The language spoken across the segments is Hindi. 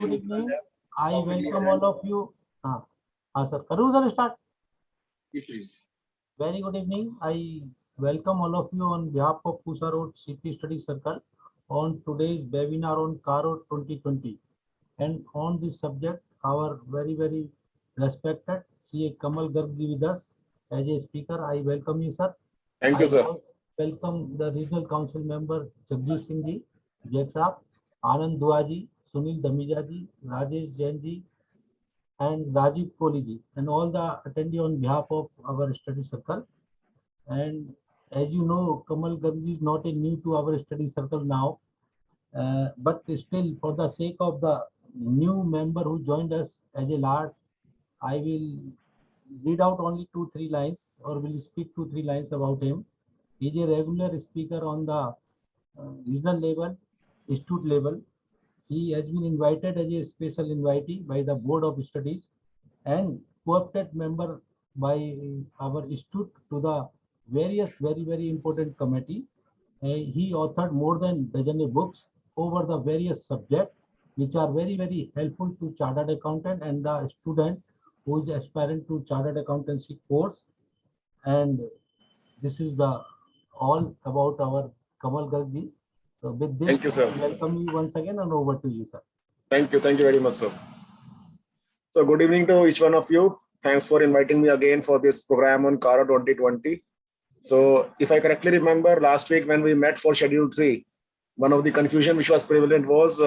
Good evening. I welcome all of you. Sir, Karu sir, start. Very good evening. I welcome all of you on behalf of Pusa Road CP Study Circle on today's webinar on Caro 2020. And on this subject, our very respected CA Kamal Gargi with us as a speaker. I welcome you, sir. Thank you, sir. Welcome the Regional Council member Jagdish Singh ji, Jetsap, Anand Duaji, Sunil Damija ji, Rajesh Jain ji, and Rajiv Kohli ji, and all the attendees on behalf of our study circle. And as you know, Kamal Gargi is not a new to our study circle now, but still, for the sake of the new member who joined us as a large, I will read out only 2-3 lines, or will speak 2-3 lines about him. He is a regular speaker on the regional level, institute level. He has been invited as a special invitee by the Board of Studies and co-opted member by our institute to the various very important committee. He authored more than dozen books over the various subjects, which are very helpful to chartered accountant and the student who is aspiring to chartered accountancy course. And this is the all about our Kamal Gargi. So with this, thank you, sir. Welcome you once again, and over to you, sir. Thank you very much, sir. So good evening to each one of you. Thanks for inviting me again for this program on Caro 2020. So if I correctly remember, last week when we met for Schedule 3, one of the confusion which was prevalent was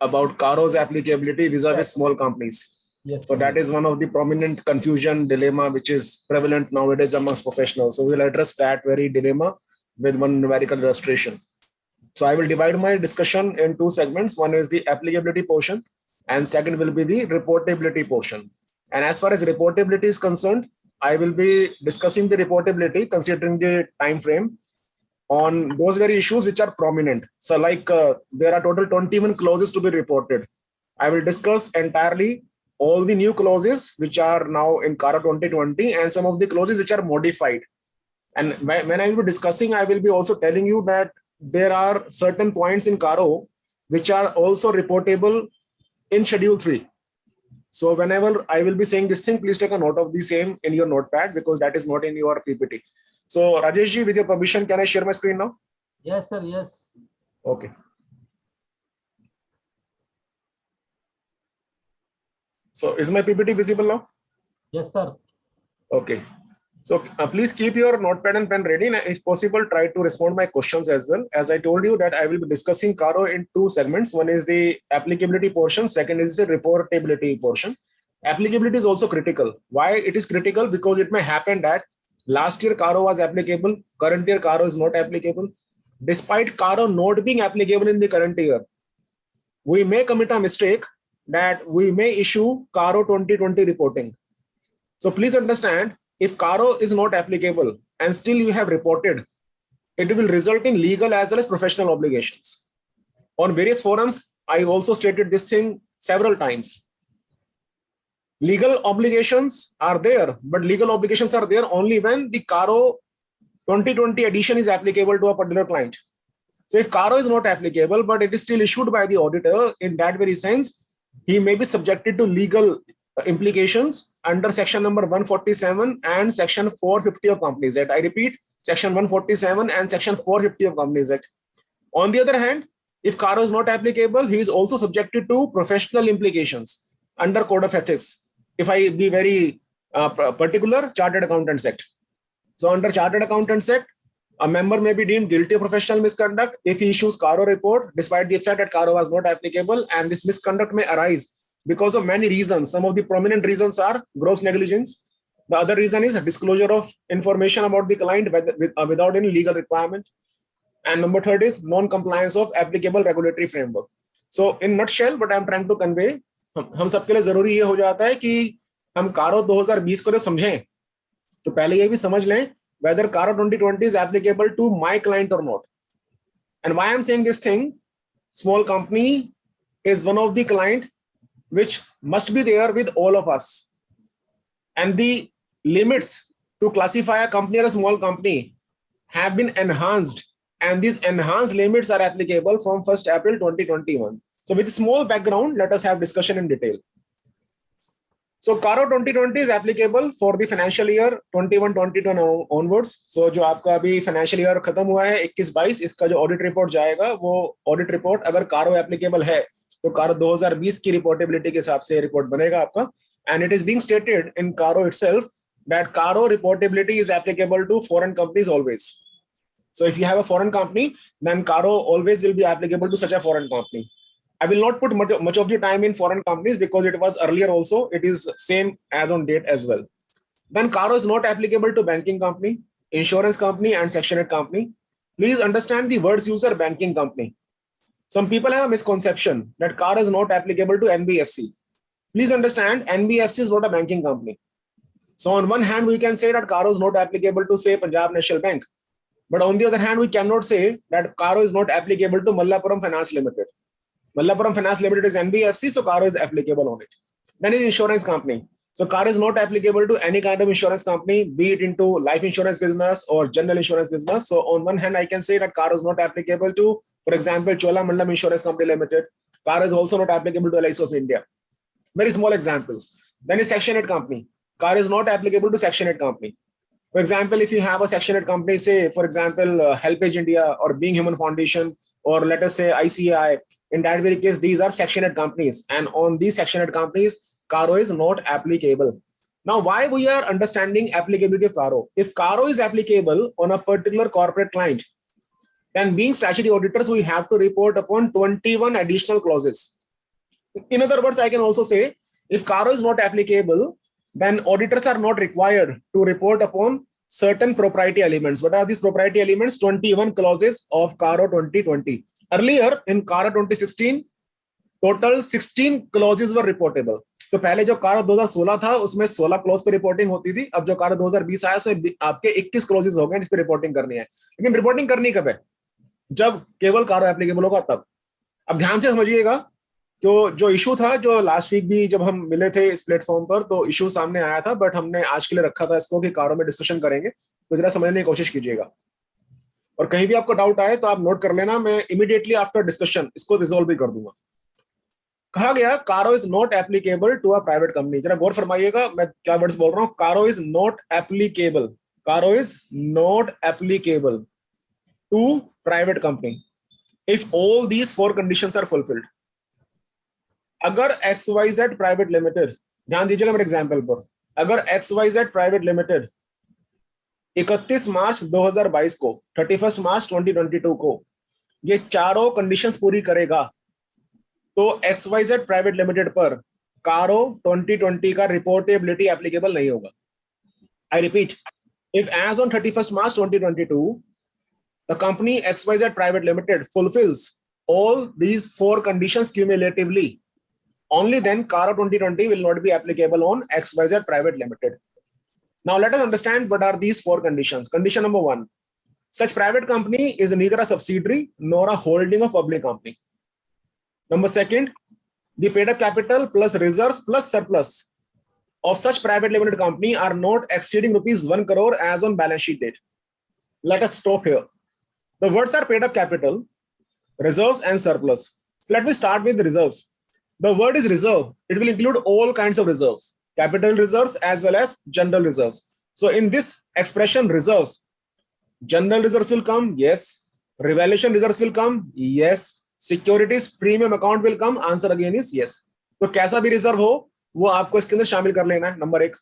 about Caro's applicability vis-a-vis small companies. Yes. So that is one of the prominent confusion dilemma which is prevalent nowadays amongst professionals. So we'll address that very dilemma with one numerical illustration. So I will divide my discussion in 2 segments. One is the applicability portion, and second will be the reportability portion. And as far as reportability is concerned, I will be discussing the reportability considering the time frame on those very issues which are prominent. So like there are total 21 clauses to be reported. I will discuss entirely all the new clauses which are now in Caro 2020 and some of the clauses which are modified. And when I will be discussing, I will be also telling you that there are certain points in Caro which are also reportable in Schedule 3. So whenever I will be saying this thing, please take a note of the same in your notepad because that is not in your PPT. So Rajesh ji, with your permission, can I share my screen now? Yes, sir. Yes. Okay. So is my PPT visible now? Yes, sir. Okay. So please keep your notepad and pen ready, and if possible, try to respond my questions as well. As I told you that I will be discussing Caro in 2 segments. One is the applicability portion. Second is the reportability portion. Applicability is also critical. Why it is critical? Because it may happen that last year Caro was applicable, current year Caro is not applicable. Despite Caro not being applicable in the current year, we may commit a mistake that we may issue Caro 2020 reporting. So please understand, if Caro is not applicable and still you have reported, it will result in legal as well as professional obligations. On various forums, I also stated this thing several times. Legal obligations are there, but legal obligations are there only when the Caro 2020 edition is applicable to a particular client. So if Caro is not applicable, but it is still issued by the auditor, in that very sense, he may be subjected to legal implications under section number 147 and section 450 of Companies Act. I repeat, section 147 and section 450 of Companies Act. On the other hand, if Caro is not applicable, he is also subjected to professional implications under Code of Ethics. If I be very particular, Chartered Accountants Act. So under Chartered Accountants Act, a member may be deemed guilty of professional misconduct if he issues Caro report, despite the fact that Caro was not applicable, and this misconduct may arise because of many reasons. Some of the prominent reasons are gross negligence. The other reason is disclosure of information about the client without any legal requirement. And number 3rd is non-compliance of applicable regulatory framework. So in nutshell, what I'm trying to convey, हम सबके लिए जरूरी ये हो जाता है कि हम Caro 2020 को जब समझें, तो पहले ये भी समझ लें whether Caro 2020 is applicable to my client or not. And why I'm saying this thing, small company is one of the client which must be there with all of us. And the limits to classify a company as a small company have been enhanced. And these enhanced limits are applicable from 1st April 2021. So with small background, let us have discussion in detail. So Caro 2020 is applicable for the financial year 21-22 onwards. So जो आपका अभी financial year खत्म हुआ है 21-22, इसका जो audit report जाएगा वो audit report अगर Caro applicable है तो Caro 2020 की reportability के हिसाब से report बनेगा आपका. And it is being stated in Caro itself that Caro reportability is applicable to foreign companies always. So if you have a foreign company, then Caro always will be applicable to such a foreign company. I will not put much of the time in foreign companies because it was earlier also. It is same as on date as well. Then Caro is not applicable to banking company, insurance company, and Section 8 company. Please understand the words used are banking company. Some people have a misconception that Caro is not applicable to NBFC. Please understand, NBFC is not a banking company. So on one hand, we can say that Caro is not applicable to, say, Punjab National Bank. But on the other hand, we cannot say that Caro is not applicable to Mallapuram Finance Limited. Mallapuram Finance Limited is NBFC, so Caro is applicable on it. Then is insurance company. So Caro is not applicable to any kind of insurance company, be it into life insurance business or general insurance business. So on one hand, I can say that Caro is not applicable to, for example, Cholamandalam Insurance Company Limited. Caro is also not applicable to LIC of India. Very small examples. Then is Section 8 company. Caro is not applicable to Section 8 company. For example, if you have a Section 8 company, say, for example, HelpAge India or Being Human Foundation, or let us say ICI, in that very case, these are Section 8 companies. And on these Section 8 companies, Caro is not applicable. Now, why we are understanding applicability of Caro? If Caro is applicable on a particular corporate client, then being statutory auditors, we have to report upon 21 additional clauses. In other words, I can also say, if Caro is not applicable, then auditors are not required to report upon certain proprietary elements. What are these proprietary elements? 21 clauses of Caro 2020. Earlier in Caro 2016, total 16 clauses were reportable. तो पहले जो Caro 2016 था उसमें 16 क्लॉज पे रिपोर्टिंग होती थी. अब जो Caro 2020 आया उसमें आपके 21 क्लॉजेस हो गए जिस पे रिपोर्टिंग करनी है. लेकिन रिपोर्टिंग करनी कब है? जब केवल Caro एप्लीकेबल होगा तब. अब ध्यान से समझिएगा, जो इशू था, जो लास्ट वीक भी जब हम मिले थे इस प्लेटफॉर्म पर तो इशू सामने आया था, बट हमने आज के लिए रखा था इसको कि Caro में डिस्कशन करेंगे, तो जरा समझने की कोशिश कीजिएगा. और कहीं भी आपको डाउट आए तो आप नोट कर लेना, मैं इमीडिएटली आफ्टर डिस्कशन इसको रिजोल्व भी कर दूंगा. कहा गया Caro is not applicable to a private company. जरा गौर फरमाइएगा मैं क्या वर्ड्स बोल रहा हूं. Caro is not applicable. Caro is not applicable to private company if all these 4 conditions are fulfilled. अगर XYZ प्राइवेट लिमिटेड, ध्यान दीजिएगा मेरे एग्जांपल पर, अगर XYZ प्राइवेट लिमिटेड 31 मार्च 2022 को 31 मार्च 2022 को ये चारों कंडीशंस पूरी करेगा तो XYZ प्राइवेट लिमिटेड पर Caro 2020 का रिपोर्टेबिलिटी एप्लीकेबल नहीं होगा. I repeat, if as on 31 March 2022 the company XYZ private limited fulfills all these 4 conditions cumulatively, only then Caro 2020 will not be applicable on XYZ private limited. Now let us understand what are these 4 conditions. Condition number 1, such private company is neither a subsidiary nor a holding of public company. Number 2, the paid up capital plus reserves plus surplus of such private limited company are not exceeding rupees 1 crore as on balance sheet date. Let us stop here. The words are paid up capital, reserves and surplus. So let me start with the reserves. The word is reserve. It will include all kinds of reserves, capital reserves as well as general reserves. So in this expression reserves, general reserves will come, yes. Revaluation reserves will come, yes. Securities premium account will come, answer again is yes. तो कैसा भी रिजर्व हो वो आपको इसके अंदर शामिल कर लेना है, नंबर 1.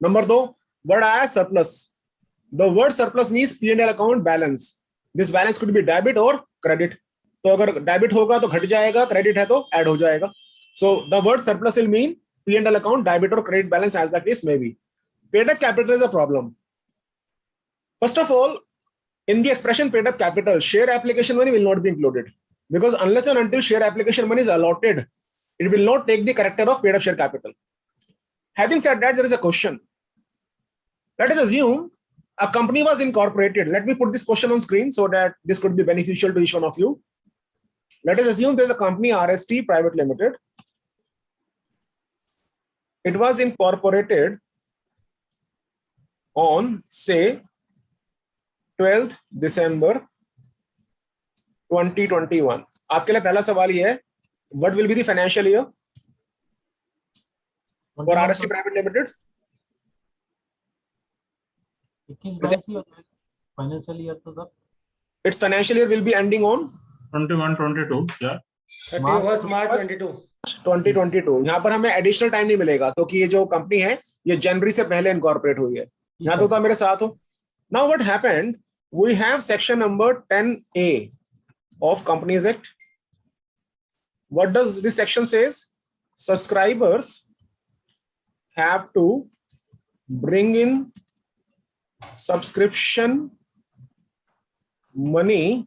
नंबर 2, वर्ड आया surplus. The word surplus means P&L account balance. This balance could be debit or credit. तो अगर डेबिट होगा तो घट जाएगा, क्रेडिट है तो ऐड हो जाएगा. So the word surplus will mean P&L account debit or credit balance as the case may be. Paid up capital is a problem. First of all, in the expression paid up capital, share application money will not be included because unless and until share application money is allotted, it will not take the character of paid up share capital. Having said that, there is a question. Let us assume a company was incorporated. Let me put this question on screen so that this could be beneficial to each one of you. Let us assume there is a company RST Private Limited. It was incorporated on, say, 12th December 2021. आपके लिए पहला सवाल ये है what will be the financial year for 21, RST Private Limited? 21-22 ही हो जाएगा फाइनेंशियल ईयर तो sir. Its financial year will be ending on 21-22, yeah. 31st March 22। 2022। यहाँ पर हमें एडिशनल टाइम नहीं मिलेगा क्योंकि ये जो कंपनी है ये जनवरी से पहले इनकॉर्पोरेट हुई है। यहाँ तो मेरे साथ हो। Now what happened? We have section number 10A of Companies Act. What does this section says? Subscribers have to bring in subscription money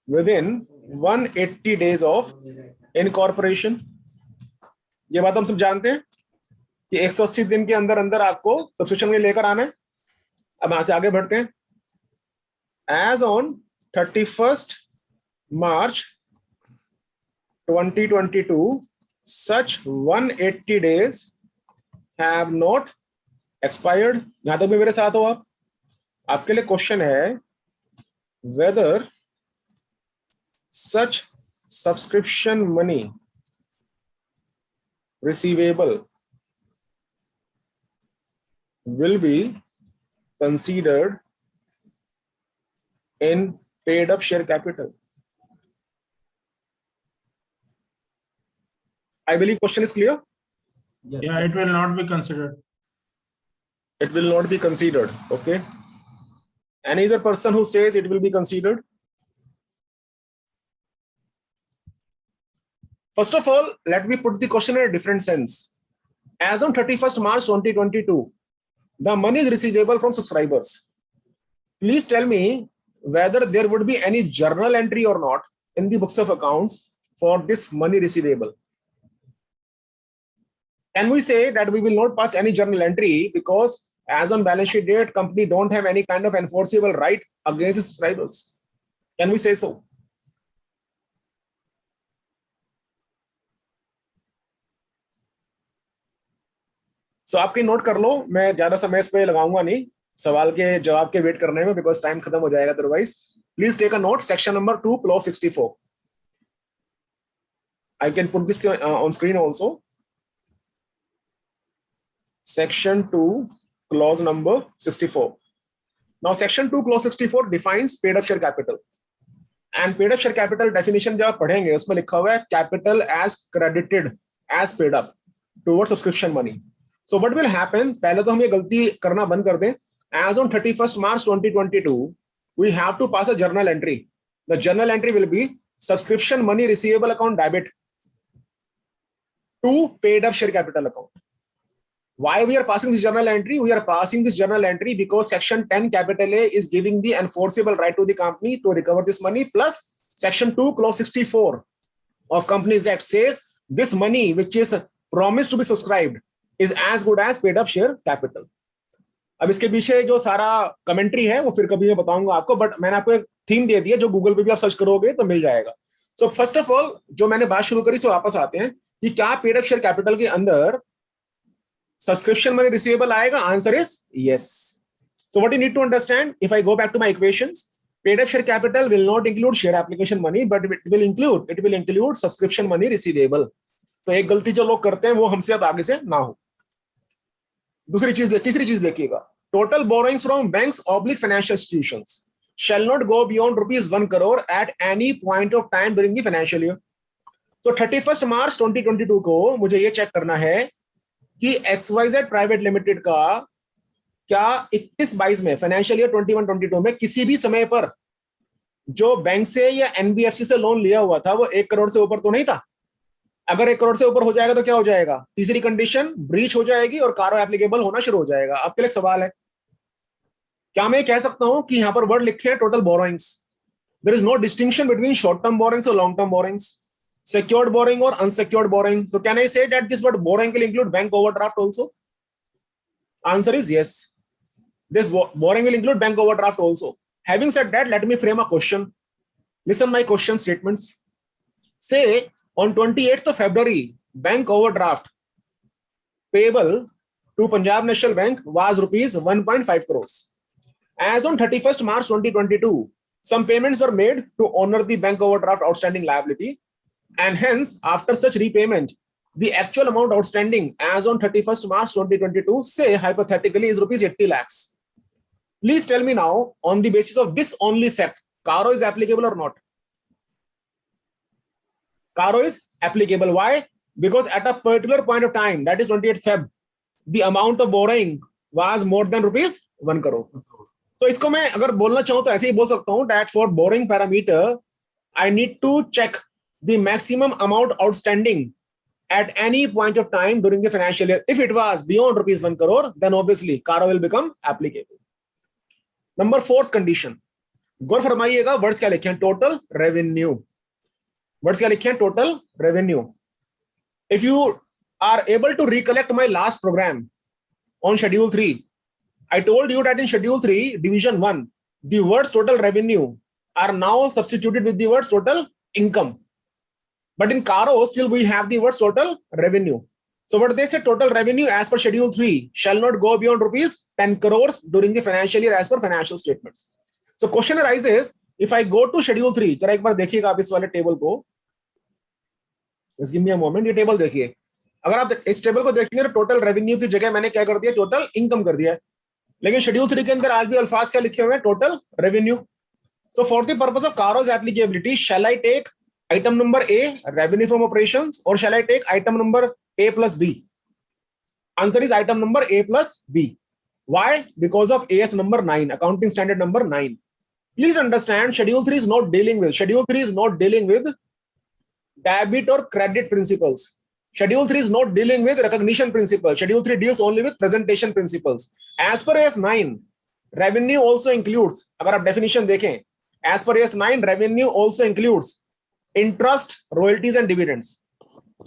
within 180 days of incorporation. ये बात हम सब जानते हैं कि 180 दिन के अंदर अंदर आपको सब्सक्रिप्शन मनी लेकर आना है। अब यहां से आगे बढ़ते हैं। As on 31st March 2022, such 180 days have not expired. यहां तक भी मेरे साथ हो आप। आपके लिए क्वेश्चन है whether such subscription money receivable will be considered in paid up share capital. I believe question is clear. Yes, Yeah, it will not be considered. It will not be considered. Okay. Any other person who says it will be considered? First of all, let me put the question in a different sense. As on 31st March 2022, the money is receivable from subscribers. Please tell me whether there would be any journal entry or not in the books of accounts for this money receivable. Can we say that we will not pass any journal entry because as on balance sheet date, company don't have any kind of enforceable right against subscribers? Can we say so? So आपकी नोट कर लो, मैं ज्यादा समय इस पे लगाऊंगा नहीं सवाल के जवाब के वेट करने में बिकॉज टाइम खत्म हो जाएगा otherwise. Please take a note. Section number 2 clause 64. I can put this on screen also. Section 2 clause number 64. Now section 2 clause 64 defines paid up share capital. And paid up share capital definition जब आप पढ़ेंगे उसमें लिखा हुआ है capital as credited as paid up towards subscription money. So what will happen? पहले तो हम ये गलती करना बंद कर दें. As on 31st March 2022, we have to pass a journal entry. The journal entry will be subscription money receivable account debit to paid up share capital account. Why we are passing this journal entry? We are passing this journal entry because section 10 capital A is giving the enforceable right to the company to recover this money, plus section 2 clause 64 of Companies Act says this money which is promised to be subscribed is as good as paid up share capital. अब इसके पीछे जो सारा कमेंट्री है वो फिर कभी मैं बताऊंगा आपको, बट मैंने आपको एक थीम दे दी है जो गूगल पे भी आप सर्च करोगे तो मिल जाएगा. सो फर्स्ट ऑफ ऑल जो मैंने बात शुरू करी से वापस आते हैं कि क्या पेड अप शेयर कैपिटल के अंदर सब्सक्रिप्शन मनी रिसीवेबल आएगा? Answer is yes. So what you need to understand, if I go back to my equations, paid up share capital will not include share application money but it will include subscription money receivable. तो एक गलती जो लोग करते हैं वो हमसे अब आगे से ना हो. तीसरी चीज देखिएगा, total borrowings from banks oblique financial institutions shall not go beyond rupees 1 crore at any point of time during the financial year. So 31st March 2022 को मुझे ये चेक करना है कि XYZ प्राइवेट लिमिटेड का क्या 21-22 में फाइनेंशियल ईयर 21-22 में किसी भी समय पर जो बैंक से या NBFC से लोन लिया हुआ था वो 1 करोड़ से ऊपर तो नहीं था. अगर 1 करोड़ से ऊपर हो जाएगा तो क्या हो जाएगा? तीसरी कंडीशन ब्रीच हो जाएगी और कारो एप्लीकेबल होना शुरू हो जाएगा. आपके लिए सवाल है, क्या मैं कह सकता हूं कि यहां पर वर्ड लिखे हैं total borrowings, there is no distinction between short term borrowings और long term borrowings, secured borrowing or unsecured borrowing? So can I say that this word borrowing will include bank overdraft also? Answer is yes. This borrowing will include bank overdraft also. Having said that, let me frame a question. Listen my question statements. Say on 28th of February, bank overdraft payable to Punjab National Bank was rupees 1.5 crores. As on 31st March 2022, some payments were made to honor the bank overdraft outstanding liability. and hence after such repayment, the actual amount outstanding as on 31st March 2022, say hypothetically, is rupees 80 lakhs. Please tell me now, on the basis of this only fact, Caro is applicable or not? Caro is applicable. Why? Because at a particular point of time, that is 28th Feb, the amount of borrowing was more than rupees 1 crore. So इसको मैं अगर बोलना चाहूँ तो ऐसे ही बोल सकता हूँ that for borrowing parameter, I need to check the maximum amount outstanding at any point of time during the financial year. If it was beyond rupees 1 crore, then obviously Caro will become applicable. Number 4th condition. Gaur फरमाइएगा, words क्या लिखे हैं? Total revenue. वर्ड्स क्या लिखे हैं? Total revenue. If you are able to recollect my last program on schedule 3, I told you that in schedule 3, division 1, the words total revenue are now substituted with the words total income. But in Caro, still we have the words total revenue. So what they say, total revenue as per schedule 3 shall not go beyond rupees 10 crores during the financial year as per financial statements. So question arises, if I go to schedule 3, जरा एक बार देखिएगा आप इस वाले टेबल को. Just give me a moment. ये टेबल देखिए. अगर आप इस टेबल को देखेंगे तो टोटल रेवेन्यू की जगह मैंने क्या कर दिया? टोटल इनकम कर दिया. लेकिन शेड्यूल 3 के अंदर आज भी अल्फाज क्या लिखे हुए हैं? Total revenue. So for the purpose of Caro's applicability, shall I take item number A, revenue from operations, or shall I take item number A plus B? Answer is item number A plus B. Why? Because of AS number 9, accounting standard number 9. Please understand, schedule 3 is not dealing with debit or credit principles. Schedule 3 is not dealing with recognition principles. Schedule 3 deals only with presentation principles. As per AS 9, revenue also includes, अगर आप definition देखें, as per AS 9, revenue also includes interest, royalties and dividends.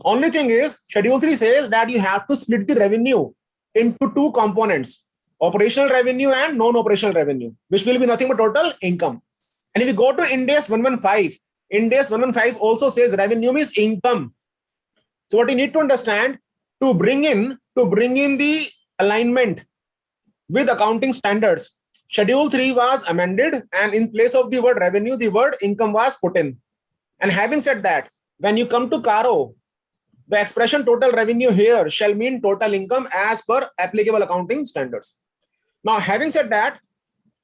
Only thing is, schedule 3 says that you have to split the revenue into two components, operational revenue and non-operational revenue, which will be nothing but total income. And if you go to Ind AS 115, Ind AS 115 also says revenue is income. So what you need to understand, to bring in the alignment with accounting standards, schedule 3 was amended, and in place of the word revenue, the word income was put in. And having said that, when you come to Caro, the expression total revenue here shall mean total income as per applicable accounting standards. Now, having said that,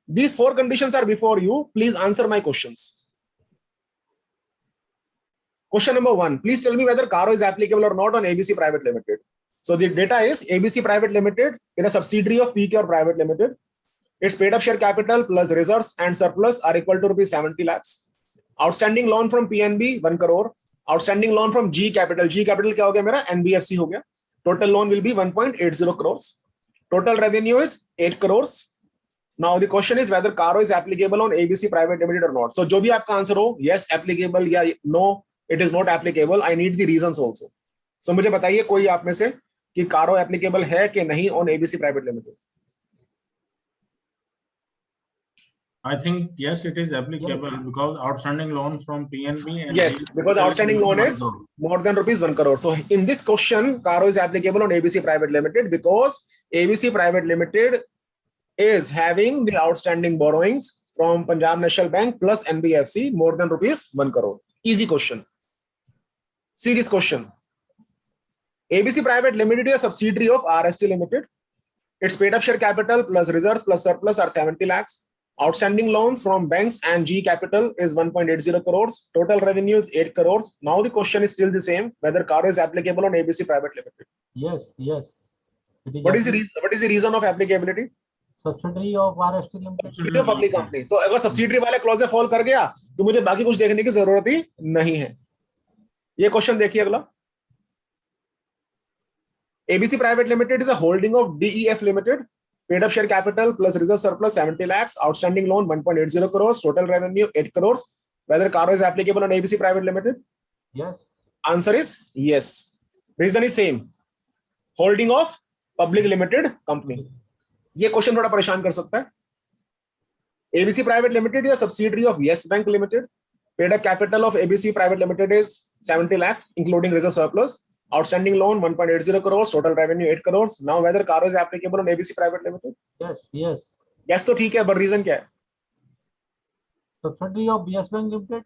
these 4 conditions are before you. Please answer my questions. Question number 1, please tell me whether Caro is applicable or not on ABC Private Limited. So the data is ABC Private Limited is a subsidiary of PKR Private Limited. Its paid up share capital plus reserves and surplus are equal to rupees 70 lakhs. Outstanding loan from PNB 1 crore. Outstanding loan from G Capital. G Capital क्या हो गया मेरा? NBFC हो गया. Total loan will be 1.80 crores. Total revenue is 8 crores. Now the question is whether Caro is applicable on ABC Private Limited or not. So जो भी आपका आंसर हो, yes applicable या no it is not applicable, I need the reasons also. So मुझे बताइए कोई आप में से कि Caro applicable है कि नहीं on ABC Private Limited. I think yes, it is applicable because outstanding loan from PNB. And yes, because outstanding loan is more than rupees 1 crore. So in this question, Caro is applicable on ABC Private Limited because ABC Private Limited is having the outstanding borrowings from Punjab National Bank plus NBFC more than rupees 1 crore. Easy question. See this question. ABC Private Limited is a subsidiary of RST Limited. Its paid up share capital plus reserves plus surplus are 70 lakhs. Outstanding loans from banks and G Capital is 1.80 crores. Total revenue is 8 crores. Now the question is still the same, whether Caro is applicable on ABC Private Limited. Yes, yes. What is the reason of applicability? Subsidiary of RST Limited. Subsidiary of public company. तो अगर subsidiary वाले clause fall कर गया, तो मुझे बाकी कुछ देखने की जरूरत ही नहीं है. ये क्वेश्चन देखिए अगला. ABC Private Limited is a holding of DEF Limited. Paid up share capital plus reserve surplus 70 lakhs. Outstanding loan 1.80 crores. Total revenue 8 crores. Whether Caro is applicable on ABC Private Limited? Yes. Answer is yes. Reason is same. Holding of public limited company. ये क्वेश्चन थोड़ा परेशान कर सकता है. ABC Private Limited is a subsidiary of Yes Bank Limited. Paid up capital of ABC Private Limited is 70 lakhs, including reserve surplus. Outstanding loan 1.80 crores. Total revenue 8 crores. Now whether Caro is applicable on ABC Private Limited? Yes, yes. Yes तो ठीक है, but reason क्या है? Subsidiary of BS Bank Limited.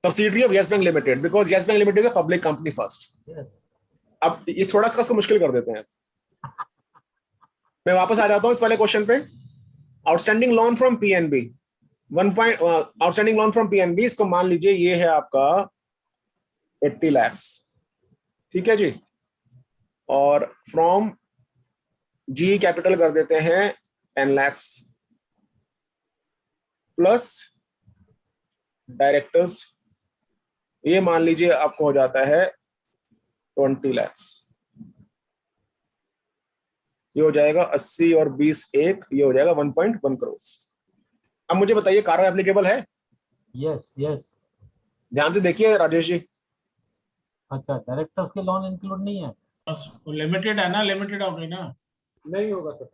subsidiary of Yes Bank Limited, because Yes Bank Limited is a public company first. Yes. अब ये थोड़ा सा इसको मुश्किल कर देते हैं. मैं वापस आ जाता हूं इस वाले क्वेश्चन पे. Outstanding loan from PNB, outstanding loan from PNB, इसको मान लीजिए ये है आपका 80 lakhs, ठीक है जी. और फ्रॉम जी कैपिटल कर देते हैं 10 lakhs प्लस डायरेक्टर्स, ये मान लीजिए आपको हो जाता है 20 lakhs. ये हो जाएगा 80 और 20 1, ये हो जाएगा 1.1 करोड़. अब मुझे बताइए कारो एप्लीकेबल है? Yes yes. ध्यान से देखिए राजेश जी. अच्छा, डायरेक्टर्स के लोन इंक्लूड नहीं है? लिमिटेड है ना, लिमिटेड हो गई ना. नहीं होगा सर.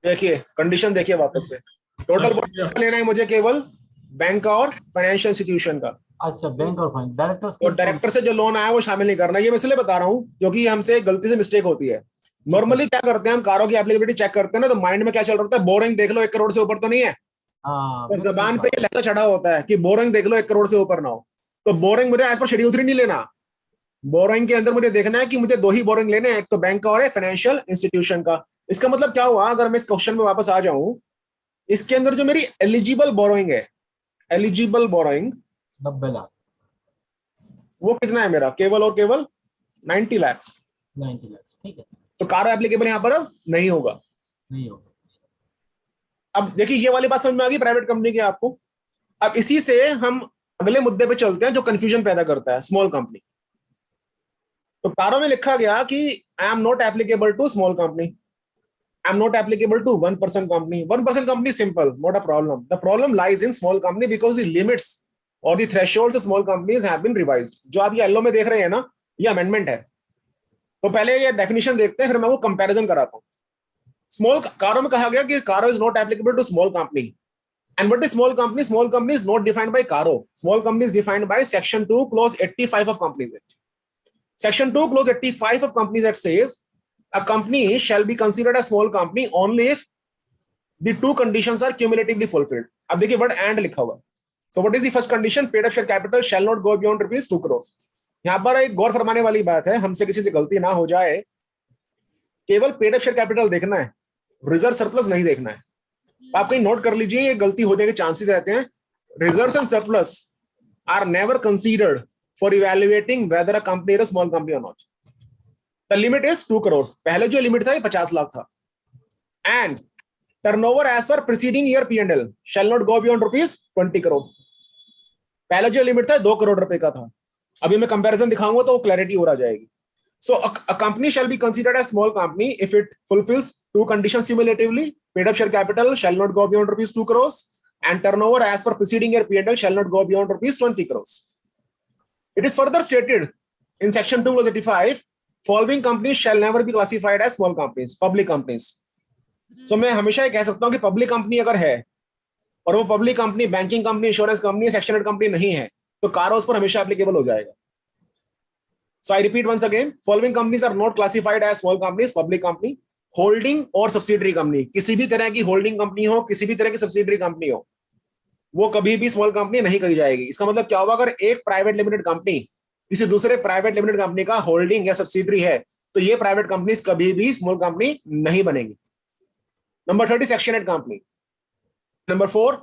देखिए कंडीशन देखिए वापस से. टोटल लेना है मुझे केवल बैंक और फाइनेंशियल इंस्टीट्यूशन का. अच्छा, बैंक और फाइन. डायरेक्टर्स और डायरेक्टर से जो लोन आया वो शामिल नहीं करना. ये मैं इसलिए बता रहा हूँ क्योंकि हमसे गलती से मिस्टेक होती है. नॉर्मली क्या करते हैं हम, कारों की एप्लीकेबिलिटी चेक करते हैं ना, तो माइंड में क्या चल रहा है, बोरिंग देख लो 1 करोड़ से ऊपर तो नहीं है. तो जबान पे ये लहजा चढ़ा होता है कि बोरिंग देख लो 1 करोड़ से ऊपर ना हो. तो बोरिंग मुझे एज पर शेड्यूल 3 नहीं लेना. बोरिंग के अंदर मुझे देखना है कि मुझे 2 ही बोरिंग लेने हैं, एक तो बैंक का और एक फाइनेंशियल इंस्टीट्यूशन का. इसका मतलब क्या हुआ, अगर मैं इस क्वेश्चन में वापस आ जाऊं, इसके अंदर जो मेरी एलिजिबल बोरोइंग है, एलिजिबल बोरोइंग 90 लाख. वो कितना है मेरा? केवल और केवल 90 lakhs. 90 लाख. ठीक है. तो कारो एप्लीकेबल यहां पर अब नहीं होगा. नहीं होगा. अब देखिए ये वाली बात समझ में आ गई प्राइवेट कंपनी की आपको. अब इसी से हम अगले मुद्दे पे चलते हैं जो कंफ्यूजन पैदा करता है, स्मॉल कंपनी. तो कारो में लिखा गया कि I am not applicable to small company, I am not applicable to 1% company. 1% company simple, not a problem. The problem lies in small company because the limits और the thresholds of small companies have been revised. जो आप ये येलो में देख रहे हैं ना, ये अमेंडमेंट है. तो पहले ये डेफिनेशन देखते हैं, फिर मैं वो कंपैरिजन कराता हूं. स्मॉल कारो में कहा गया कि CARO is not applicable to small company. And what is small company? Small company is not defined by CARO. Small company is defined by section 2 clause 85 of companies act. Section 2 clause 85 of Companies Act says a company shall be considered a small company only if the 2 conditions are cumulatively fulfilled. अब देखिए word and लिखा हुआ. So what is the first condition? Paid up share capital shall not go beyond rupees 2 crores. यहाँ पर एक गौर फरमाने वाली बात है, हमसे किसी से गलती ना हो जाए. केवल पेड अप शेयर कैपिटल देखना है, रिजर्व सरप्लस नहीं देखना है. आप कहीं नोट कर लीजिए, ये गलती होने के चांसेस रहते हैं. Reserves and surplus are never considered for evaluating whether a company is a small company or not. The limit is 2 crores. पहले जो लिमिट था ये 50 लाख था. And turnover as per preceding year P&L shall not go beyond rupees 20 crores. पहले जो लिमिट था 2 करोड़ रुपए का था. अभी मैं कंपैरिजन दिखाऊंगा तो वो क्लैरिटी हो जाएगी. So a company shall be considered as small company if it fulfills 2 conditions cumulatively. Paid up share capital shall not go beyond rupees 2 crores and turnover as per preceding year P&L shall not go beyond rupees 20 crores. It is further stated in section 2 clause 85, following companies shall never be classified as small companies, public companies. So मैं हमेशा ये कह सकता हूं कि पब्लिक कंपनी अगर है और वो public company banking company, insurance company, section 8 company नहीं है, तो कारोस पर हमेशा एप्लीकेबल हो जाएगा. So I repeat once again, following companies are not classified as small companies, public company, holding और subsidiary company. किसी भी तरह की होल्डिंग कंपनी हो, किसी भी तरह की सब्सिडरी कंपनी हो, वो कभी भी स्मॉल कंपनी नहीं कही जाएगी. इसका मतलब क्या होगा, अगर एक प्राइवेट लिमिटेड कंपनी किसी दूसरे प्राइवेट लिमिटेड कंपनी का होल्डिंग या सब्सिडरी है, तो ये प्राइवेट कंपनीज कभी भी स्मॉल कंपनी नहीं बनेगी. Number 30 section 8 company. Number 4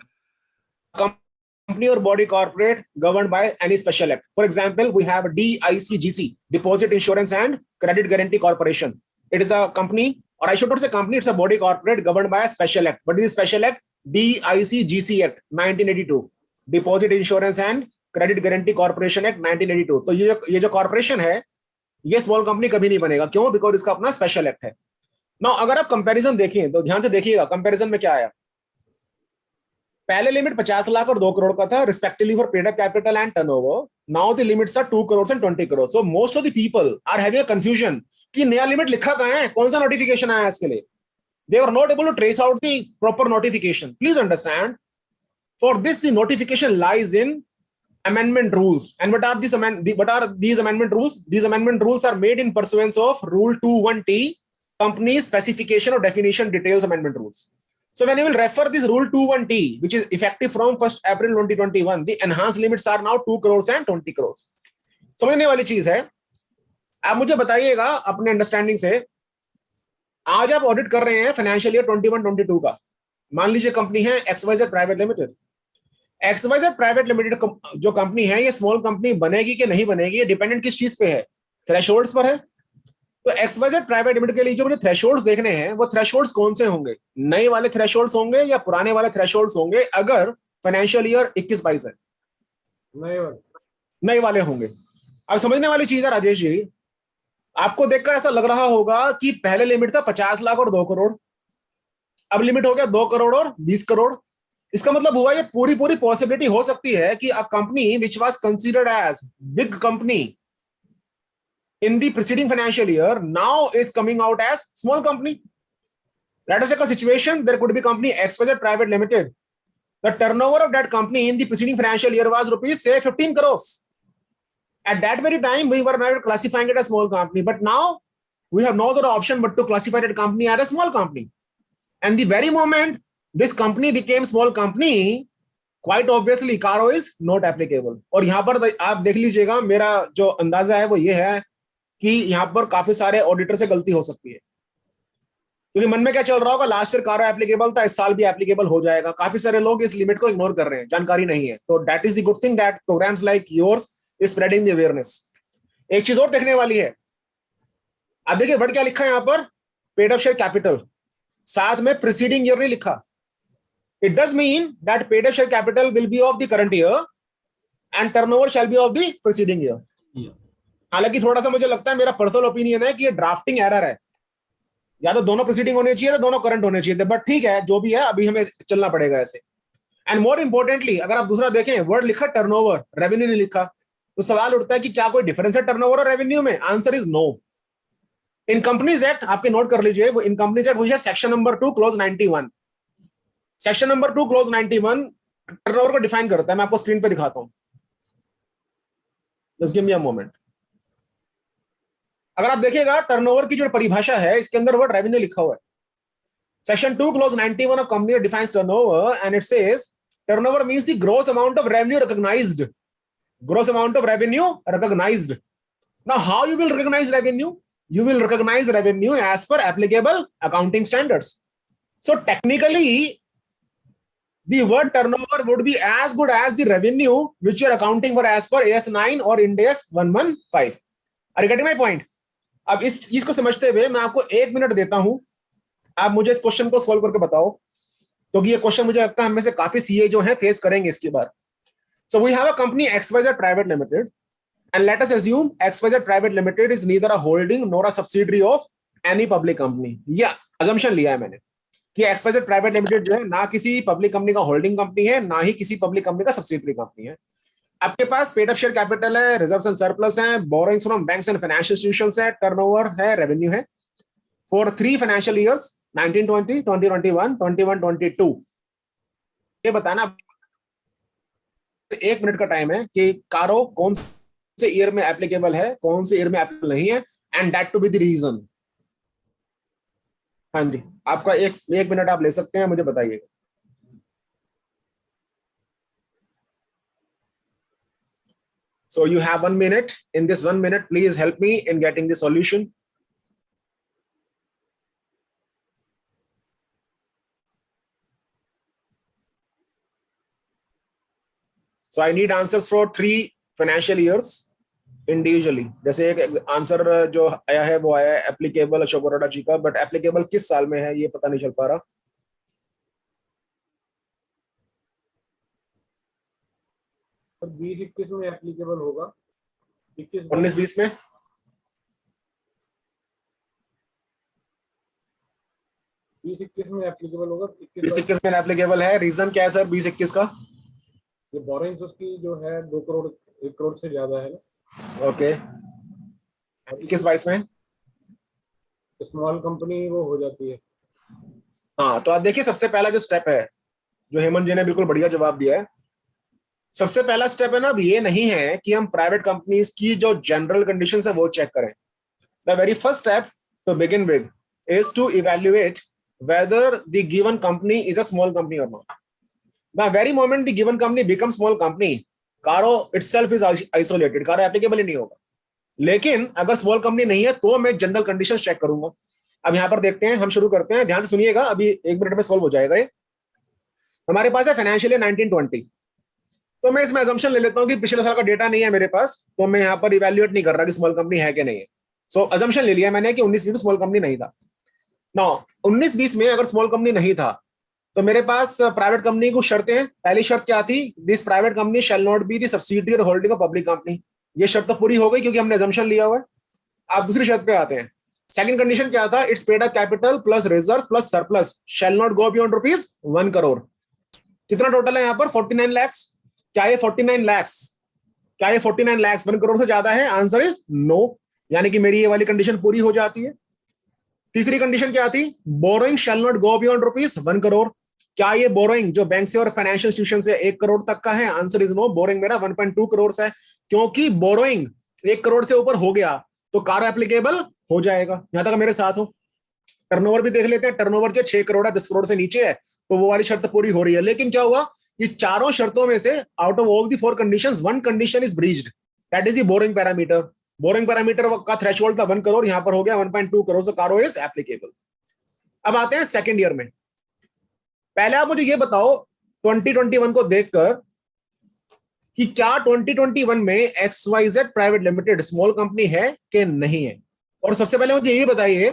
company और body corporate governed by any special act. For example we have DICGC, deposit insurance and credit guarantee corporation. It is a company, or I should not say company, it's a body corporate governed by a special act. What is the special act? DICGC Act 1982, Deposit Insurance and Credit Guarantee Corporation Act 1982. तो ये जो कॉर्पोरेशन है, ये स्मॉल कंपनी कभी नहीं बनेगा. क्यों? बिकॉज इसका अपना स्पेशल एक्ट है. नाउ अगर आप कंपैरिजन देखें तो ध्यान से देखिएगा, कंपैरिजन में क्या आया. पहले लिमिट 50 लाख और 2 करोड़ का था, respectively for paid up capital and turnover. Now the limits are 2 crore and 20 crore. So most of the people are having a confusion कि नया लिमिट लिखा कहां है, कौन सा नोटिफिकेशन आया इसके लिए. They were not able to trace out the proper notification. Please understand, for this the notification lies in amendment rules. And what are these amendment rules? These amendment rules are made in pursuance of Rule 21T, Company Specification or Definition Details Amendment Rules. So when you will refer this rule 21T, which is effective from 1st April 2021, the enhanced limits are now 2 crores and 20 crores. समझने वाली चीज है. आप मुझे बताइएगा अपने अंडरस्टैंडिंग से, आज आप ऑडिट कर रहे हैं फाइनेंशियल ईयर 21-22 का. मान लीजिए कंपनी है XYZ private limited. XYZ private limited जो कंपनी है, ये स्मॉल कंपनी बनेगी कि नहीं बनेगी, ये डिपेंडेंट किस चीज पे है? थ्रेशोल्ड्स पर है. तो XYZ प्राइवेट लिमिटेड के लिए जो मुझे थ्रेशोल्ड्स देखने हैं, वो थ्रेशोल्ड्स कौन से होंगे? नए वाले थ्रेशोल्ड्स होंगे या पुराने वाले थ्रेशोल्ड्स होंगे? अगर फाइनेंशियल ईयर 21-22 है, नए वाले होंगे. अब समझने वाली चीज है राजेश जी, आपको देखकर ऐसा लग रहा होगा कि पहले लिमिट था 50 लाख और 2 करोड़, अब लिमिट हो गया 2 करोड़ और 20 करोड़. इसका मतलब हुआ ये पूरी पॉसिबिलिटी हो सकती है कि a company which was considered as big company in the preceding financial year now is coming out as small company. Let us take a situation, there could be company XYZ Private Limited. The turnover of that company in the preceding financial year was rupees say 15 crores. At that very time, we were not classifying it as small company, but now we have no other option but to classify that company as a small company. And the very moment this company became small company, quite obviously Caro is not applicable. और यहाँ पर आप देख लीजिएगा, मेरा जो अंदाजा है वो ये है कि यहां पर काफी सारे ऑडिटर से गलती हो सकती है, क्योंकि मन में क्या चल रहा होगा, लास्ट ईयर कारो एप्लीकेबल था, इस साल भी एप्लीकेबल हो जाएगा. काफी सारे लोग इस लिमिट को इग्नोर कर रहे हैं, जानकारी नहीं है. तो that is the good thing that programs like yours is spreading the awareness. एक चीज और देखने वाली है, आप देखिए वर्ड क्या लिखा है यहां पर, पेड अप शेयर कैपिटल, साथ में प्रीसीडिंग ईयर नहीं लिखा. It does mean that paid up share capital will be of the current year and turnover shall be of the preceding year. हालांकि थोड़ा सा मुझे लगता है, मेरा पर्सनल ओपिनियन है कि ये ड्राफ्टिंग एरर है, या तो दोनों प्रोसीडिंग होने चाहिए, तो दोनों करंट होने चाहिए थे. बट ठीक है, जो भी है अभी हमें चलना पड़ेगा ऐसे. एंड मोर इंपोर्टेंटली, अगर आप दूसरा देखें, वर्ड लिखा टर्नओवर, रेवेन्यू नहीं लिखा, तो सवाल उठता है कि क्या कोई डिफरेंस है टर्नओवर और रेवेन्यू में? Answer is no. In companies act, आपके नोट कर लीजिए, वो इन कंपनीज एक्ट, वो section number 2 clause 91. Section number 2 clause 91 turnover को डिफाइन करता है. मैं आपको स्क्रीन पे दिखाता हूं, just give me a moment. अगर आप देखिएगा टर्नओवर की जो परिभाषा है, इसके अंदर वर्ड रेवेन्यू लिखा हुआ है. Section 2 clause 91 of company defines turnover and it says turnover means the gross amount of revenue recognised. Gross amount of revenue recognised. Now how you will recognise revenue? You will recognize revenue as per applicable accounting standards. So technically, the word turnover would be as good as the revenue which you are accounting for as per AS 9 or Ind AS 115. Are you getting my point? अब इस चीज को समझते हुए मैं आपको 1 मिनट देता हूं, आप मुझे इस क्वेश्चन को सॉल्व करके बताओ, क्योंकि ये क्वेश्चन मुझे लगता है हमें से काफी सीए जो है फेस करेंगे इसके बाद. So we have a company XYZ Private Limited. And let us assume XYZ Private Limited is neither a holding nor a subsidiary of any public company. या assumption लिया है मैंने कि XYZ Private Limited जो है ना किसी पब्लिक कंपनी का होल्डिंग कंपनी है, ना ही किसी पब्लिक कंपनी का सब्सिडियरी कंपनी है. आपके पास पेड अप शेयर कैपिटल है, रिजर्व्स एंड सरप्लस है, borrowings from banks and financial institutions है, टर्नओवर है, रेवेन्यू है. For 3 financial years 1920, 2021, 21-22. ये बताना 1 मिनट का टाइम है कि कारो कौन से ईयर में एप्लीकेबल है, कौन से ईयर में एप्लीकेबल नहीं है, and that to be the reason. हाँ जी, आपका 1 मिनट आप ले सकते हैं, मुझे बताइएगा. So you have 1 minute. In this 1 minute, please help me in getting the solution. So I need answers for 3 financial years individually. जैसे एक आंसर जो आया है वो आया है एप्लीकेबल अशोक अरोड़ा जी का, बट एप्लीकेबल किस साल में है ये पता नहीं चल पा रहा. तो 20-21 में एप्लीकेबल होगा, 19-20 में 20-21 में एप्लीकेबल होगा. 20-21 में एप्लीकेबल है. रीजन क्या है सर 20-21 का? ये बोरोइंग्स उसकी जो है 2 करोड़ 1 करोड़ से ज्यादा है ना. ओके. 21-22 में स्मॉल कंपनी वो हो जाती है. हाँ, तो आप देखिए सबसे पहला जो स्टेप है, जो हेमंत जी ने बिल्कुल बढ़िया जवाब दिया है. सबसे पहला स्टेप है ना, अब ये नहीं है कि हम प्राइवेट कंपनीज की जो जनरल कंडीशंस है वो चेक करें. The very first step to begin with is to evaluate whether the given company is a small company or not. The very moment the given company becomes small company, Caro itself is isolated. Caro applicable ही नहीं होगा. लेकिन अगर स्मॉल कंपनी नहीं है तो मैं जनरल कंडीशंस चेक करूंगा. अब यहां पर देखते हैं, हम शुरू करते हैं, ध्यान से सुनिएगा, अभी 1 मिनट में सॉल्व हो जाएगा ये. हमारे पास है फाइनेंशियल ईयर 1920. तो मैं इसमें अजम्पशन ले लेता हूं कि पिछले साल का डेटा नहीं है मेरे पास, तो मैं यहां पर इवैल्यूएट नहीं कर रहा कि स्मॉल कंपनी है कि नहीं है. सो अजम्पशन ले लिया मैंने कि 19-20 में स्मॉल कंपनी नहीं था. नाउ 19-20 में अगर स्मॉल कंपनी नहीं था तो मेरे पास प्राइवेट कंपनी को शर्तें हैं. पहली शर्त क्या थी? This private company shall not be the subsidiary और होल्डिंग ऑफ पब्लिक कंपनी. ये शर्त तो पूरी हो गई क्योंकि हमने अजम्पशन लिया हुआ है. आप दूसरी शर्त पे आते हैं. सेकंड कंडीशन क्या था? It's paid up capital plus reserve plus surplus shall not go beyond rupees 1 crore. कितना टोटल है यहाँ पर? 49 लाख. क्या ये 49 लाख 1 करोड़ से ज्यादा है? Answer is no. यानी कि मेरी ये वाली कंडीशन पूरी हो जाती है. तीसरी कंडीशन क्या थी? Borrowing shall not go beyond rupees 1 crore. क्या ये बोरोइंग जो बैंक से और फाइनेंशियल इंस्टीट्यूशन से 1 करोड़ तक का है? Answer is no. बोरोइंग मेरा 1.2 करोड़ से है. क्योंकि बोरोइंग 1 करोड़ से ऊपर हो गया तो कारो एप्लीकेबल हो जाएगा. यहां तक मेरे साथ हो. टर्नओवर भी देख लेते हैं. टर्नओवर के 6 करोड़ है, 10 करोड़ से नीचे है, तो वो वाली शर्त पूरी हो रही है. लेकिन क्या हुआ कि चारों शर्तों में से out of all the 4 conditions 1 condition is breached. That is the borrowing parameter. Borrowing parameter का थ्रेशोल्ड था 1 करोड़, यहां पर हो गया 1.2 करोड़, से कारो इज एप्लीकेबल. अब आते हैं सेकंड ईयर में. पहले आप मुझे ये बताओ 2021 को देखकर कि क्या 2021 में XYZ private limited small company है कि नहीं है. और सबसे पहले मुझे ये बताइए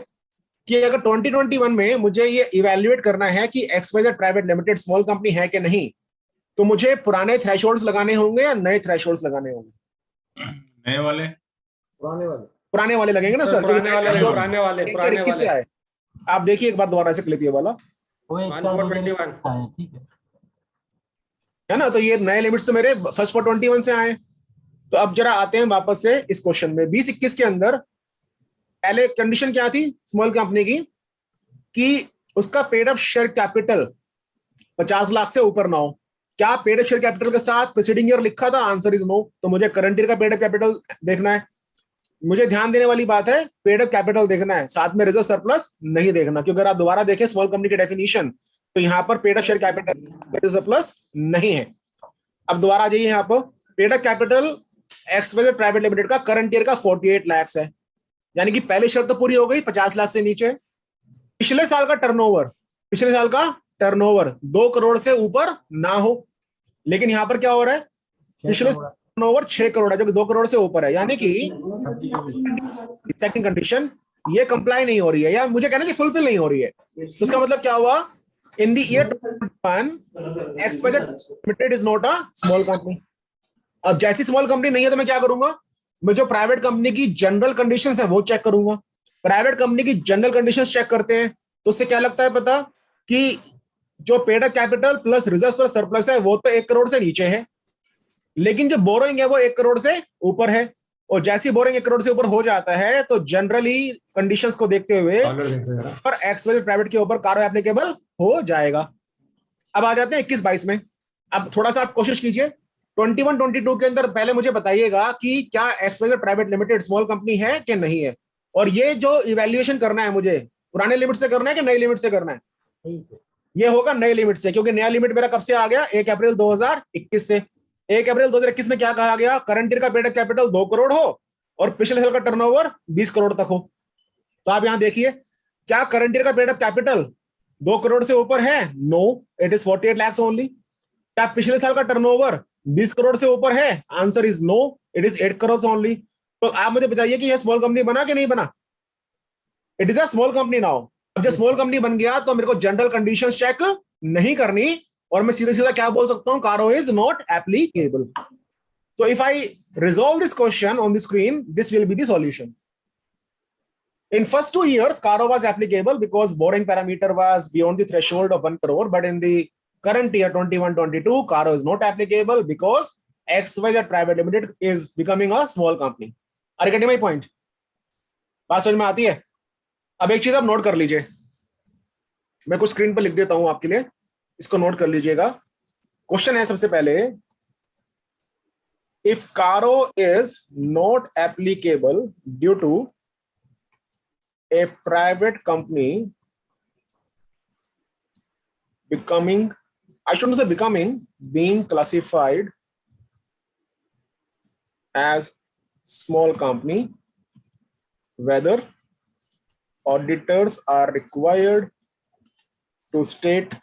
कि अगर 2021 में मुझे ये इवैल्यूएट करना है कि XYZ private limited small company है कि नहीं, तो मुझे पुराने थ्रेशोल्ड्स लगाने होंगे या नए थ्रेशोल्ड्स लगाने होंगे? नए वाले. पुराने वाले लगेंगे ना सर? पुराने वाले किस से आए? आप देखिए एक बार दोबारा से क्लिप ये वाला वो 1/4/2021 है. ठीक है ना. तो ये नए लिमिट्स तो मेरे फर्स्ट 421 से आए. तो अब जरा आते हैं वापस से इस क्वेश्चन में. 2021 के अंदर पहले कंडीशन क्या थी स्मॉल कंपनी की? कि उसका paid up share capital 50 lakh से ऊपर ना हो. क्या पेड अप शेयर कैपिटल के साथ प्रीसीडिंग ईयर लिखा था? Answer is no. तो मुझे करंट ईयर का पेड अप कैपिटल देखना है. मुझे ध्यान देने वाली बात है, पेड अप कैपिटल देखना है, साथ में रिजर्व सरप्लस नहीं देखना. क्योंकि अगर आप दोबारा देखें स्मॉल कंपनी की डेफिनेशन, तो यहां पर paid up share capital surplus नहीं है. अब दोबारा आ जाइए यहां पर. Paid up capital XYZ private limited का करंट ईयर का 48 लाख है. यानी कि पहली शर्त तो पूरी हो गई, 50 लाख से नीचे. पिछले साल का टर्नओवर 2 करोड़ से ऊपर ना हो. लेकिन यहां पर क्या हो रहा है? पिछले टर्नओवर 6 करोड़ है जो कि 2 करोड़ से ऊपर है. यानी कि सेकंड कंडीशन ये कंप्लाई नहीं हो रही है, या मुझे कहना चाहिए फुलफिल नहीं हो रही है. तो इसका मतलब क्या हुआ? In the year 2021 XYZ limited is not a small company. अब जैसी स्मॉल कंपनी नहीं है तो मैं क्या करूंगा? मैं जो प्राइवेट कंपनी की जनरल कंडीशंस है वो चेक करूंगा. प्राइवेट कंपनी की जनरल कंडीशंस चेक करते हैं तो उससे क्या लगता है पता? कि जो paid up capital plus reserve plus surplus है वो तो 1 करोड़ से नीचे है, लेकिन जो बोरोइंग है वो 1 करोड़ से ऊपर है. और जैसी बोरोइंग 1 करोड़ से ऊपर हो जाता है तो जनरली कंडीशंस को देखते हुए पर XYZ प्राइवेट के ऊपर कारो एप्लीकेबल हो जाएगा. अब आ जाते हैं 21-22 में. अब थोड़ा सा आप कोशिश कीजिए 21-22 के अंदर पहले मुझे बताइएगा कि क्या XYZ private limited small company है कि नहीं है. और ये जो इवैल्यूएशन करना है मुझे पुराने लिमिट से करना है कि नई लिमिट से करना है? ये होगा नई लिमिट से, क्योंकि नया लिमिट मेरा कब से आ गया? 1 अप्रैल 2021 से. 1 अप्रैल 2021 में क्या कहा गया? करंट ईयर का पेड अप कैपिटल 2 करोड़ हो और पिछले साल का टर्नओवर 20 करोड़ तक हो. तो आप यहां देखिए, क्या करंट ईयर का पेड अप कैपिटल 2 करोड़ से ऊपर है? No, it is 48 lakh only. क्या पिछले साल का टर्नओवर 20 करोड़ से ऊपर है? Answer is no, it is 8 crore only. तो आप मुझे बताइए कि यह स्मॉल कंपनी बना कि नहीं बना? It is a small company now. अब जब स्मॉल कंपनी बन गया तो मेरे को जनरल कंडीशंस चेक नहीं करनी और मैं सीधा सीधा क्या बोल सकता हूं? कारो is not applicable. So if I resolve this question on the screen, this will be the solution. In first 2 years, Caro was applicable because borrowing parameter was beyond the threshold of 1 crore. But in the current year 21-22, Caro is not applicable because XYZ Private Limited is becoming a small company. Are you getting my point? बात समझ में आती है? अब एक चीज आप नोट कर लीजिए, मैं कुछ स्क्रीन पर लिख देता हूं आपके लिए, इसको नोट कर लीजिएगा. क्वेश्चन है सबसे पहले, if Caro is not applicable due to a private company becoming, I shouldn't say becoming, being classified as small company, whether auditors are required to state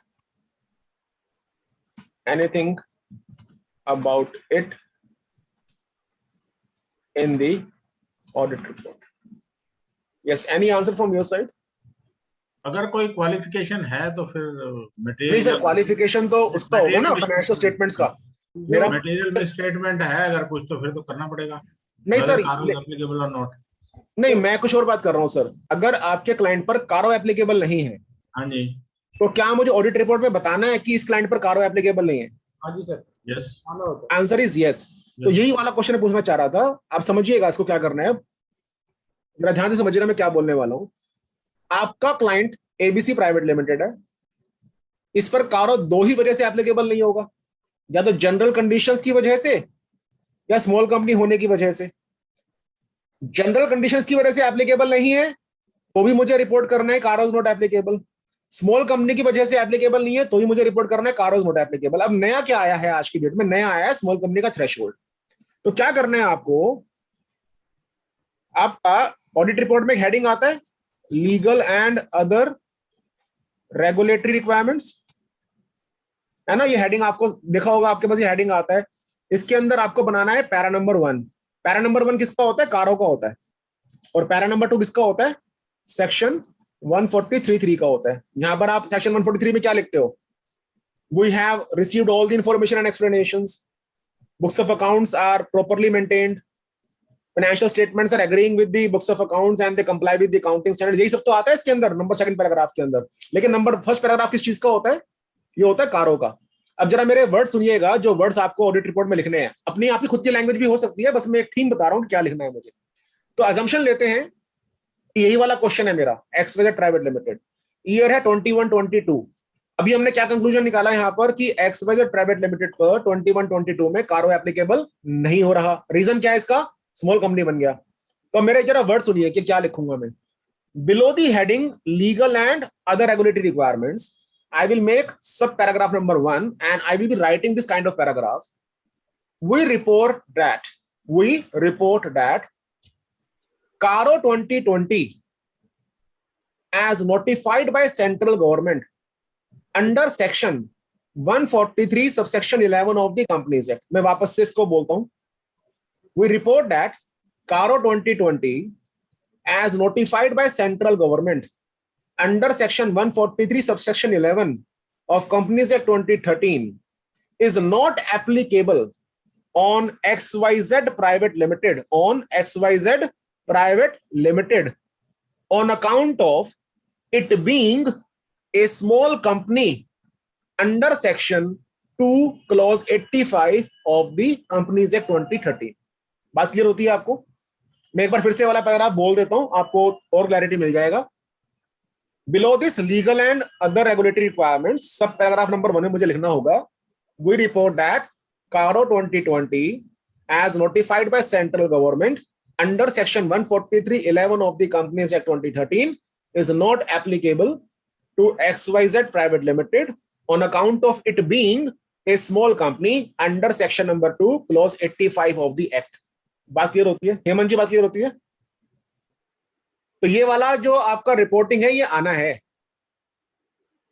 anything about it in the audit report. Yes, any answer from your side? अगर कोई क्वालिफिकेशन है तो फिर नहीं सर, क्वालिफिकेशन तो उसका होगा ना फाइनेंशियल स्टेटमेंट्स का। मेरा मटेरियल में स्टेटमेंट है अगर कुछ तो फिर तो करना पड़ेगा। नहीं सर, एप्लीकेबल और नॉट। नहीं, मैं कुछ और बात कर रहा हूँ सर। अगर आपके क्लाइंट पर कारो एप्लीकेबल नहीं है, हाँ जी, तो क्या मुझे ऑडिट रिपोर्ट में बताना है कि इस क्लाइंट पर कारो एप्लीकेबल नहीं है? हाँ जी sir, yes, answer is yes. तो यही वाला क्वेश्चन मैं पूछना चाह रहा था। आप समझिएगा इसको क्या करना है, जरा ध्यान से समझिएगा मैं क्या बोलने वाला हूँ। आपका क्लाइंट एबीसी प्राइवेट लिमिटेड है, इस पर कारो दो ही वजह से एप्लीकेबल नहीं होगा, या तो जनरल कंडीशंस की वजह से या स्मॉल कंपनी होने की वजह से। जनरल कंडीशंस की वजह से एप्लीकेबल नहीं है तो भी मुझे रिपोर्ट करना है कारो is not applicable. Small company की वजह से एप्लीकेबल नहीं है तो भी मुझे रिपोर्ट करना है कारो इज नॉट एप्लीकेबल। अब नया क्या आया है आज की डेट में? नया आया है स्मॉल कंपनी का थ्रेशोल्ड। तो क्या करना है आपको, आपका ऑडिट रिपोर्ट में हेडिंग आता है legal and other regulatory requirements, है ना? ये हेडिंग आपको देखा होगा, आपके पास ये हेडिंग आता है। इसके अंदर आपको बनाना है पैरा नंबर 1। पैरा नंबर 1 किसका होता है? कारो का होता है। और पैरा नंबर 2 किसका होता है? सेक्शन 143(3) का होता है। यहां पर आप सेक्शन 143 में क्या लिखते हो? We have received all the information and explanations, books of accounts are properly maintained, financial statements are agreeing with the books of accounts and they comply with the accounting standards. यही सब तो आता है इसके अंदर नंबर 2 पैराग्राफ के अंदर। लेकिन नंबर 1 पैराग्राफ किस चीज का होता है? ये होता है कारो का। अब जरा मेरे वर्ड सुनिएगा, जो वर्ड्स आपको ऑडिट रिपोर्ट में लिखने हैं। अपनी आपकी खुद की लैंग्वेज भी हो सकती है, बस मैं एक थीम बता रहा हूं कि क्या लिखना है मुझे। तो अजम्पशन लेते हैं कि यही वाला क्वेश्चन है मेरा, XYZ प्राइवेट लिमिटेड, ईयर है 21-22। अभी हमने क्या कंक्लूजन निकाला यहां पर कि XYZ प्राइवेट लिमिटेड पर 21-22 में कारो एप्लीकेबल नहीं हो रहा। रीजन क्या है इसका? स्मॉल कंपनी बन गया। तो मेरे जरा वर्ड सुनिए कि क्या लिखूंगा मैं। Below the heading legal and other regulatory requirements, I will make sub paragraph number 1 and I will be writing this kind of paragraph. We report that Caro 2020 as notified by central government under section 143 subsection 11 of the Companies Act. मैं वापस से इसको बोलता हूं। We report that Caro 2020 as notified by central government under section 143 subsection 11 of Companies Act 2013 is not applicable on XYZ private limited, on account of it being a small company under section 2 clause 85 of the Companies Act 2013. बात क्लियर होती है आपको? मैं एक बार फिर से वाला पैराग्राफ बोल देता हूं, आपको और क्लैरिटी मिल जाएगा। Below this legal and other regulatory requirements, सब पैराग्राफ नंबर 1 में मुझे लिखना होगा, we report that Caro 2020 as notified by central government under section 143(11) of the Companies Act 2013 is not applicable to XYZ private limited on account of it being a small company under section number 2 clause 85 of the act. बात क्लियर होती है? हेमंत जी, बात क्लियर होती है? तो ये वाला जो आपका रिपोर्टिंग है ये आना है।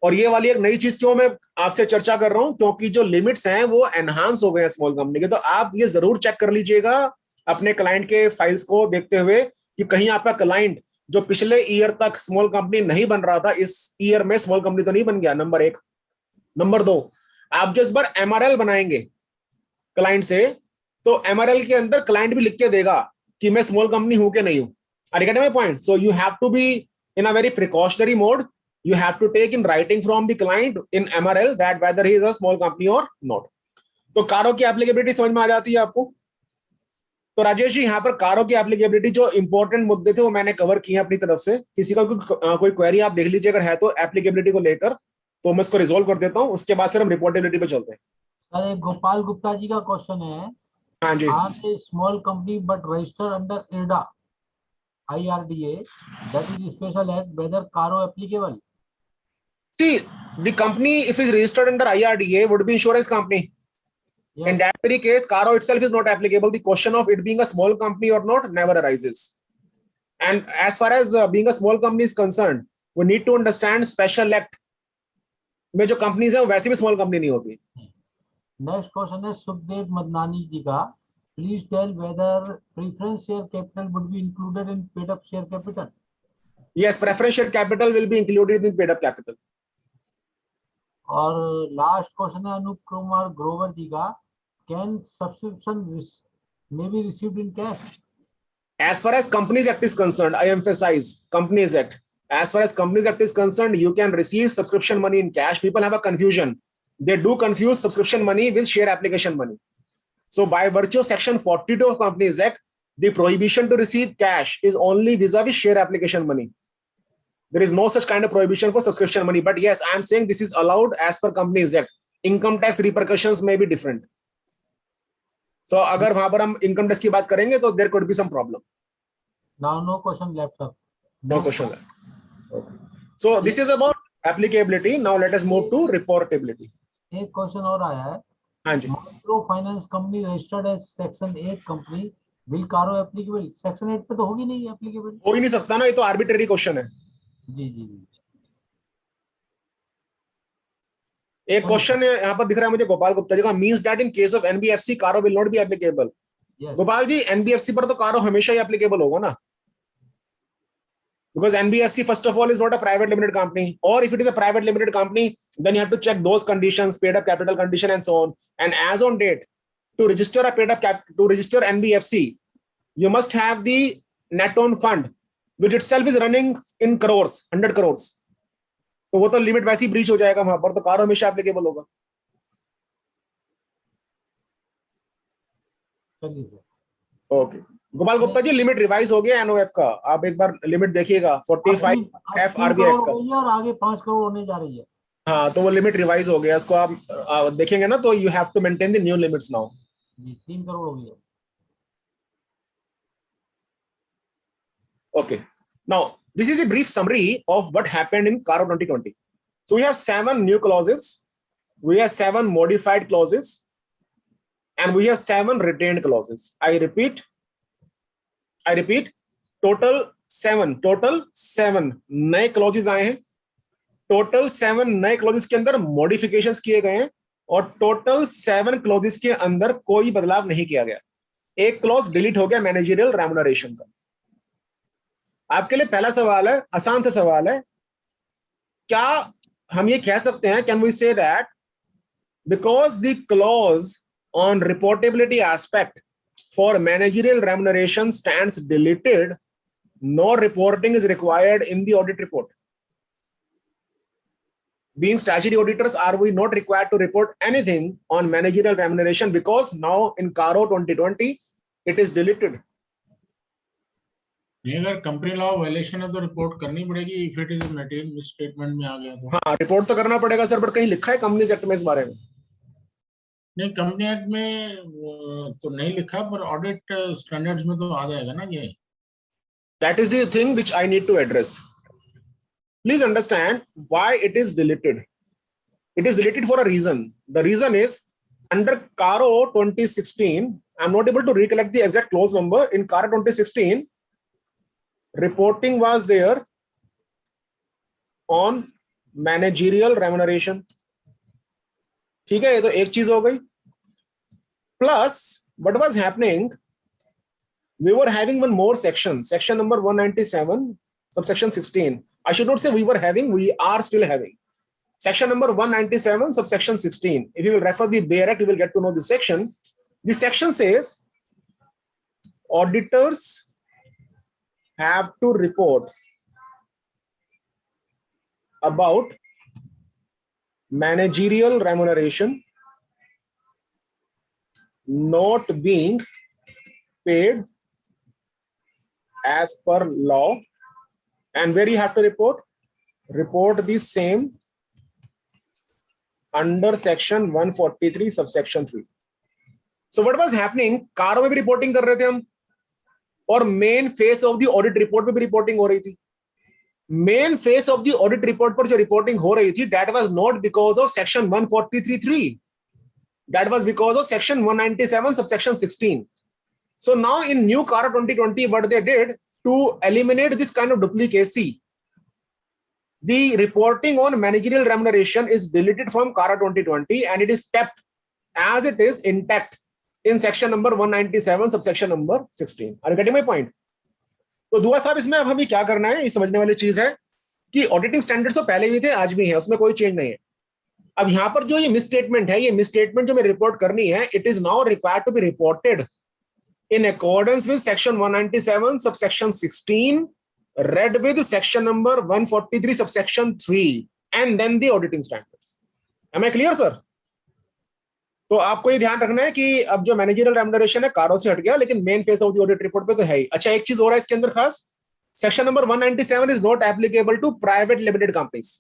और ये वाली एक नई चीज क्यों मैं आपसे चर्चा कर रहा हूं, क्योंकि जो लिमिट्स हैं वो एनहांस हो गए हैं स्मॉल कंपनी के। तो आप ये जरूर चेक कर लीजिएगा अपने क्लाइंट के फाइल्स को देखते हुए कि कहीं आपका क्लाइंट जो पिछले ईयर तक स्मॉल कंपनी नहीं बन रहा था, इस ईयर में स्मॉल कंपनी तो नहीं बन गया, नंबर 1। नंबर 2, आप जो इस बार MRL बनाएंगे क्लाइंट से, तो MRL के अंदर क्लाइंट भी लिख के देगा कि मैं स्मॉल कंपनी हूं कि नहीं हूं। Are you getting my point? So you have to be in a very precautionary mode. You have to take in writing from the client in MRL that whether he is a small company or not. तो कारो की एप्लीकेबिलिटी समझ में आ जाती है आपको? तो राजेश जी, यहाँ पर कारो की एप्लीकेबिलिटी जो इंपॉर्टेंट मुद्दे थे वो मैंने कवर किए अपनी तरफ से। किसी का कोई क्वेरी आप देख लीजिए अगर है तो एप्लीकेबिलिटी को लेकर, तो मैं इसको रिजोल्व कर देता हूँ। उसके बाद फिर हम रिपोर्टेबिलिटी पे चलते हैं। सर, एक गोपाल गुप्ता जी का क्वेश्चन है। हाँ जी। Small company but registered under IRDA, that is special act, whether Caro applicable? See, The company, if is registered under IRDA, would be insurance company. In Yes, that very case, Caro itself is not applicable. The question of it being a small company or not never arises. And as far as being a small company is concerned, we need to understand special act में जो companies हैं वो वैसे भी small company नहीं होती. next question is Sukhdev Madnani ji ka. Please tell whether preference share capital would be included in paid up share capital. Yes, preference share capital will be included in paid up capital. और लास्ट क्वेश्चन है अनूप कुमार ग्रोवर जी का. Can subscription may be received in cash? As far as Companies Act is concerned, I emphasize Companies Act. As far as Companies Act is concerned, you can receive subscription money in cash. People have a confusion. They do confuse subscription money with share application money. So by virtue of section 42 of Companies Act, the prohibition to receive cash is only vis-a-vis share application money. There is no such kind of prohibition for subscription money. But yes, I am saying this is allowed as per Companies Act. Income tax repercussions may be different. So अगर वहां पर हम income tax की बात करेंगे तो there could be some problem. Now no question left, sir. No question left. Okay. So this is about applicability. Now let us move to reportability. एक क्वेश्चन और आया है. हाँ जी. Micro finance company registered as section 8 company will CARO applicable. Section 8 पे तो होगी नहीं एप्लीकेबल. हो ही नहीं सकता ना, ये तो आर्बिट्रेरी क्वेश्चन है. जी जी जी. एक क्वेश्चन यहाँ पर दिख रहा है मुझे गोपाल गुप्ता जी का. Means that in case of NBFC CARO will not be applicable. Gopal ji, NBFC पर तो कारो हमेशा ही एप्लीकेबल होगा ना, because NBFC first of all is not a private limited company, or if it is a private limited company, then you have to check those conditions, paid up capital condition and so on. And as on date, to register a paid up to register NBFC, you must have the net own fund, which itself is running in crores, 100 crores. तो वो तो लिमिट वैसे ही ब्रीच हो जाएगा वहां पर, तो कार हमेशा एप्लीकेबल होगा. चलिए. ओके. गोपाल गुप्ता जी, लिमिट रिवाइज हो गया एनओएफ का. आप एक बार लिमिट देखिएगा 45 एफ आरबीआई का, और आगे 5 करोड़ होने जा रही है. हाँ, तो वो लिमिट रिवाइज हो गया. इसको आप देखेंगे ना, तो you have to maintain the new limits now. जी, 3 करोड़ हो गई है. Okay. Now, this is a brief summary of what happened in Caro 2020. So we have 7 new clauses, we have 7 modified clauses, and we have 7 retained clauses. I repeat, total 7 नए clauses आए हैं. टोटल 7 नए clauses के अंदर modifications किए गए हैं, और टोटल 7 clauses के अंदर कोई बदलाव नहीं किया गया. एक clause डिलीट हो गया, मैनेजरियल रेम्युनरेशन का. आपके लिए पहला सवाल है, आसान सा सवाल है, क्या हम ये कह सकते हैं, can we say that because the clause on reportability aspect for managerial remuneration stands deleted, no reporting is required in the audit report. Being statutory auditors, are we not required to report anything on managerial remuneration because now in Caro 2020 it is deleted? अगर कंपनी लॉ वायलेशन है तो रिपोर्ट करनी पड़ेगी. If it is a material misstatement में आ गया तो हाँ, रिपोर्ट तो करना पड़ेगा सर, बट कहीं लिखा है कंपनीज एक्ट में इस बारे में? नहीं, कंपनी एक्ट में तो नहीं लिखा, पर ऑडिट स्टैंडर्ड्स में तो आ जाएगा ना ये. That is the thing which I need to address. Please understand why it is deleted. It is deleted for a reason. The reason is under Caro 2016, I'm not able to recollect the exact clause number. In Caro 2016, reporting was there on managerial remuneration. ठीक है, ये तो एक चीज हो गई. Plus, what was happening? We were having one more section, section number 197, subsection 16. I should not say we were having, we are still having. Section number 197, subsection 16. If you will refer the Bayer Act, you will get to know this section. This section says auditors have to report about managerial remuneration not being paid as per law. And where you have to report the same under section 143 subsection 3. So what was happening? कारो में भी रिपोर्टिंग कर रहे थे हम, और main face of the audit report में भी रिपोर्टिंग हो रही थी. Main face of the audit report पर जो रिपोर्टिंग हो रही थी, that was not because of section 143(3), that was because of section 197 subsection 16. So now in new CARA 2020, what they did to eliminate this kind of duplicacy, the reporting on managerial remuneration is deleted from CARA 2020 and it is kept as it is intact in section number 197 subsection number 16. Are you getting my point? तो दुआ साहब, इसमें अब हमें क्या करना है, ये समझने वाली चीज है कि ऑडिटिंग स्टैंडर्ड्स तो पहले भी थे, आज भी है, उसमें कोई चेंज नहीं है. अब यहाँ पर जो ये मिसस्टेटमेंट है, ये मिसस्टेटमेंट जो मैं रिपोर्ट करनी है, it is now required to be reported in accordance with section 197 subsection 16 read with section number 143 subsection 3 and then the auditing standards. Am I clear sir? तो आपको ये ध्यान रखना है कि अब जो मैनेजरियल रेम्युनरेशन है कारो से हट गया, लेकिन main face of the audit report पे तो है ही. अच्छा, एक चीज हो रहा है इसके अंदर खास, section number 197 is not applicable to private limited companies.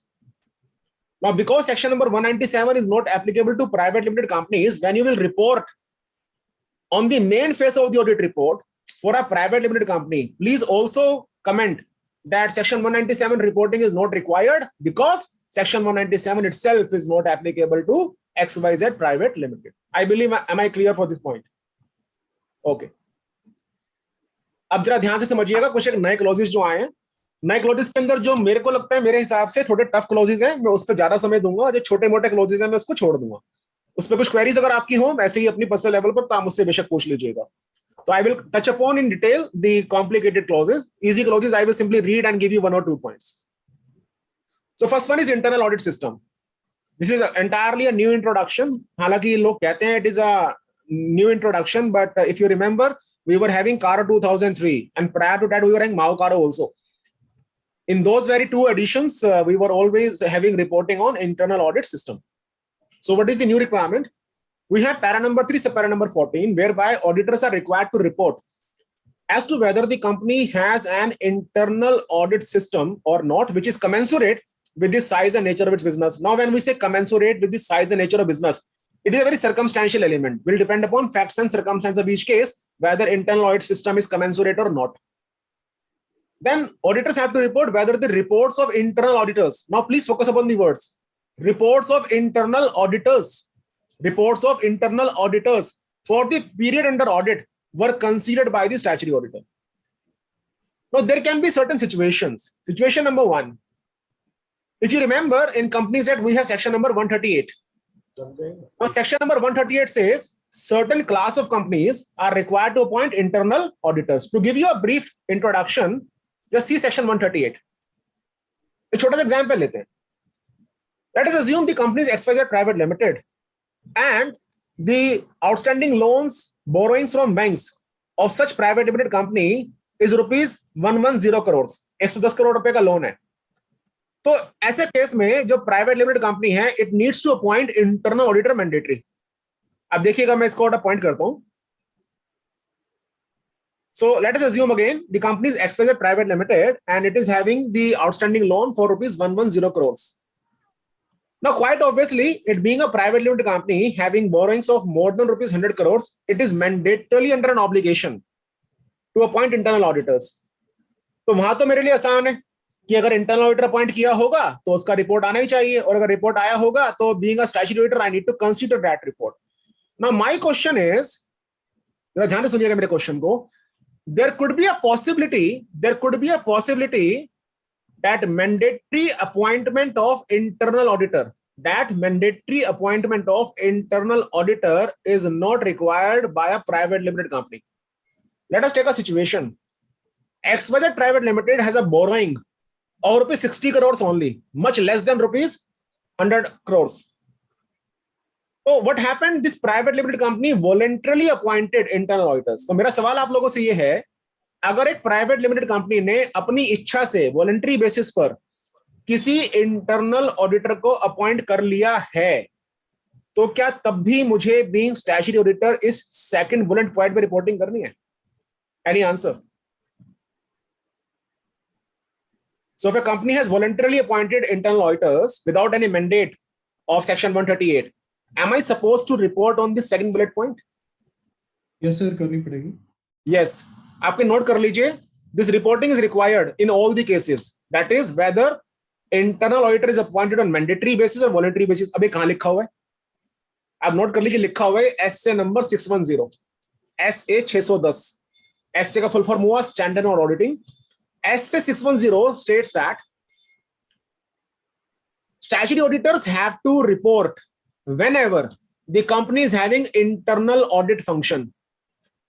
Now because section number 197 is not applicable to private limited companies, when you will report on the main face of the audit report for a private limited company, please also comment that section 197 reporting is not required because section 197 itself is not applicable to XYZ private limited. I believe, am I clear for this point? Okay. अब जरा ध्यान से समझिएगा, कुछ एक नए क्लॉजेस जो आए हैं. नए क्लॉजेस के अंदर जो मेरे को लगता है, मेरे हिसाब से थोड़े टफ क्लॉजेस हैं, मैं उस पर ज्यादा समय दूंगा. जो छोटे मोटे क्लॉजेस हैं मैं उसको छोड़ दूंगा. उस पर कुछ क्वेरीज अगर आपकी हो वैसे ही अपनी पर्सनल लेवल पर, तो आप मुझसे बेशक पूछ लीजिएगा. तो I will touch upon in detail the complicated clauses. Easy clauses I will simply read and give you 1 or 2 points. So first one is internal audit system. This is entirely a new introduction. हालांकि लोग कहते हैं it is a new introduction, but if you remember, we were having CARA 2003 and prior to that we were having MAU CARA also. In those very 2 editions, we were always having reporting on internal audit system. So what is the new requirement? We have para number 3, subpara number 14, whereby auditors are required to report as to whether the company has an internal audit system or not, which is commensurate with the size and nature of its business. Now, when we say commensurate with the size and nature of business, it is a very circumstantial element. Will depend upon facts and circumstances of each case, whether internal audit system is commensurate or not. Then auditors have to report whether the reports of internal auditors. Now, please focus upon the words. Reports of internal auditors for the period under audit were considered by the statutory auditor. Now, there can be certain situations. Situation number 1. If you remember, in Companies Act, we have section number 138. Now, section number 138 says certain class of companies are required to appoint internal auditors. To give you a brief introduction, just see section 138. एक छोटा सा एग्जाम्पल लेते हैं. Let us assume the company is XYZ Private Limited and the outstanding loans, borrowings from banks of such private limited company is rupees 110 crores. 110 crore रुपए का लोन है. तो ऐसे केस में जो प्राइवेट लिमिटेड कंपनी है, it needs to appoint internal auditor mandatory. अब देखिएगा, मैं इसको अपॉइंट करता हूं. So let us assume again the company is XYZ Private Limited and it is having the outstanding loan for rupees 110 crores. Now, quite obviously, it being a private limited company having borrowings of more than rupees 100 crores, it is mandatorily under an obligation to appoint internal auditors. तो वहां तो मेरे लिए आसान है कि अगर इंटरनल ऑडिटर अपॉइंट किया होगा तो उसका रिपोर्ट आना ही चाहिए, और अगर रिपोर्ट आया होगा तो being a statutory auditor I need to consider that report. Now my question is, जरा ध्यान से सुनिएगा मेरे क्वेश्चन को. There could be a possibility that mandatory appointment of internal auditor is not required by a private limited company. Let us take a situation. XYZ Private Limited has a borrowing of rupees 60 crores only, much less than rupees 100 crores. So what happened? This private limited company voluntarily appointed internal auditors. तो मेरा सवाल आप लोगों से ये है, अगर एक प्राइवेट लिमिटेड कंपनी ने अपनी इच्छा से वॉलंटरी बेसिस पर किसी इंटरनल ऑडिटर को अपॉइंट कर लिया है, तो क्या तब भी मुझे बीइंग स्टैट्यूटरी ऑडिटर इस सेकंड बुलेट पॉइंट पे रिपोर्टिंग करनी है? Any answer? So if a company has voluntarily appointed internal auditors without any mandate of section 138, am I supposed to report on this second bullet point? Yes sir, करनी पड़ेगी. Yes. आपके नोट कर लीजिए. This reporting is required in all the cases. That is whether internal auditor is appointed on mandatory basis or voluntary basis. अबे कहाँ लिखा हुआ है? आप नोट कर लीजिए, लिखा हुआ है SA नंबर 610, SA 610. SA का फुल फॉर्म हुआ स्टैंडर्ड और auditing. SA 610 states that statutory auditors have to report whenever the company is having internal audit function.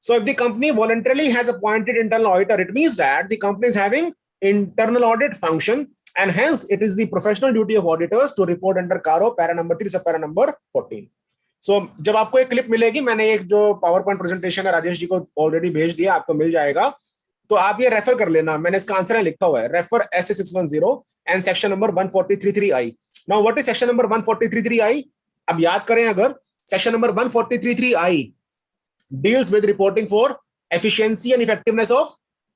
So if the company voluntarily has appointed internal auditor, it means that the company is having internal audit function, and hence it is the professional duty of auditors to report under CARO para number 3 sub para number 14. So जब आपको एक क्लिप मिलेगी, मैंने एक जो पावर पॉइंट प्रेजेंटेशन है राजेश जी को ऑलरेडी भेज दिया, आपको मिल जाएगा, तो आप ये रेफर कर लेना. मैंने इसका आंसर लिखा हुआ है, refer SA 610 and section number 143.3.3i. Now what is section number 143.3.3i? अब याद करें, अगर section number 143.3.3i deals with reporting for efficiency and effectiveness of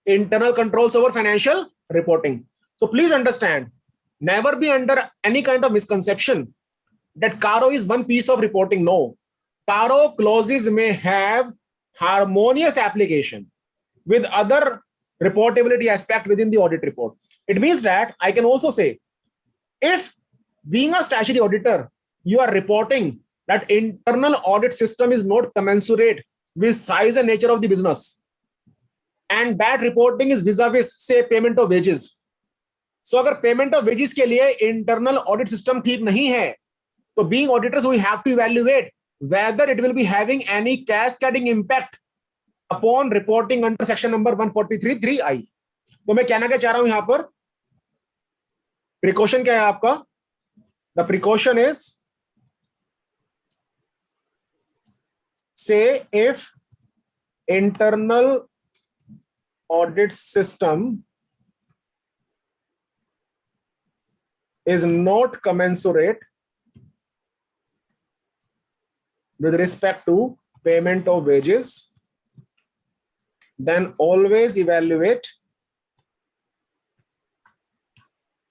internal controls over financial reporting. So please understand, never be under any kind of misconception that CARO is one piece of reporting. No, CARO clauses may have harmonious application with other reportability aspect within the audit report. It means that I can also say, if being a statutory auditor, you are reporting that internal audit system is not commensurate with size and nature of the business, and that reporting is vis-a-vis say payment of wages. So अगर payment of wages के लिए internal audit system ठीक नहीं है, तो being auditors we have to evaluate whether it will be having any cascading impact upon reporting under section number 143.3.3i. तो मैं कहना क्या चाह रहा हूं यहां पर, प्रिकॉशन क्या है आपका? The precaution is, say if internal audit system is not commensurate with respect to payment of wages, then always evaluate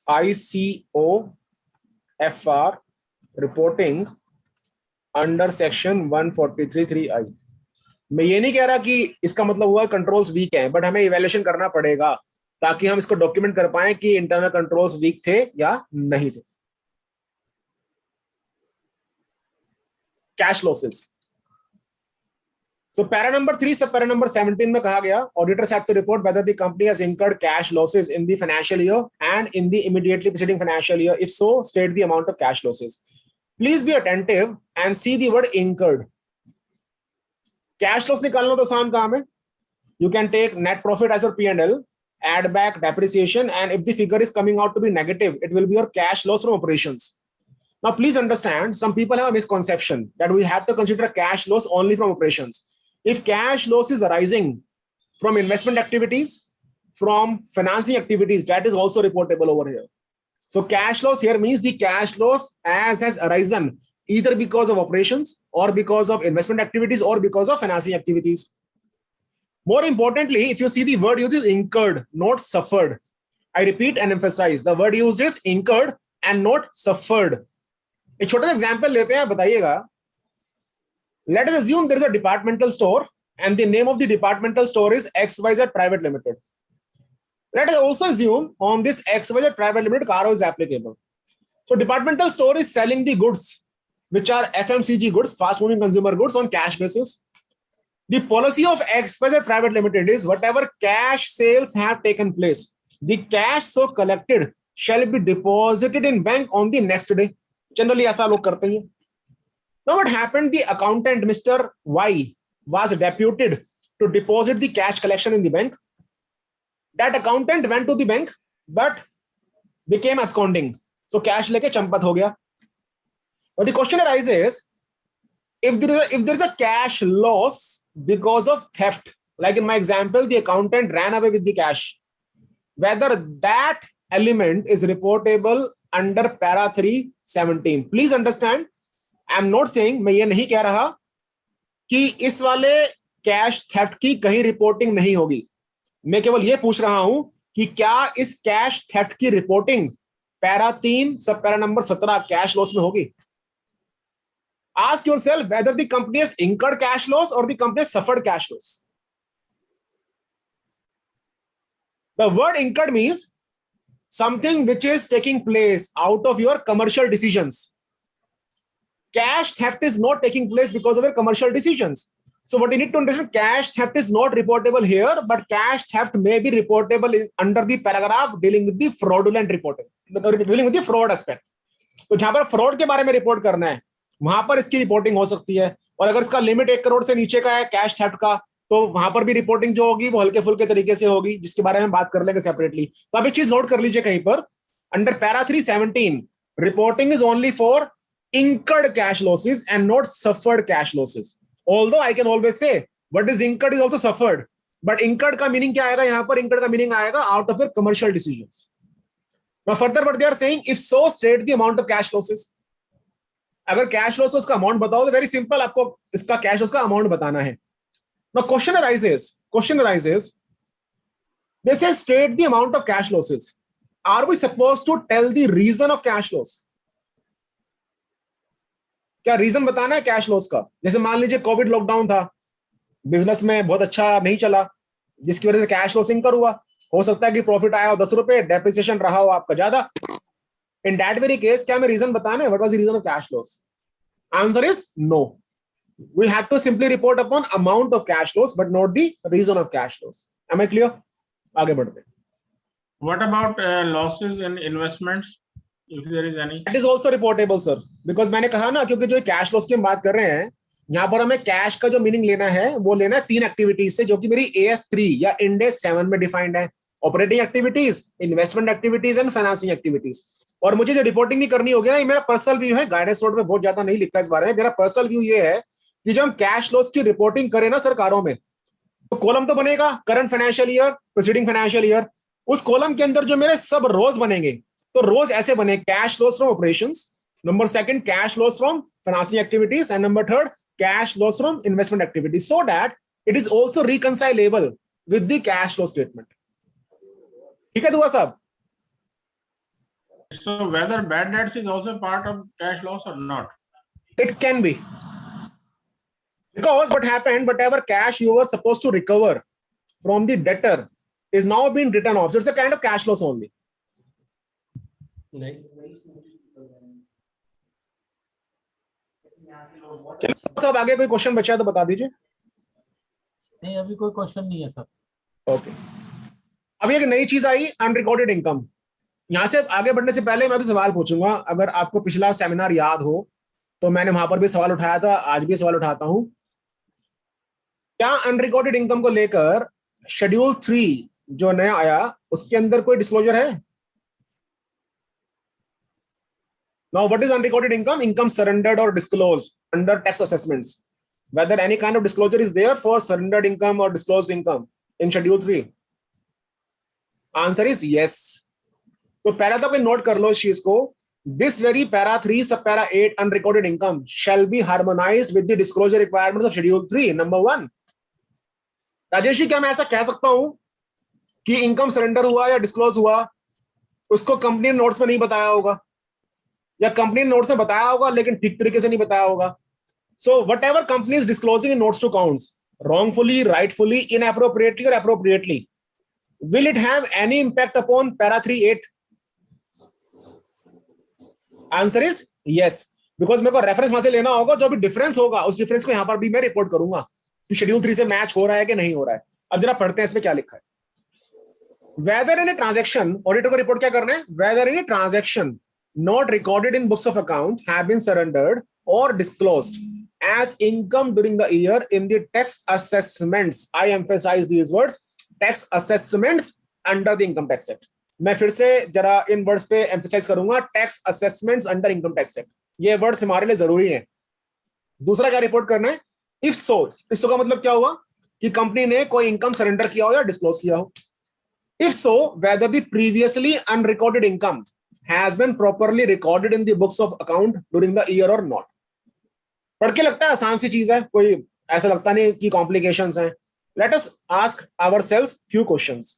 ICO FR reporting under section 143.3.3i. मैं ये नहीं कह रहा कि इसका मतलब हुआ कंट्रोल्स वीक हैं, बट हमें इवैल्यूएशन करना पड़ेगा ताकि हम इसको डॉक्यूमेंट कर पाएं कि इंटरनल कंट्रोल्स वीक थे या नहीं थे. Cash losses. So para number 3 sub para number 17 में कहा गया, auditors have to report whether the company has incurred cash losses in the financial year and in the immediately preceding financial year. If so, state the amount of cash losses. Please be attentive and see the word incurred. Cash loss निकालना तो आसान काम है. You can take net profit as your P&L, add back depreciation, and if the figure is coming out to be negative, it will be your cash loss from operations. Now, please understand, some people have a misconception that we have to consider cash loss only from operations. If cash loss is arising from investment activities, from financing activities, that is also reportable over here. So cash loss here means the cash loss as has arisen either because of operations or because of investment activities or because of financing activities. More importantly, if you see the word used is incurred, not suffered. I repeat and emphasize, the word used is incurred and not suffered. एक छोटा सा example लेते हैं, बताइएगा. Let us assume there is a departmental store and the name of the departmental store is XYZ Private Limited. Let us also assume on this XYZ Private Limited CARO is applicable. So departmental store is selling the goods which are FMCG goods, fast moving consumer goods, on cash basis. The policy of XYZ Private Limited is whatever cash sales have taken place, the cash so collected shall be deposited in bank on the next day. Generally ऐसा लोग करते हैं. Now what happened? The accountant Mr. Y was deputed to deposit the cash collection in the bank. That accountant went to the bank but became absconding. So cash लेके चंपत हो गया. But the question arises, if there is a cash loss because of theft, like in my example, the accountant ran away with the cash, whether that element is reportable under para 317. Please understand, I am not saying, मैं ये नहीं कह रहा कि इस वाले कैश थेफ्ट की कहीं रिपोर्टिंग नहीं होगी. मैं केवल ये पूछ रहा हूं कि क्या इस कैश थेफ्ट की reporting para 3 sub para number 17 cash loss में होगी. Ask yourself whether the company has incurred cash loss or the company has suffered cash loss. The word incurred means something which is taking place out of your commercial decisions. Cash theft is not taking place because of your commercial decisions. So what you need to understand, cash theft is not reportable here, but cash theft may be reportable under the paragraph dealing with the fraudulent reporting, dealing with the fraud aspect. तो जहां पर फ्रॉड के बारे में रिपोर्ट करना है वहां पर इसकी रिपोर्टिंग हो सकती है, और अगर इसका लिमिट 1 करोड़ से नीचे का है कैश थेफ्ट का, तो वहां पर भी रिपोर्टिंग जो होगी वो हल्के फुल्के तरीके से होगी, जिसके बारे में बात कर लेंगे सेपरेटली। तो अब एक चीज नोट कर लीजिए कहीं पर, under para 317 reporting is only for incurred cash losses and not suffered cash losses. Although I can always say what is incurred is also suffered, but incurred का meaning क्या आएगा यहाँ पर? incurred का meaning आएगा out of your commercial decisions. Now further what they are saying, if so state the amount of cash losses. अगर cash losses का amount बताओ तो very simple, आपको इसका cash loss का amount बताना है। Now question arises, they say state the amount of cash losses. Are we supposed to tell the reason of cash loss? क्या रीजन बताना है कैश लॉस का? जैसे मान लीजिए कोविड लॉकडाउन था, बिजनेस में बहुत अच्छा नहीं चला, जिसकी वजह से कैश लॉस इंकर हुआ। हो सकता है कि प्रॉफिट आया हो 10 रुपए, डेप्रिसिएशन रहा हो आपका ज्यादा। इन दैट वेरी केस क्या हमें रीजन बताना है? What was the reason of cash loss? Answer is no. We have to simply report upon amount of cash loss but not the reason of cash loss. Am I clear? आगे बढ़ते हैं। What about losses in investments? If there is any, that is also reportable sir, because मैंने कहा ना, क्योंकि जो कैश लॉस की हम बात कर रहे हैं यहाँ पर हमें कैश का जो मीनिंग लेना है वो लेना है 3 एक्टिविटीज से, जो कि मेरी AS3 या इंड AS 7 में डिफाइंड है। Operating activities, investment activities and financing activities. और मुझे जो रिपोर्टिंग भी करनी होगी ना, ये मेरा पर्सनल व्यू है, गाइडेंस नोट में बहुत ज्यादा नहीं लिखा इस बारे में। मेरा पर्सनल व्यू ये है कि जब हम कैश लॉस की रिपोर्टिंग करें ना सरकारों में, तो कॉलम तो बनेगा current financial year, preceding financial year. उस कॉलम के अंदर जो मेरे सब रोज बनेंगे, तो रोज ऐसे बने, cash loss from operations, number 2 cash loss from financing activities, and number 3 cash loss from investment activities, so that it is also reconcilable with the cash loss statement. ठीक है दुआ साहब? so whether bad debts is also part of cash loss or not? It can be, because what happened, whatever cash you were supposed to recover from the debtor is now being written off, so it's a kind of cash loss only. सब आगे कोई क्वेश्चन बचा तो बता दीजिए। नहीं, अभी कोई क्वेश्चन नहीं है सर। ओके, अभी एक नई चीज आई, अनरिकॉर्डेड इनकम। यहां से आगे बढ़ने से पहले मैं तो सवाल पूछूंगा, अगर आपको पिछला सेमिनार याद हो तो मैंने वहां पर भी सवाल उठाया था, आज भी सवाल उठाता हूं। क्या अनरिकॉर्डेड इनकम को लेकर शेड्यूल 3 जो नया आया उसके अंदर कोई डिस्क्लोजर है? Now, what is unrecorded income? Income surrendered or disclosed under tax assessments. Whether any kind of disclosure is there for surrendered income or disclosed income in Schedule 3? Answer is yes. तो पहला तो कोई नोट कर लो इस चीज को। This very para 3 sub para 8 unrecorded income shall be harmonized with the disclosure requirements of Schedule 3. Number 1. Rajesh ji, क्या मैं ऐसा कह सकता हूं कि इनकम सरेंडर हुआ या डिस्क्लोज हुआ, उसको कंपनी ने नोट्स में नहीं बताया होगा, या कंपनी ने नोट्स में बताया होगा लेकिन ठीक तरीके से नहीं बताया होगा? So whatever company is disclosing in notes to accounts, wrongfully, rightfully, inappropriately or appropriately, will it have any impact upon para 3.8? Answer is yes, because मेरे को रेफरेंस वहां से लेना होगा, जो भी डिफरेंस होगा उस डिफरेंस को यहां पर भी मैं रिपोर्ट करूंगा कि शेड्यूल 3 से मैच हो रहा है कि नहीं हो रहा है। अब जरा पढ़ते हैं इसमें क्या लिखा है। Whether in a transaction, auditor को रिपोर्ट क्या करना है? Whether in a transaction not recorded in books of account have been surrendered or disclosed as income during the year in the tax assessments. I emphasize these words, tax assessments under the income tax act. मैं फिर से जरा इन वर्ड्स पे एम्फसाइज करूंगा, tax assessments under income tax act. ये वर्ड्स हमारे लिए जरूरी हैं। दूसरा क्या रिपोर्ट करना है? इफ सो, इफ सो का मतलब क्या हुआ कि कंपनी ने कोई इनकम सरेंडर किया हो या डिस्क्लोज किया हो। If so, whether the previously unrecorded income has been properly recorded in the books of account during the year or not. पढ़ के लगता है आसान सी चीज है, कोई ऐसा लगता नहीं कि कॉम्प्लिकेशंस हैं। Let us ask ourselves few questions.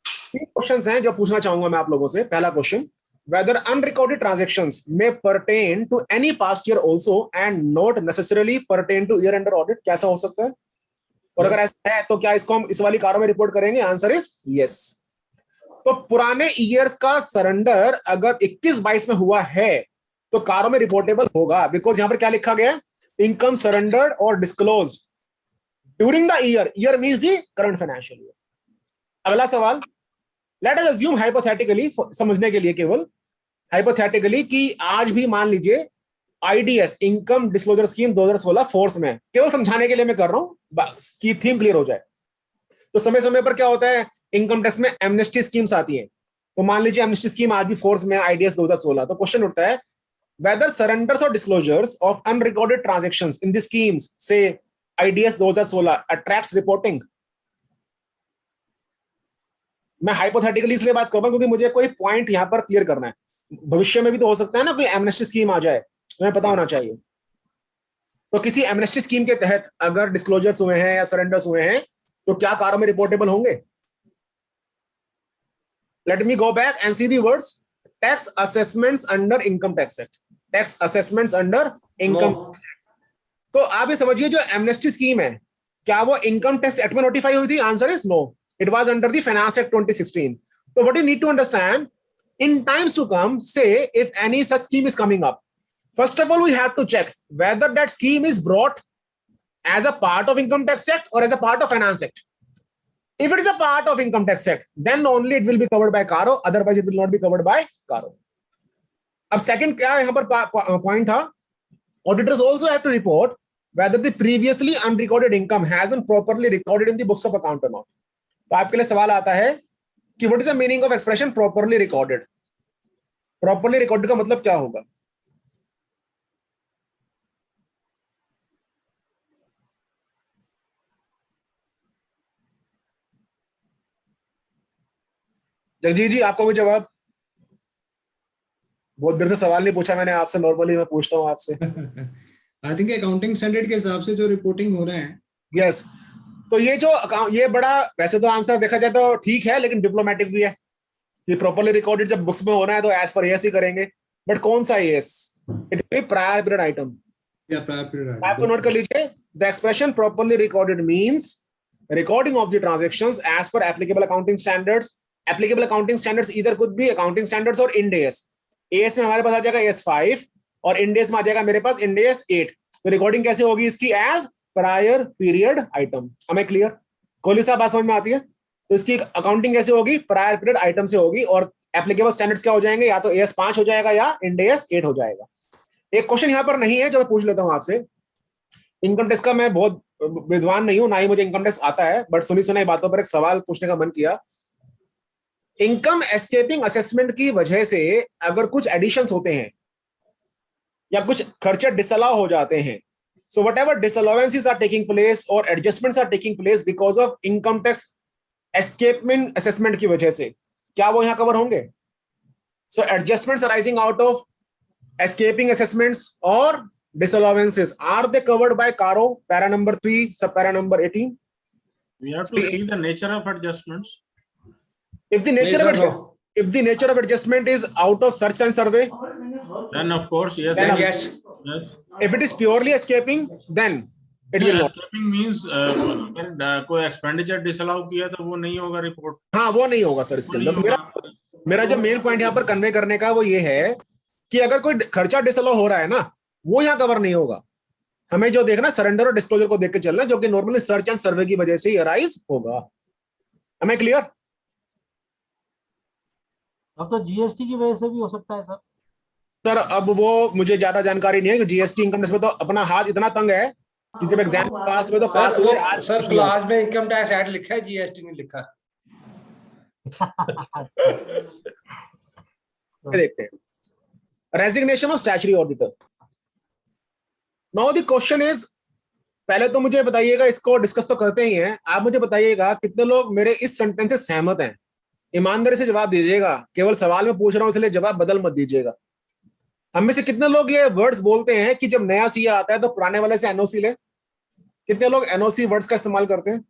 3 questions हैं जो पूछना चाहूंगा मैं आप लोगों से। पहला question, whether unrecorded transactions may pertain to any past year also and not necessarily pertain to year-end audit. कैसा हो सकता है? और अगर ऐसा है तो क्या इसको हम इस वाली कारों में रिपोर्ट करेंगे? Answer is yes. तो पुराने ईयर्स का सरेंडर अगर 21-22 में हुआ है तो कारों में रिपोर्टेबल होगा, बिकॉज यहां पर क्या लिखा गया है? इनकम सरेंडर्ड और disclosed during the year. Year means the current financial year. अगला सवाल, लेट अस अज्यूम हाइपोथेटिकली, समझने के लिए केवल हाइपोथेटिकली, कि आज भी मान लीजिए IDs income disclosure scheme 2016 force में, केवल समझाने के लिए मैं कर रहा हूं कि थीम क्लियर हो जाए। तो समय समय पर क्या होता है, इनकम टैक्स में एमनेस्टी स्कीम्स आती हैं। तो मान लीजिए एमनेस्टी स्कीम आज भी फोर्स में आईडीएस 2016। तो क्वेश्चन उठता है, वेदर सरेंडर्स और disclosures of unrecorded transactions in the schemes से आईडीएस 2016 अट्रैक्ट्स रिपोर्टिंग। मैं हाइपोथेटिकली इसलिए बात कर रहा हूं क्योंकि मुझे कोई पॉइंट यहां पर क्लियर करना है। भविष्य में भी तो हो सकता है ना कोई एमनेस्टी स्कीम आ जाए, तुम्हें पता होना चाहिए। तो किसी एमनेस्टी स्कीम के तहत अगर डिस्क्लोजर्स हुए हैं या सरेंडर्स हुए हैं तो क्या कारों में रिपोर्टेबल होंगे? Let me go back and see the words, tax assessments under income tax act, tax assessments under income. तो आप ये समझिए जो एमनेस्टी स्कीम है, क्या वो इनकम टैक्स एक्ट में नोटिफाई हुई थी? Answer is no, it was under the finance act 2016। तो what you need to understand, in times to come, say if any such scheme is coming up, first of all we have to check whether that scheme is brought as a part of income tax act or as a part of finance act. If it is a part of income tax act, then only it will be covered by caro, otherwise it will not be covered by caro. अब second क्या यहाँ पर point था, auditors also have to report whether the previously unrecorded income has been properly recorded in the books of account or not. तो आपके लिए सवाल आता है कि what is the meaning of expression properly recorded? Properly recorded का मतलब क्या होगा? जगजीत जी, आपको कोई जवाब? बहुत देर से सवाल नहीं पूछा मैंने आपसे, नॉर्मली मैं पूछता हूं आपसे। आई थिंक अकाउंटिंग स्टैंडर्ड के हिसाब से जो रिपोर्टिंग हो रहे हैं। यस, तो ये जो ये बड़ा, वैसे तो आंसर देखा जाए तो ठीक है, लेकिन डिप्लोमेटिक भी है। ये प्रॉपर्ली रिकॉर्डेड जब बुक्स में होना है तो एज पर एस ही करेंगे, बट कौन सा S? It will B prior period item. या प्रायर पीरियड आपको नोट कर लीजिए, the expression properly recorded means recording of the transactions as per applicable accounting standards. Applicable accounting standards either could be accounting standards or Ind AS. AS में हमारे पास आ जाएगा AS5 और Ind AS में आ जाएगा मेरे पास Ind AS 8। तो रिकॉर्डिंग कैसे होगी इसकी? As prior period item. हमें क्लियर? कोहली साहब बात समझ में आती है? तो इसकी अकाउंटिंग कैसे होगी? प्रायर पीरियड आइटम से होगी। और एप्लीकेबल स्टैंडर्ड्स क्या हो जाएंगे? या तो AS5 हो जाएगा या Ind AS 8 हो जाएगा। एक क्वेश्चन यहाँ पर नहीं है जो मैं पूछ लेता हूँ आपसे। इनकम टैक्स का मैं बहुत विद्वान नहीं हूं, ना ही मुझे इनकम टैक्स आता है, बट सुनी सुनाई बातों पर एक सवाल पूछने का मन किया। इनकम एस्केपिंग असेसमेंट की वजह से अगर कुछ एडिशंस होते हैं या कुछ खर्चे डिसअलाउ हो जाते हैं, so whatever disallowances are taking place और adjustments are taking place because of income tax escapement assessment की वजह से, क्या वो यहां कवर होंगे? So adjustments arising out of escaping assessments और disallowances, are they covered by CARO? Para number 3, sub para number 18. We have to see the nature of adjustments. If the nature of adjustment is out of search and survey, Then of course, yes. Then yes. Yes. if it is purely escaping, then it will not. Escaping means अगर कोई expenditure disallow किया तो वो नहीं होगा रिपोर्ट। हाँ, वो नहीं होगा सर इसके अंदर। मेरा जो मेन पॉइंट यहाँ पर कन्वे करने का वो ये है कि अगर कोई खर्चा डिसअलाउ हो रहा है ना, वो यहां कवर नहीं होगा। हमें जो देखना, सरेंडर और डिस्क्लोजर को देख के चलना, जो कि नॉर्मली सर्च एंड सर्वे की वजह से ही अराइज होगा। हमें क्लियर? अब तो जीएसटी की वजह से भी हो सकता है सर। सर अब वो मुझे ज्यादा जानकारी नहीं है कि जीएसटी इनकम टैक्स में तो अपना हाथ इतना तंग है कि जब एग्जाम पास हुए तो पास हुए। आज सर क्लास में इनकम टैक्स ऐड लिखा है, जीएसटी नहीं लिखा। देखते हैं, resignation of statutory auditor. Now the question is, पहले तो मुझे बताइएगा, इसको डिस्कस तो करते ही हैं, आप मुझे बताइएगा कितने लोग मेरे इस सेंटेंस से सहमत हैं। ईमानदारी से जवाब दीजिएगा, केवल सवाल में पूछ रहा हूं इसलिए जवाब बदल मत दीजिएगा। हम में से कितने लोग ये वर्ड्स बोलते हैं कि जब नया सीए आता है तो पुराने वाले से एनओसी ले? कितने लोग एनओसी वर्ड्स का इस्तेमाल करते हैं?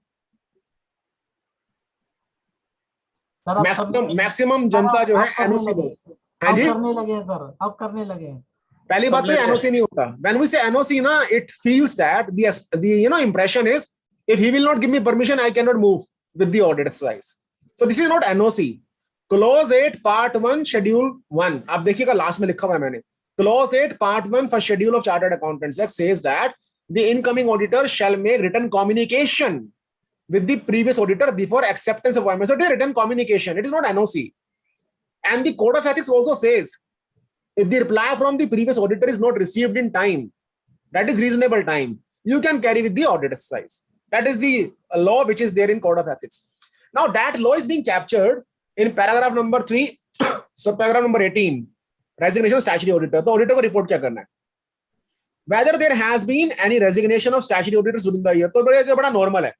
मैक्सिमम जनता जो है एनओसी बोलते हैं। जी, करने लगे सर, अब करने लगे हैं। पहली बात तो एनओसी नहीं होता। व्हेन वी से एनओसी ना, it feels that the impression is If he will not give me permission, I cannot move with the audit exercise. So this is not NOC. Clause 8 Part 1 Schedule 1. आप देखिएगा लास्ट में लिखा हुआ है मैंने. Clause 8 Part 1 for Schedule of Chartered Accountants Act says that the incoming auditor shall make written communication with the previous auditor before acceptance of appointment. So it is written communication. It is not NOC. And the Code of Ethics also says if the reply from the previous auditor is not received in time, that is reasonable time, you can carry with the audit exercise. That is the law which is there in Code of Ethics. Now that law is being captured in paragraph number 3, subparagraph number 18, resignation of statutory auditor. तो auditor को report क्या करना है? Whether there has been any resignation of statutory auditors within the year, तो बड़ा normal है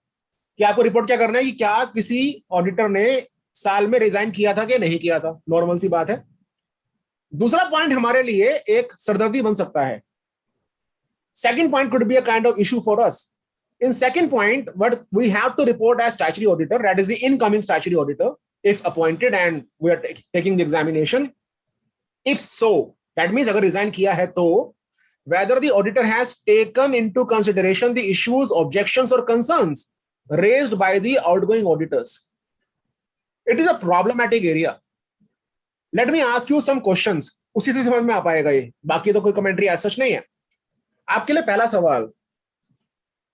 कि आपको रिपोर्ट क्या करना है कि क्या किसी ऑडिटर ने साल में रिजाइन किया था कि नहीं किया था. नॉर्मल सी बात है. दूसरा पॉइंट हमारे लिए एक सरदर्दी बन सकता है. Second point could be a kind of issue for us. In second point, what we have to report as statutory auditor, that is the incoming statutory auditor, if appointed and we are taking the examination. If so, that means अगर resign किया है तो whether the auditor has taken into consideration the issues, objections or concerns raised by the outgoing auditors. It is a problematic area. Let me ask you some questions. उसी से समझ में आ पाएगा ये. बाकी तो कोई कमेंट्री ऐसा सच नहीं है. आपके लिए पहला सवाल,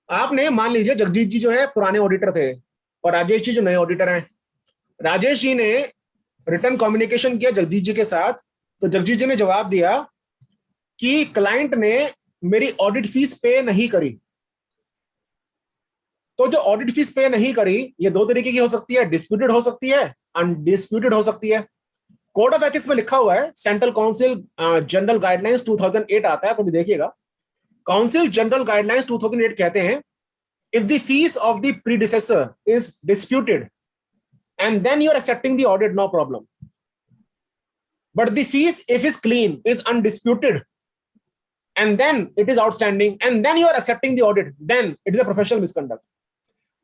आपने मान लीजिए जगजीत जी जो है पुराने ऑडिटर थे और राजेश जी जो नए ऑडिटर हैं. राजेश जी ने रिटर्न कम्युनिकेशन किया जगजीत जी के साथ, तो जगजीत जी ने जवाब दिया कि क्लाइंट ने मेरी ऑडिट फीस पे नहीं करी. तो जो ऑडिट फीस पे नहीं करी, ये दो तरीके की हो सकती है, डिस्प्यूटेड हो सकती है, अनडिस्प्यूटेड हो सकती है. कोड ऑफ एथिक्स में लिखा हुआ है, सेंट्रल काउंसिल जनरल गाइडलाइंस 2008 आता है, आप देखिएगा. काउंसिल जनरल गाइडलाइंस 2008 कहते हैं if the fees of the predecessor is disputed and then you are accepting the audit, no problem. But the fees if is clean, is undisputed and then it is outstanding and then you are accepting the audit, then it is a professional misconduct.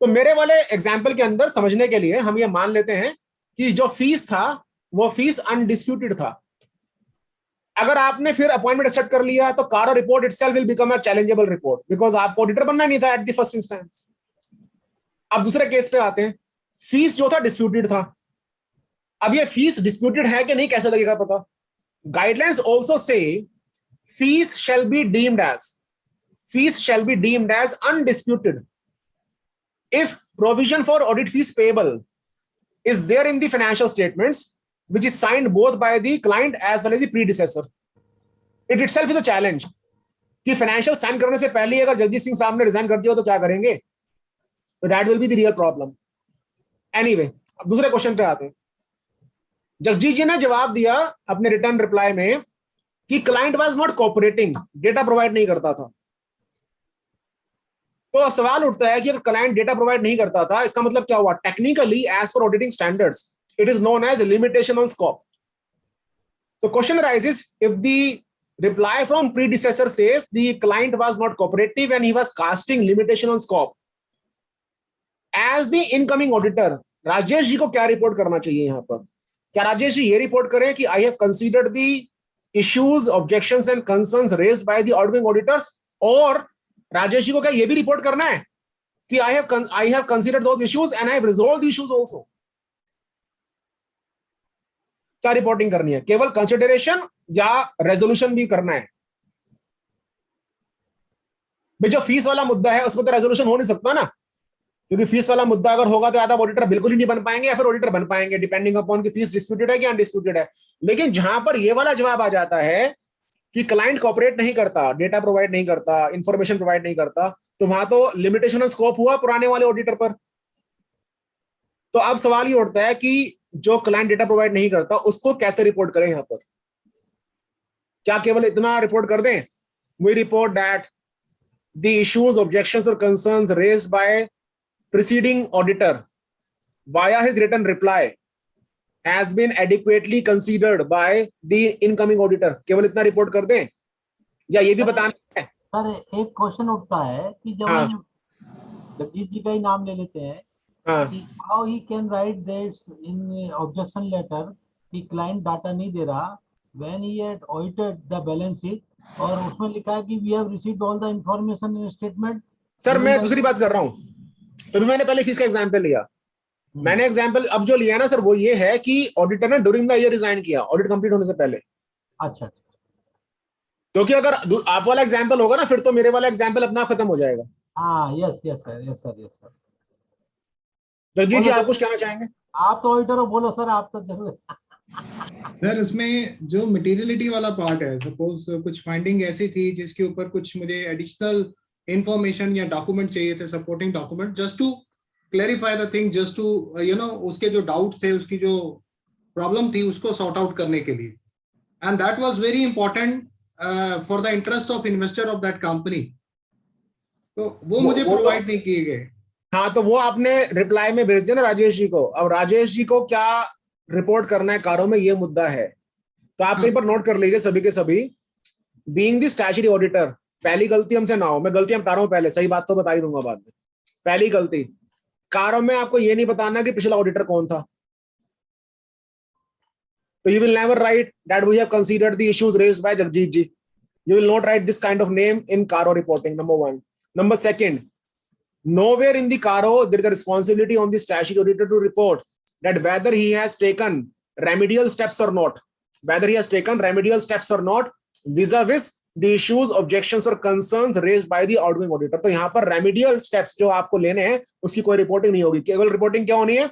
तो मेरे वाले एग्जांपल के अंदर समझने के लिए हम ये मान लेते हैं कि जो फीस था वो फीस अनडिस्प्यूटेड था. अगर आपने फिर अपॉइंटमेंट एक्सेप्ट कर लिया तो कारो report itself will become a challengeable report because आपको ऑडिटर बनना नहीं था एट द फर्स्ट इंस्टेंस. अब दूसरे केस पे आते हैं. फीस जो था डिस्प्यूटेड था. अब ये फीस डिस्प्यूटेड है कि नहीं कैसे लगेगा पता? Guidelines also say fees shall be deemed as undisputed if provision for audit fees payable is there in the financial statements which is signed both by the client as well as the predecessor. It itself is a challenge कि financial sign करने से पहले अगर जगजीत सिंह साहब ने रिजाइन कर दिया तो क्या करेंगे? तो that will be the real problem. Anyway, अब दूसरे क्वेश्चन पे आते हैं. जगजीत जी ने जवाब दिया अपने रिटर्न रिप्लाई में कि client was not cooperating, data provide नहीं करता था. तो सवाल उठता है कि अगर क्लाइंट डेटा प्रोवाइड नहीं करता था, इसका मतलब क्या हुआ? Technically as per auditing standards it is known as limitation on scope. So question arises if the reply from predecessor says the client was not cooperative and he was casting limitation on scope. As the incoming auditor, Rajesh ji को क्या रिपोर्ट करना चाहिए यहाँ पर? क्या राजेश जी ये रिपोर्ट करें कि I have considered the issues, objections and concerns raised by the outgoing auditors, और राजेश जी को क्या ये भी रिपोर्ट करना है कि I have considered those issues and I have resolved the issues also? क्या रिपोर्टिंग करनी है? केवल कंसिडरेशन या रेजोल्यूशन भी करना है? भाई जो फीस वाला मुद्दा है उसमें तो रेजोल्यूशन हो नहीं सकता ना, क्योंकि फीस वाला मुद्दा अगर होगा तो या तो ऑडिटर बिल्कुल ही नहीं बन पाएंगे या फिर ऑडिटर बन पाएंगे डिपेंडिंग अपॉन कि फीस डिस्प्यूटेड है कि अनडिस्प्यूटेड है. लेकिन जहां पर ये वाला जवाब आ जाता है कि क्लाइंट कोऑपरेट नहीं करता, डेटा प्रोवाइड नहीं करता, इंफॉर्मेशन प्रोवाइड नहीं करता, तो वहां तो लिमिटेशन ऑफ स्कोप हुआ पुराने वाले ऑडिटर पर. तो अब सवाल ये उठता है कि जो क्लाइंट डेटा प्रोवाइड नहीं करता उसको कैसे रिपोर्ट करें यहां पर? क्या केवल इतना रिपोर्ट कर दें, we report that the issues, objections और concerns raised by preceding auditor via his written reply has been adequately considered by the incoming auditor? केवल इतना रिपोर्ट कर दें या ये भी बताना है? सर एक क्वेश्चन उठता है कि जब हम जगजीत जी का ही नाम ले लेते हैं कि how he can write this in objection letter कि client डाटा नहीं दे रहा when he had audited the balance sheet, और उसमें लिखा है कि we have received all the information in statement. Sir मैं दूसरी बात कर रहा हूं. तभी मैंने पहले फीस का एग्जांपल लिया। मैंने एग्जांपल अब जो लिया ना सर वो ये है कि ऑडिटर ने ड्यूरिंग द ईयर रिजाइन किया, ऑडिट कंप्लीट होने से पहले। अच्छा, क्योंकि अगर आप वाला एग्जांपल होगा ना फिर तो मेरे वाला एग्जांपल अपना खत्म हो जाएगा। हाँ, yes yes sir, yes sir, yes sir. Jagjit ji बोलो आप कुछ कहना चाहेंगे? आप तो ऑडिटर हो, बोलो सर, आप तो जरूर। सर उसमें जो मटेरियलिटी वाला पार्ट है, सपोज कुछ फाइंडिंग ऐसी थी जिसके ऊपर कुछ मुझे एडिशनल इंफॉर्मेशन या डॉक्यूमेंट चाहिए थे, supporting document, just to clarify the thing, just to उसके जो डाउट थे, उसकी जो प्रॉब्लम थी उसको सॉर्ट आउट करने के लिए, and that was very important for the interest of investor of that company. तो वो मुझे प्रोवाइड नहीं किए गए। हाँ, तो वो आपने रिप्लाई में भेज दिया ना राजेश जी को। अब राजेश जी को क्या रिपोर्ट करना है कारों में, ये मुद्दा है। तो आप कहीं पर नोट कर लीजिए सभी के सभी। बीइंग द स्टैट्यूटरी ऑडिटर, पहली गलती हमसे ना हो, मैं गलतियां बता रहा हूं पहले, सही बात तो बता ही दूंगा बाद में। पहली गलती, कारों में आपको ये नहीं बताना कि पिछला ऑडिटर कौन था। तो you will never write that we have considered the issues raised by Jagjit ji. You will not write this kind of name in Caro reporting, number one. Number second, nowhere in the Caro there is a responsibility on the statutory auditor to report that whether he has taken remedial steps or not, vis-a-vis the issues, objections or concerns raised by the outgoing auditor. तो यहाँ पर remedial steps जो आपको लेने हैं उसकी कोई रिपोर्टिंग नहीं होगी। केवल रिपोर्टिंग क्या होनी है?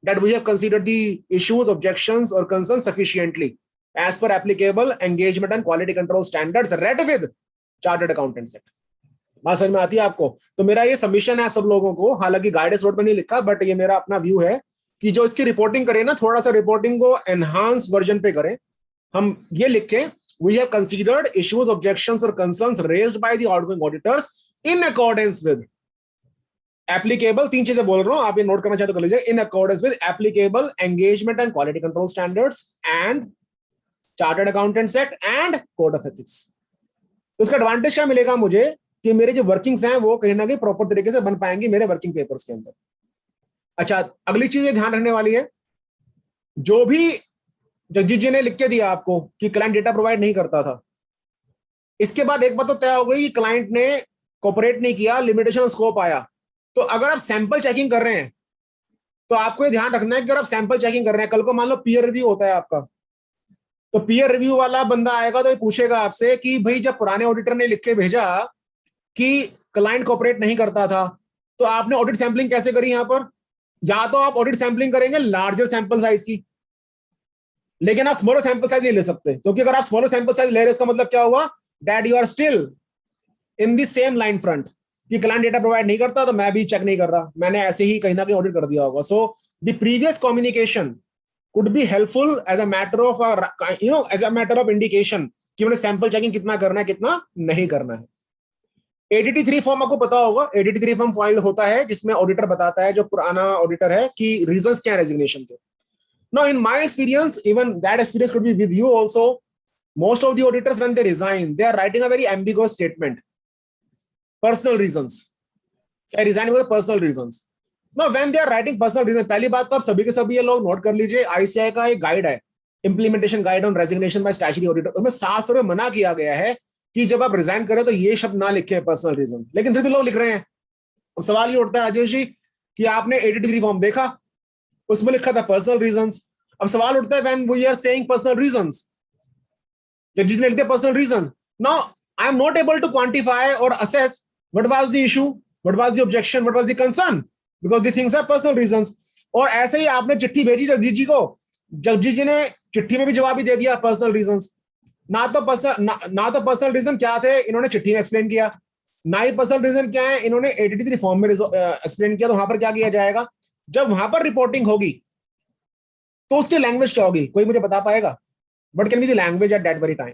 That we have considered the issues, objections or concerns sufficiently as per applicable engagement and quality control standards read with Chartered Accountants Act. बात समझ में आती है आपको? तो मेरा ये सबमिशन है आप सब लोगों को, हालांकि गाइडेंस नोट में नहीं लिखा, बट ये मेरा अपना व्यू है कि जो इसकी रिपोर्टिंग करें ना, थोड़ा सा रिपोर्टिंग को एनहांस वर्जन पे करें। हम ये लिखें, we have considered issues, objections or concerns raised by the outgoing auditors in accordance with applicable, तीन चीजें बोल रहा हूं, आप ये नोट करना चाहते तो कर लीजिए, in accordance with applicable engagement and quality control standards and Chartered Accountants Act and Code of Ethics. तो उसका एडवांटेज क्या मिलेगा मुझे कि मेरे जो वर्किंग्स हैं वो कहीं ना कहीं प्रॉपर तरीके से बन पाएंगी मेरे वर्किंग पेपर्स के अंदर। अच्छा, अगली चीज ये ध्यान रखने वाली है, जो भी जगजीत जी ने लिख के दिया आपको कि क्लाइंट डेटा प्रोवाइड नहीं करता था, इसके बाद एक बात तो तय हो गई, क्लाइंट ने कोऑपरेट नहीं किया, लिमिटेशन स्कोप आया। तो अगर आप सैंपल चेकिंग कर रहे हैं तो आपको ये ध्यान रखना है कि अगर आप सैंपल चेकिंग कर रहे हैं, कल को मान लो पीयर रिव्यू होता है आपका, तो पीयर रिव्यू वाला बंदा आएगा तो ये पूछेगा आपसे कि भाई जब पुराने ऑडिटर ने लिख के भेजा कि क्लाइंट कोऑपरेट नहीं करता था तो आपने ऑडिट सैंपलिंग कैसे करी? यहां पर या तो आप ऑडिट सैंपलिंग करेंगे लार्जर सैंपल साइज की, लेकिन आप स्मॉलर सैंपल साइज नहीं ले सकते, क्योंकि अगर आप स्मॉलर सैंपल साइज ले रहे हैं इसका मतलब क्या हुआ? That you are still in the same line front कि क्लाइंट डेटा प्रोवाइड नहीं करता तो मैं भी चेक नहीं कर रहा, मैंने ऐसे ही कहीं ना कहीं ऑडिट कर दिया होगा। So the previous communication could be helpful as a matter of as a matter of indication कि मैंने सैंपल चेकिंग कितना करना है कितना नहीं करना है। ADT 3 फॉर्म आपको पता होगा, ADT 3 फॉर्म फाइल होता है जिसमें ऑडिटर बताता है, जो पुराना ऑडिटर है, कि रीजंस क्या है रेजिग्नेशन के। Now in my experience, even that experience could be with you also, most of the auditors when they resign they are writing a very ambiguous statement, personal reasons, I resign because personal reasons. Now when they are writing personal reasons, पहली बात तो आप सभी के सभी ये लोग नोट कर लीजिए, ICAI का एक गाइड है, implementation guide on resignation by statutory auditor, उसमें साफ तौर पे मना किया गया है कि जब आप रिजाइन करें तो ये शब्द ना लिखे पर्सनल रीजन, लेकिन फिर भी लोग लिख रहे हैं। अब सवाल ये उठता है राजेश जी कि आपने ADT 3 फॉर्म देखा, उसमें लिखा था पर्सनल रीजंस। अब सवाल उठता है when we are saying personal reasons, जज ने लिखते personal reasons, now I am not able to quantify और assess what was the issue, what was the objection, what was the concern, because the things are personal reasons. और ऐसे ही आपने चिट्ठी भेजी जगजीत जी को, जगजीत जी ने चिट्ठी में भी जवाब ही दे दिया पर्सनल रीजंस। ना तो पर्सनल रीजन क्या थे इन्होंने चिट्ठी में एक्सप्लेन किया, ना ही पर्सनल रीजन क्या है इन्होंने ADT 3 फॉर्म में एक्सप्लेन किया। तो वहां पर क्या किया जाएगा, जब वहां पर रिपोर्टिंग होगी तो उसकी लैंग्वेज क्या होगी, कोई मुझे बता पाएगा? What can be the language at that very time?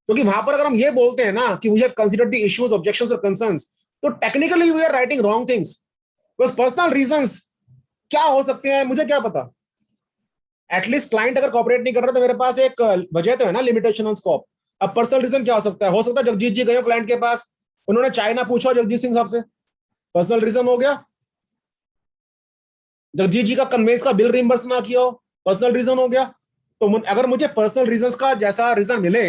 क्योंकि वहां पर अगर हम ये बोलते हैं ना कि we have considered the issues, objections और कंसर्न्स, तो technically we are writing wrong things. बस पर्सनल रीजंस क्या हो सकते हैं मुझे क्या पता? एटलीस्ट क्लाइंट अगर कोऑपरेट नहीं कर रहा तो मेरे पास एक वजह तो है ना, लिमिटेशन ऑन स्कोप। अब पर्सनल रीजन क्या हो सकता है जगजीत जी गए क्लाइंट के पास, उन्होंने चाय ना पूछा जगजीत सिंह साहब से, पर्सनल रीजन हो गया। जगजीत जी का कन्वेंस का बिल रिइंबर्स ना किया हो, पर्सनल रीजन हो गया। तो अगर मुझे पर्सनल रीजंस का जैसा रीजन मिले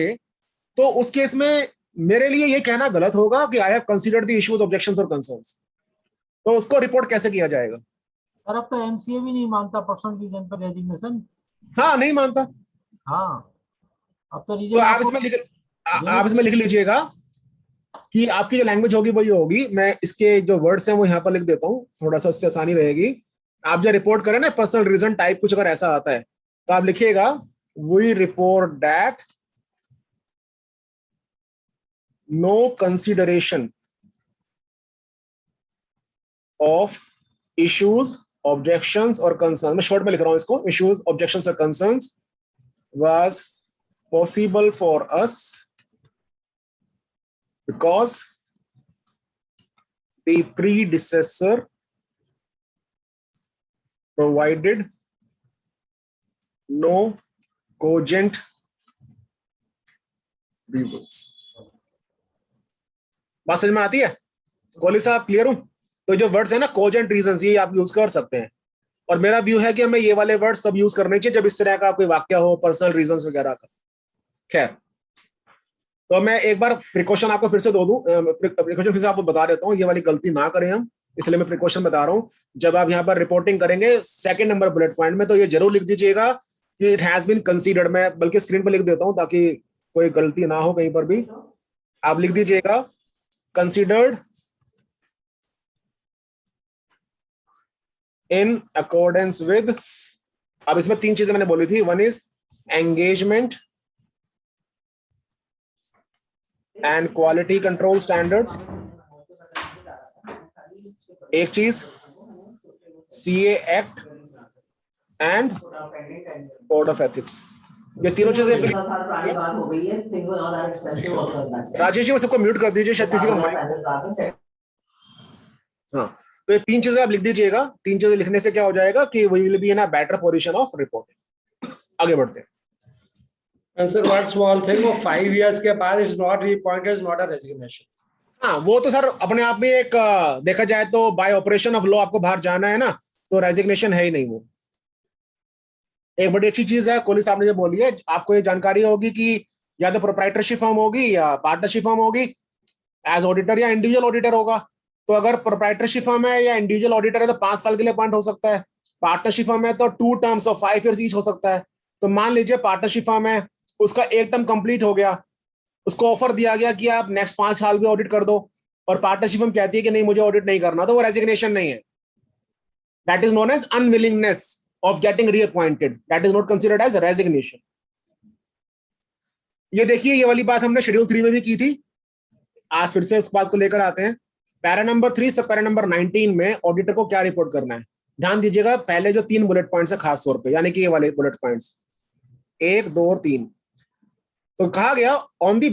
तो उस केस में मेरे लिए ये कहना गलत होगा कि I have considered the issues, objections और कंसर्न्स। तो उसको रिपोर्ट कैसे किया जाएगा? सर अब तो एमसीए भी नहीं मानता पर्सनल रीजन पर रेजिग्नेशन। हाँ, नहीं मानता। हाँ, अब तो तो रीजन आप आपको इसमें आप इसमें लिख लीजिएगा कि आपकी जो लैंग्वेज होगी वही होगी। मैं इसके जो वर्ड्स हैं वो यहाँ पर लिख देता हूँ, थोड़ा सा उससे आसानी रहेगी। आप जो रिपोर्ट करें ना, पर्सनल रीजन टाइप कुछ अगर ऐसा आता है तो आप लिखिएगा we report that no consideration of issues, objections और कंसर्न, मैं शॉर्ट में लिख रहा हूं इसको, इश्यूज, ऑब्जेक्शंस और concerns was possible for us because the predecessor provided no cogent reasons. बात समझ में आती है कोहली साहब? क्लियर हूं? तो जो वर्ड्स है ना कोजेंट रीजंस, ये आप यूज कर सकते हैं। और मेरा व्यू है कि हमें ये वाले वर्ड्स तब यूज करने चाहिए जब इस तरह का कोई वाक्य हो, पर्सनल रीजंस वगैरह का। खैर, तो मैं एक बार प्रिकॉशन आपको फिर से दो दूं, प्रिकॉशन फिर से आपको बता देता हूं, ये वाली गलती ना करें हम, इसलिए मैं प्रिकॉशन बता रहा हूं। जब आप यहाँ पर रिपोर्टिंग करेंगे सेकंड नंबर बुलेट पॉइंट में, तो ये जरूर लिख दीजिएगा कि इट हैज बीन कंसीडर्ड। मैं बल्कि स्क्रीन पर लिख देता हूं ताकि कोई गलती ना हो कहीं पर भी। आप लिख दीजिएगा कंसीडर्ड इन अकॉर्डेंस विद, अब इसमें तीन चीजें मैंने बोली थी, one is engagement and quality control standards, एक चीज CA Act and Code of Ethics, ये तीनों चीजें। राजेश जी वो सबको म्यूट कर दीजिए, शायद किसी का माइक। हाँ, तो ये तीन चीजें आप लिख दीजिएगा। तीन चीजें लिखने से क्या हो जाएगा कि we will be in a better position of reporting. आगे बढ़ते हैं। सर वन स्मॉल थिंग, वो 5 years के बाद is not reappointed, is not a resignation. हाँ, वो तो सर अपने आप में एक देखा जाए तो बाय ऑपरेशन ऑफ लॉ आपको बाहर जाना है ना, तो रेजिग्नेशन है ही नहीं। वो एक बड़ी अच्छी चीज है, कोहली साहब ने जो बोली है, आपको ये जानकारी होगी कि या तो प्रोप्राइटरशिप फर्म होगी या पार्टनरशिप फर्म होगी, एज ऑडिटर या इंडिविजुअल ऑडिटर होगा। तो अगर प्रोप्राइटरशिप फर्म है या इंडिविजुअल ऑडिटर है तो 5 साल के लिए अपॉइंट हो सकता है। पार्टनरशिप फर्म है तो 2 terms of 5 years ईच हो सकता है। तो मान लीजिए पार्टनरशिप फर्म है, उसका एक टर्म कंप्लीट हो गया, उसको ऑफर दिया गया कि आप नेक्स्ट 5 साल भी ऑडिट कर दो, और पार्टनरशिप फर्म कहती है कि नहीं मुझे ऑडिट नहीं करना, तो वो रेजिग्नेशन नहीं है। That is known as unwillingness of getting reappointed, that is not considered as resignation. ये देखिए, ये वाली बात हमने शेड्यूल 3 में भी की थी, आज फिर से इस बात को लेकर आते हैं। Para number 3 sub para number 19 में ऑडिटर को क्या रिपोर्ट करना है, ध्यान दीजिएगा। पहले जो 3 बुलेट पॉइंट्स है खास तौर पे, यानी कि ये वाले बुलेट पॉइंट्स 1, 2 और 3, तो कहा गया on the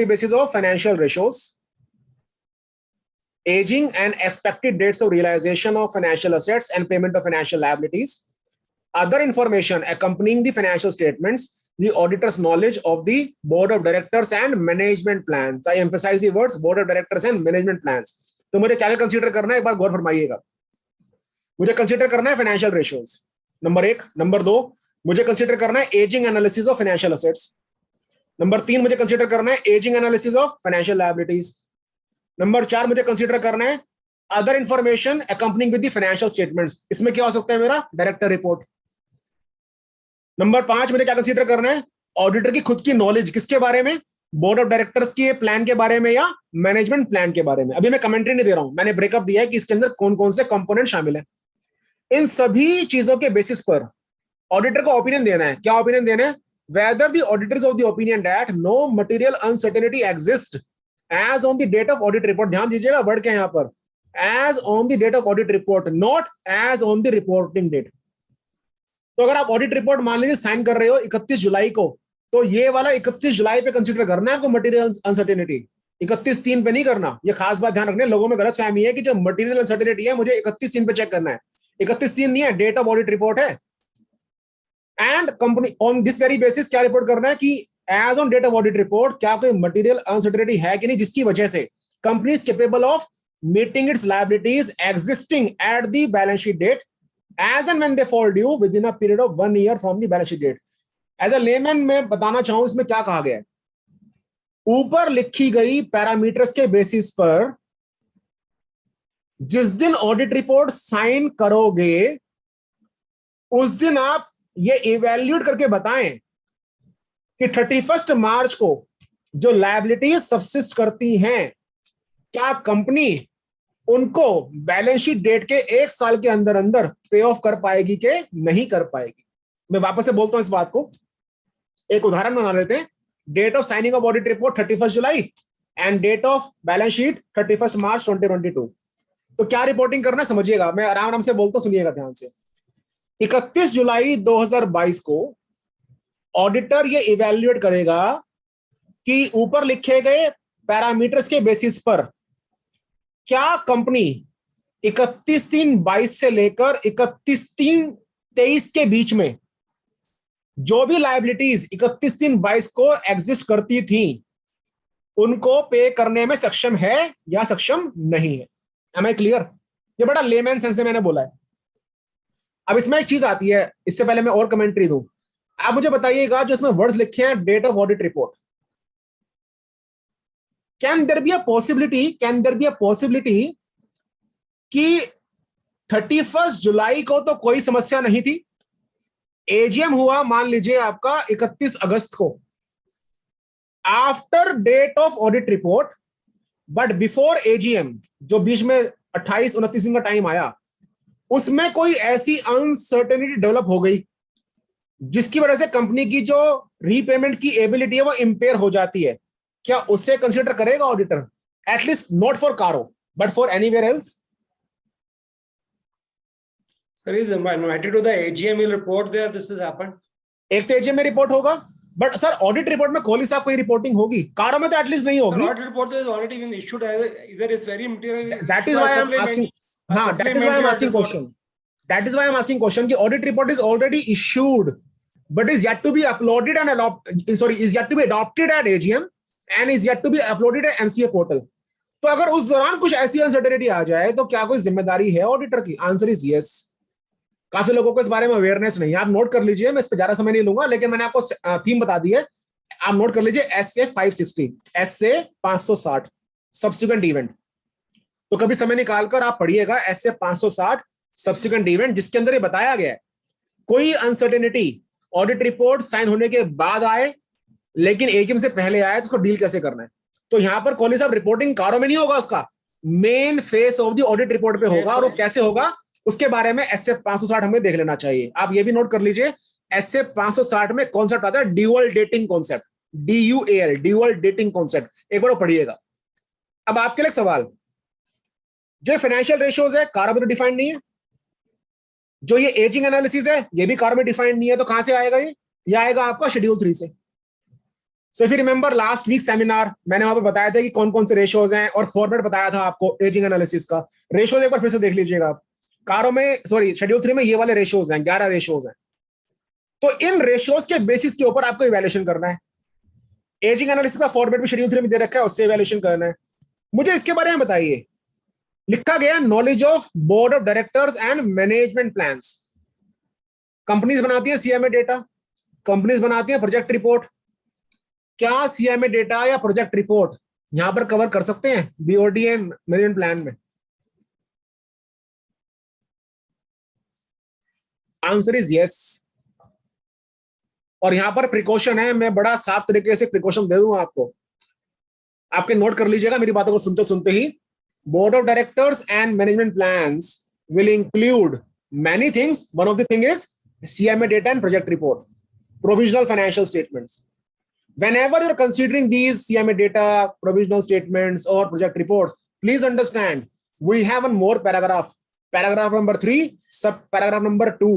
basis of financial ratios, aging and expected dates of realization of financial assets and payment of financial liabilities, other information accompanying the financial statements, the auditor's knowledge of the board of directors and management plans. I emphasize the words board of directors and management plans. तो मुझे क्या कंसीडर करना है, एक बार गौर फरमाइएगा। मुझे कंसीडर करना है फाइनेंशियल रेशियोज, नंबर 1। नंबर 2, मुझे कंसीडर करना है ageing analysis of financial assets. Number 3, मुझे कंसीडर करना है ageing analysis of financial liabilities. Number 4, मुझे कंसीडर करना है other information accompanying with the financial statements. इसमें क्या हो सकता है, मेरा डायरेक्टर रिपोर्ट। नंबर 5, मुझे क्या कंसीडर करना है, ऑडिटर की खुद की नॉलेज, किसके बारे में, बोर्ड ऑफ डायरेक्टर्स के प्लान के बारे में या मैनेजमेंट प्लान के बारे में। अभी मैं कमेंट्री नहीं दे रहा हूं, मैंने ब्रेकअप दिया है कि इसके अंदर कौन कौन से कंपोनेंट शामिल है। इन सभी चीजों के बेसिस पर ऑडिटर को ओपिनियन देना है। क्या ओपिनियन देना है, whether the auditors of the opinion that no material uncertainty exists as on the date of audit report, ध्यान दीजिएगा वर्ड क्या है यहाँ पर, as on the date of audit report, not as on the reporting date। तो अगर आप ऑडिट रिपोर्ट मान लीजिए साइन कर रहे हो 31 जुलाई को, तो ये वाला 31 जुलाई पे कंसीडर करना है आपको मटेरियल अनसर्टेनिटी, 31/3 पे नहीं करना। ये खास बात ध्यान रखने, लोगों में गलत फहमी है कि जो मटेरियल अनसर्टेनिटी है मुझे 31/3 पे चेक करना है। 31/3 नहीं है, डेट ऑफ ऑडिट रिपोर्ट है। And company on this very basis क्या रिपोर्ट करना है कि as on date of audit report क्या कोई मटेरियल अनसर्टेनिटी है कि नहीं, जिसकी वजह से company is capable of meeting its liabilities existing at the balance sheet date as and when they fall due within a period of 1 year from the balance sheet date. As a layman मैं बताना चाहूं इसमें क्या कहा गया है, ऊपर लिखी गई पैरामीटर्स के बेसिस पर जिस दिन ऑडिट रिपोर्ट साइन करोगे उस दिन आप ये इवैल्यूएट करके बताएं कि 31 मार्च को जो लायबिलिटीज सब्सिस्ट करती हैं, क्या कंपनी उनको बैलेंस शीट डेट के 1 साल के अंदर अंदर पे ऑफ कर पाएगी कि नहीं कर पाएगी। मैं वापस से बोलता हूं इस बात को, एक उदाहरण बना लेते हैं। Date of signing of audit report 31 July and date of balance sheet 31 March 2022। तो क्या रिपोर्टिंग करना है समझिएगा, मैं आराम आराम से बोलता हूं, सुनिएगा ध्यान से। 31 जुलाई 2022 को ऑडिटर ये इवैल्यूएट करेगा कि ऊपर लिखे गए पैरामीटर्स के बेसिस पर क्या कंपनी 31/3/22 से लेकर 31/3/23 के बीच में जो भी लायबिलिटीज 31/3/22 को एग्जिस्ट करती थी उनको पे करने में सक्षम है या सक्षम नहीं है। Am I clear? ये बड़ा लेमैन सेंस से मैंने बोला है। अब इसमें एक चीज आती है, इससे पहले मैं और कमेंट्री दूं, आप मुझे बताइएगा जो इसमें वर्ड्स लिखे हैं date of audit report, can there be a possibility कि 31 जुलाई को तो कोई समस्या नहीं थी, एजीएम हुआ मान लीजिए आपका 31 अगस्त को, after date of audit report but before AGM जो बीच में 28-29 दिन का टाइम आया, उसमें कोई ऐसी अनसर्टेनिटी डेवलप हो गई जिसकी वजह से कंपनी की जो रीपेमेंट की एबिलिटी है वो इंपेयर हो जाती है, क्या उससे कंसीडर करेगा ऑडिटर? एटलीस्ट नॉट फॉर कारो but for anywhere else. Sir, is invited to the AGM will report there this has happened. एक तो एजीएम में रिपोर्ट होगा, बट सर ऑडिट रिपोर्ट में कोहली साहब कोई रिपोर्टिंग होगी, कारो में तो एटलीस्ट नहीं होगी। Audit report is already been issued. Either it's very material. That is why I'm asking. हाँ, that is why I'm asking question. That is why I'm asking question कि audit report is already issued, but is yet to be uploaded and is yet to be adopted at AGM and is yet to be uploaded at MCA portal. तो अगर उस दौरान कुछ ऐसी अनसर्टेनिटी आ जाए तो क्या कोई जिम्मेदारी है ऑडिटर की? Answer is yes. काफी लोगों को इस बारे में अवेयरनेस नहीं है, आप नोट कर लीजिए, मैं इस पर ज्यादा समय नहीं लूंगा, लेकिन मैंने आपको थीम बता दी है, आप नोट कर लीजिए। SA 560, SA 560 सब्सिक्वेंट इवेंट, तो कभी समय निकालकर आप पढ़िएगा SA 560 सब्सिक्वेंट इवेंट, जिसके अंदर ये बताया गया है कोई अनसर्टेनिटी ऑडिट रिपोर्ट साइन होने के बाद आए लेकिन एजीएम से पहले आए तो उसको डील कैसे करना है। तो यहां पर कोहली साहब रिपोर्टिंग कारो में नहीं होगा, उसका main face of the audit report पे होगा, और वो कैसे होगा उसके बारे में SA 560 हमें देख लेना चाहिए। आप ये भी नोट कर लीजिए, SA 560 में कॉन्सेप्ट आता है dual dating concept, DUAL, dual dating concept, एक बार पढ़िएगा। अब आपके लिए सवाल, जो फाइनेंशियल रेशियोज है कारो में डिफाइंड नहीं है, जो ये एजिंग एनालिसिस है ये भी कारो में डिफाइंड नहीं है, तो कहां से आएगा ये आएगा आपका शेड्यूल 3 से। So if you remember last week seminar मैंने वहां पे बताया था कि कौन कौन से रेशियोज हैं और फॉर्मेट बताया था आपको एजिंग एनालिसिस का। रेशियोज एक बार फिर से देख लीजिएगा आप, कारो में शेड्यूल 3 में ये वाले रेशियोज हैं, 11 रेशियोज हैं। तो इन रेशियोज के बेसिस के ऊपर आपको इवैल्यूएशन करना है। एजिंग एनालिसिस का फॉर्मेट भी शेड्यूल 3 में दे रखा है, उससे इवैल्यूएशन करना है। मुझे इसके बारे में बताइए, लिखा गया knowledge of board of directors and management plans. Companies बनाती है सीएमए डेटा, कंपनीज बनाती है प्रोजेक्ट रिपोर्ट। क्या सीएमए डेटा या प्रोजेक्ट रिपोर्ट यहां पर कवर कर सकते हैं बीओडी एंड मैनेजमेंट प्लान में? Answer is yes. और यहां पर प्रिकॉशन है, मैं बड़ा साफ तरीके से प्रिकॉशन दे दूंगा आपको, आपके नोट कर लीजिएगा मेरी बातों को सुनते सुनते ही। Board of directors and management plans will include many things. One of the thing is CMA data and project report, provisional financial statements. Whenever you're considering these CMA data, provisional statements or project reports, please understand we have one more paragraph, paragraph number 3, sub paragraph number 2.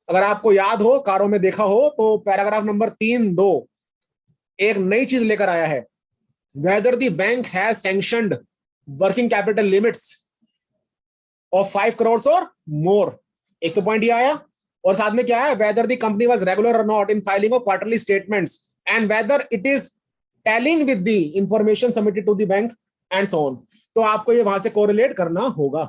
अगर आपको याद हो, कारो में देखा हो, तो पैराग्राफ नंबर 3(2) एक नई चीज लेकर आया है, whether the bank has sanctioned working capital limits of 5 crores और मोर। एक तो पॉइंट ये आया, और साथ में क्या है, whether the company was regular और not in filing of quarterly statements and whether it is tallying with the information submitted to the bank and so on. तो आपको ये वहां से कोरिलेट करना होगा।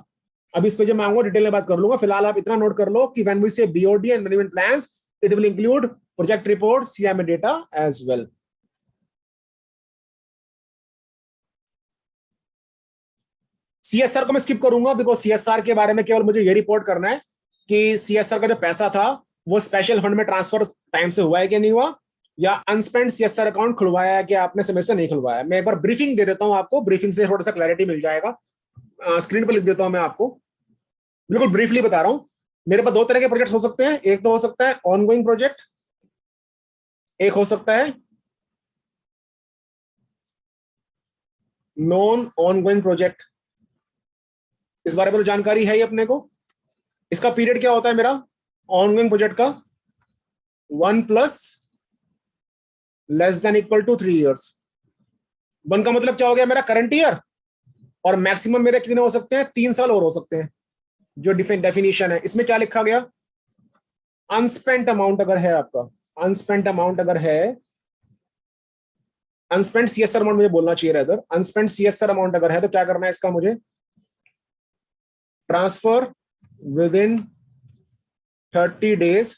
अब इस पे जब मैं आऊंगा डिटेल में बात कर लूंगा, फिलहाल आप इतना नोट कर लो कि when we say BOD and management plans it will include project report, CMA data as well. CSR को मैं स्किप करूंगा बिकॉज CSR के बारे में केवल मुझे ये रिपोर्ट करना है कि CSR का जो पैसा था वो स्पेशल फंड में ट्रांसफर टाइम से हुआ है कि नहीं हुआ, या अनस्पेंड CSR अकाउंट खुलवाया है कि आपने समय से नहीं खुलवाया। मैं एक बार ब्रीफिंग दे देता हूं आपको, ब्रीफिंग से थोड़ा सा क्लैरिटी मिल जाएगा। स्क्रीन पर लिख देता हूं मैं आपको, बिल्कुल ब्रीफली बता रहा हूं। मेरे पास दो तरह के प्रोजेक्ट्स हो सकते हैं, एक तो हो सकता है ऑनगोइंग प्रोजेक्ट, एक हो सकता है नॉन ऑनगोइंग प्रोजेक्ट। इस बारे में तो जानकारी है ही अपने को। इसका पीरियड क्या होता है मेरा ऑनगोइंग प्रोजेक्ट का, 1 plus less than equal to 3 years. 1 का मतलब क्या हो गया मेरा करंट ईयर, और मैक्सिमम मेरे कितने हो सकते हैं, 3 साल और हो सकते हैं। जो डेफिनेशन है इसमें क्या लिखा गया, अनस्पेंट अमाउंट अगर है आपका, अनस्पेंट अमाउंट अगर है, अनस्पेंट CSR अमाउंट मुझे बोलना चाहिए इधर, अनस्पेंट CSR अमाउंट अगर है तो क्या करना है इसका, मुझे transfer within 30 days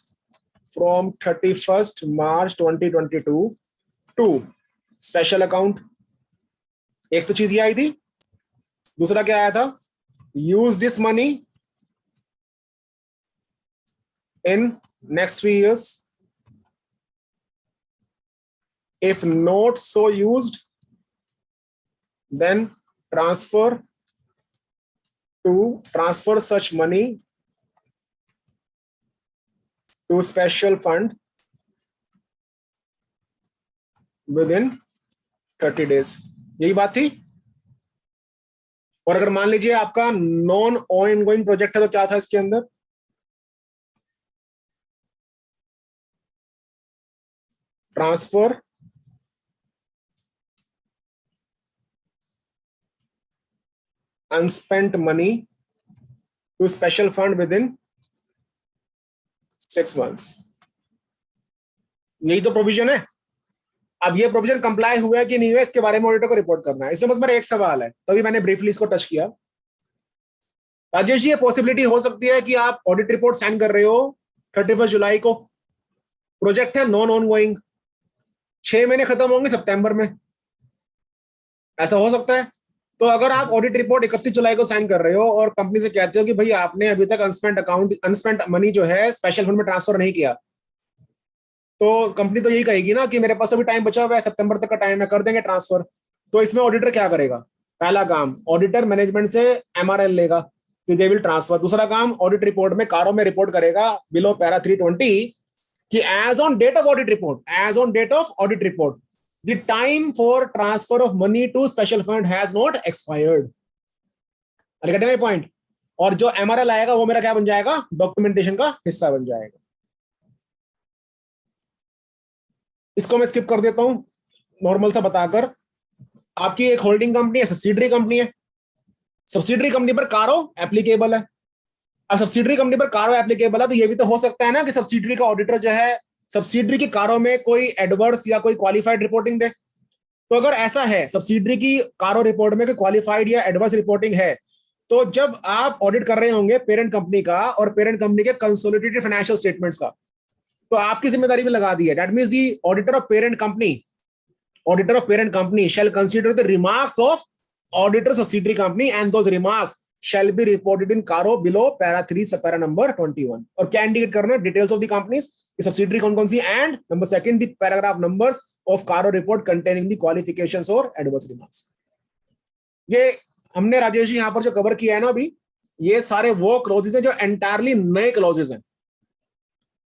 from 31st March 2022 to special account. एक तो चीज ये आई थी, दूसरा क्या आया था, use this money in next 3 years, if not so used then transfer such money to special fund within 30 days। यही बात थी। और अगर मान लीजिए आपका नॉन ऑनगोइंग प्रोजेक्ट है तो क्या था इसके अंदर, transfer unspent money to special fund within 6 months। यही तो प्रोविजन है। अब ये प्रोविजन कंप्लाई हुआ है कि नहीं हुआ, इसके बारे में ऑडिटर को रिपोर्ट करना है। इससे बस मेरा एक सवाल है, तभी मैंने ब्रीफली इसको टच किया। राजेश जी, ये पॉसिबिलिटी हो सकती है कि आप ऑडिट रिपोर्ट साइन कर रहे हो 31 जुलाई को, प्रोजेक्ट है नॉन ऑनगोइंग, 6 महीने खत्म होंगे सितंबर में, ऐसा हो सकता है। तो अगर आप ऑडिट रिपोर्ट 31 जुलाई को साइन कर रहे हो और कंपनी से कहते हो कि भाई आपने अभी तक अनस्पेंट मनी जो है स्पेशल फंड में ट्रांसफर नहीं किया, तो कंपनी तो यही कहेगी ना कि मेरे पास अभी टाइम बचा हुआ है, सितंबर तक का टाइम है, कर देंगे ट्रांसफर। तो इसमें ऑडिटर क्या करेगा, पहला काम ऑडिटर मैनेजमेंट से MRL लेगा कि दे विल ट्रांसफर। दूसरा काम ऑडिट रिपोर्ट में कारो में रिपोर्ट करेगा बिलो पैरा 320 कि as on date of audit report the time for transfer of money to special fund has not expired। getting my point? और जो MRL आएगा वो मेरा क्या बन जाएगा, डॉक्यूमेंटेशन का हिस्सा बन जाएगा। इसको मैं स्किप कर देता हूं नॉर्मल सा बताकर। आपकी एक होल्डिंग कंपनी है, सब्सिडरी कंपनी है, सब्सिडरी कंपनी पर कारो एप्लीकेबल है। अब सब्सिडरी कंपनी पर कारो एप्लीकेबल है तो ये भी तो हो सकता है ना कि सब्सिडरी का ऑडिटर जो है सब्सिडरी की कारों में कोई एडवर्स या कोई क्वालिफाइड रिपोर्टिंग दे। तो अगर ऐसा है सब्सिडरी की कारो रिपोर्ट में कोई क्वालिफाइड या एडवर्स रिपोर्टिंग है, तो जब आप ऑडिट कर रहे होंगे पेरेंट कंपनी का और पेरेंट कंपनी के कंसोलिडेटेड फाइनेंशियल स्टेटमेंट्स का, तो आपकी जिम्मेदारी में लगा दी है। That means the auditor of parent company shall consider the remarks of auditor subsidiary company and those remarks shall be reported in Caro below para 3 para number 21। और क्या इंडिकेट करना है, details of the companies, subsidiary कौन कौन सी, and number second the paragraph numbers of CARO report containing the qualifications और एडवर्स रिमार्क्स। ये हमने राजेश जी यहां पर जो कवर किया है ना अभी, ये सारे वो क्लॉजेस हैं जो एंटायरली नए क्लॉजेस हैं।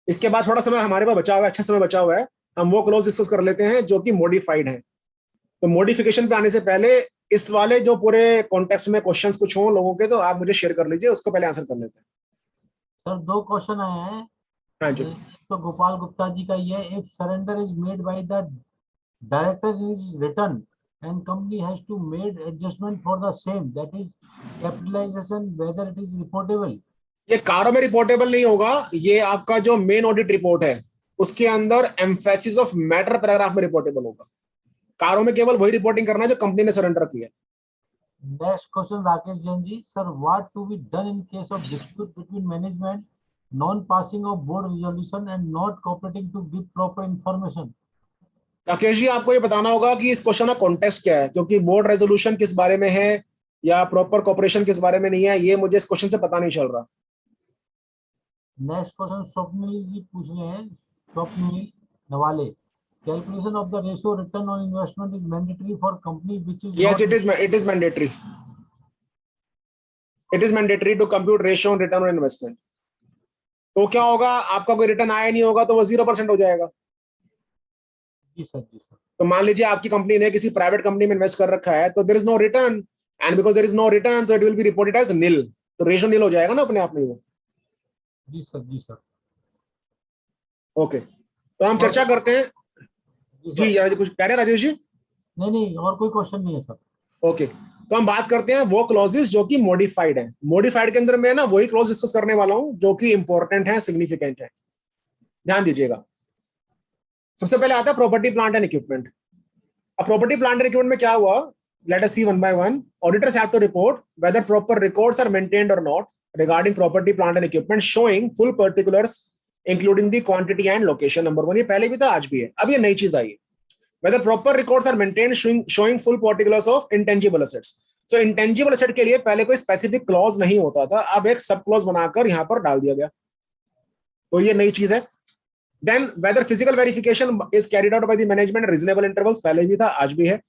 इसके बाद थोड़ा समय हमारे पास बचा हुआ है, अच्छा समय बचा हुआ है, हम वो क्लॉज डिस्कस कर लेते हैं जो कि मॉडिफाइड है। तो मॉडिफिकेशन पे आने से पहले इस वाले जो पूरे कॉन्टेक्स्ट में क्वेश्चंस कुछ हो लोगों के, तो आप मुझे शेयर कर लीजिए, उसको पहले आंसर कर लेते हैं। सर 2 क्वेश्चन आए हैं। हाँ जी। तो गोपाल गुप्ता जी का ये, if surrender is made by the director in his return and company has to made adjustment for the same, that is capitalisation, whether it is reportable. ये कारो में रिपोर्टेबल नहीं होगा, ये आपका जो मेन ऑडिट रिपोर्ट है उसके अंदर एम्फेसिस ऑफ मैटर पैराग्राफ में रिपोर्टेबल होगा। कारों में केवल वही रिपोर्टिंग करना है जो कंपनी ने सरेंडर किया। Next question Rakesh Jain ji, sir what to be done in case of dispute between management, non passing of board resolution and not cooperating to give proper information. Rakesh ji, आपको ये बताना होगा कि इस क्वेश्चन का कॉन्टेक्स्ट क्या है, क्योंकि बोर्ड रेजोल्यूशन किस बारे में है, या प्रॉपर कॉपरेशन किस बारे में नहीं है, ये मुझे इस क्वेश्चन से पता नहीं चल रहा। नेक्स्ट क्वेश्चन स्वप्निल जी पूछ रहे हैं, Swapnil Nawale, calculation of the ratio return on investment is mandatory for company which is Yes, it is mandatory. It is mandatory to compute ratio on return on investment. तो क्या होगा, आपका कोई रिटर्न आया नहीं होगा तो वो 0% हो जाएगा। जी सर, जी सर। तो मान लीजिए आपकी कंपनी ने किसी प्राइवेट कंपनी में इन्वेस्ट कर रखा है, तो there is no return, and because there is no return तो it will be reported as nil, तो रेशियो निल हो जाएगा ना अपने आप में वो। जी सर, जी सर। ओके, तो हम चर्चा करते हैं। जी राजेश, कुछ कह रहे हैं राजेश जी? नहीं नहीं, और कोई क्वेश्चन नहीं है सर। ओके, तो हम बात करते हैं वो क्लॉजेस जो कि मॉडिफाइड है। मॉडिफाइड के अंदर मैं ना वही क्लॉज डिस्कस करने वाला हूं जो कि इंपॉर्टेंट है, सिग्निफिकेंट है, ध्यान दीजिएगा। सबसे पहले आता है प्रॉपर्टी प्लांट एंड इक्विपमेंट। अब प्रॉपर्टी प्लांट एंड इक्विपमेंट में क्या हुआ, let us see one by one. Auditors have to report whether proper records are maintained और not regarding property plant and equipment, showing full particulars including the quantity and location. Number 1, ये पहले भी था, आज भी है, अब ये नई चीज आई है। Whether proper records are maintained showing full particulars of intangible assets. So intangible asset के लिए पहले कोई specific clause नहीं होता था, अब एक सब clause बनाकर यहां पर डाल दिया गया, तो ये नई चीज है। Then whether physical verification is carried out by the management at reasonable intervals, पहले भी था, आज भी है।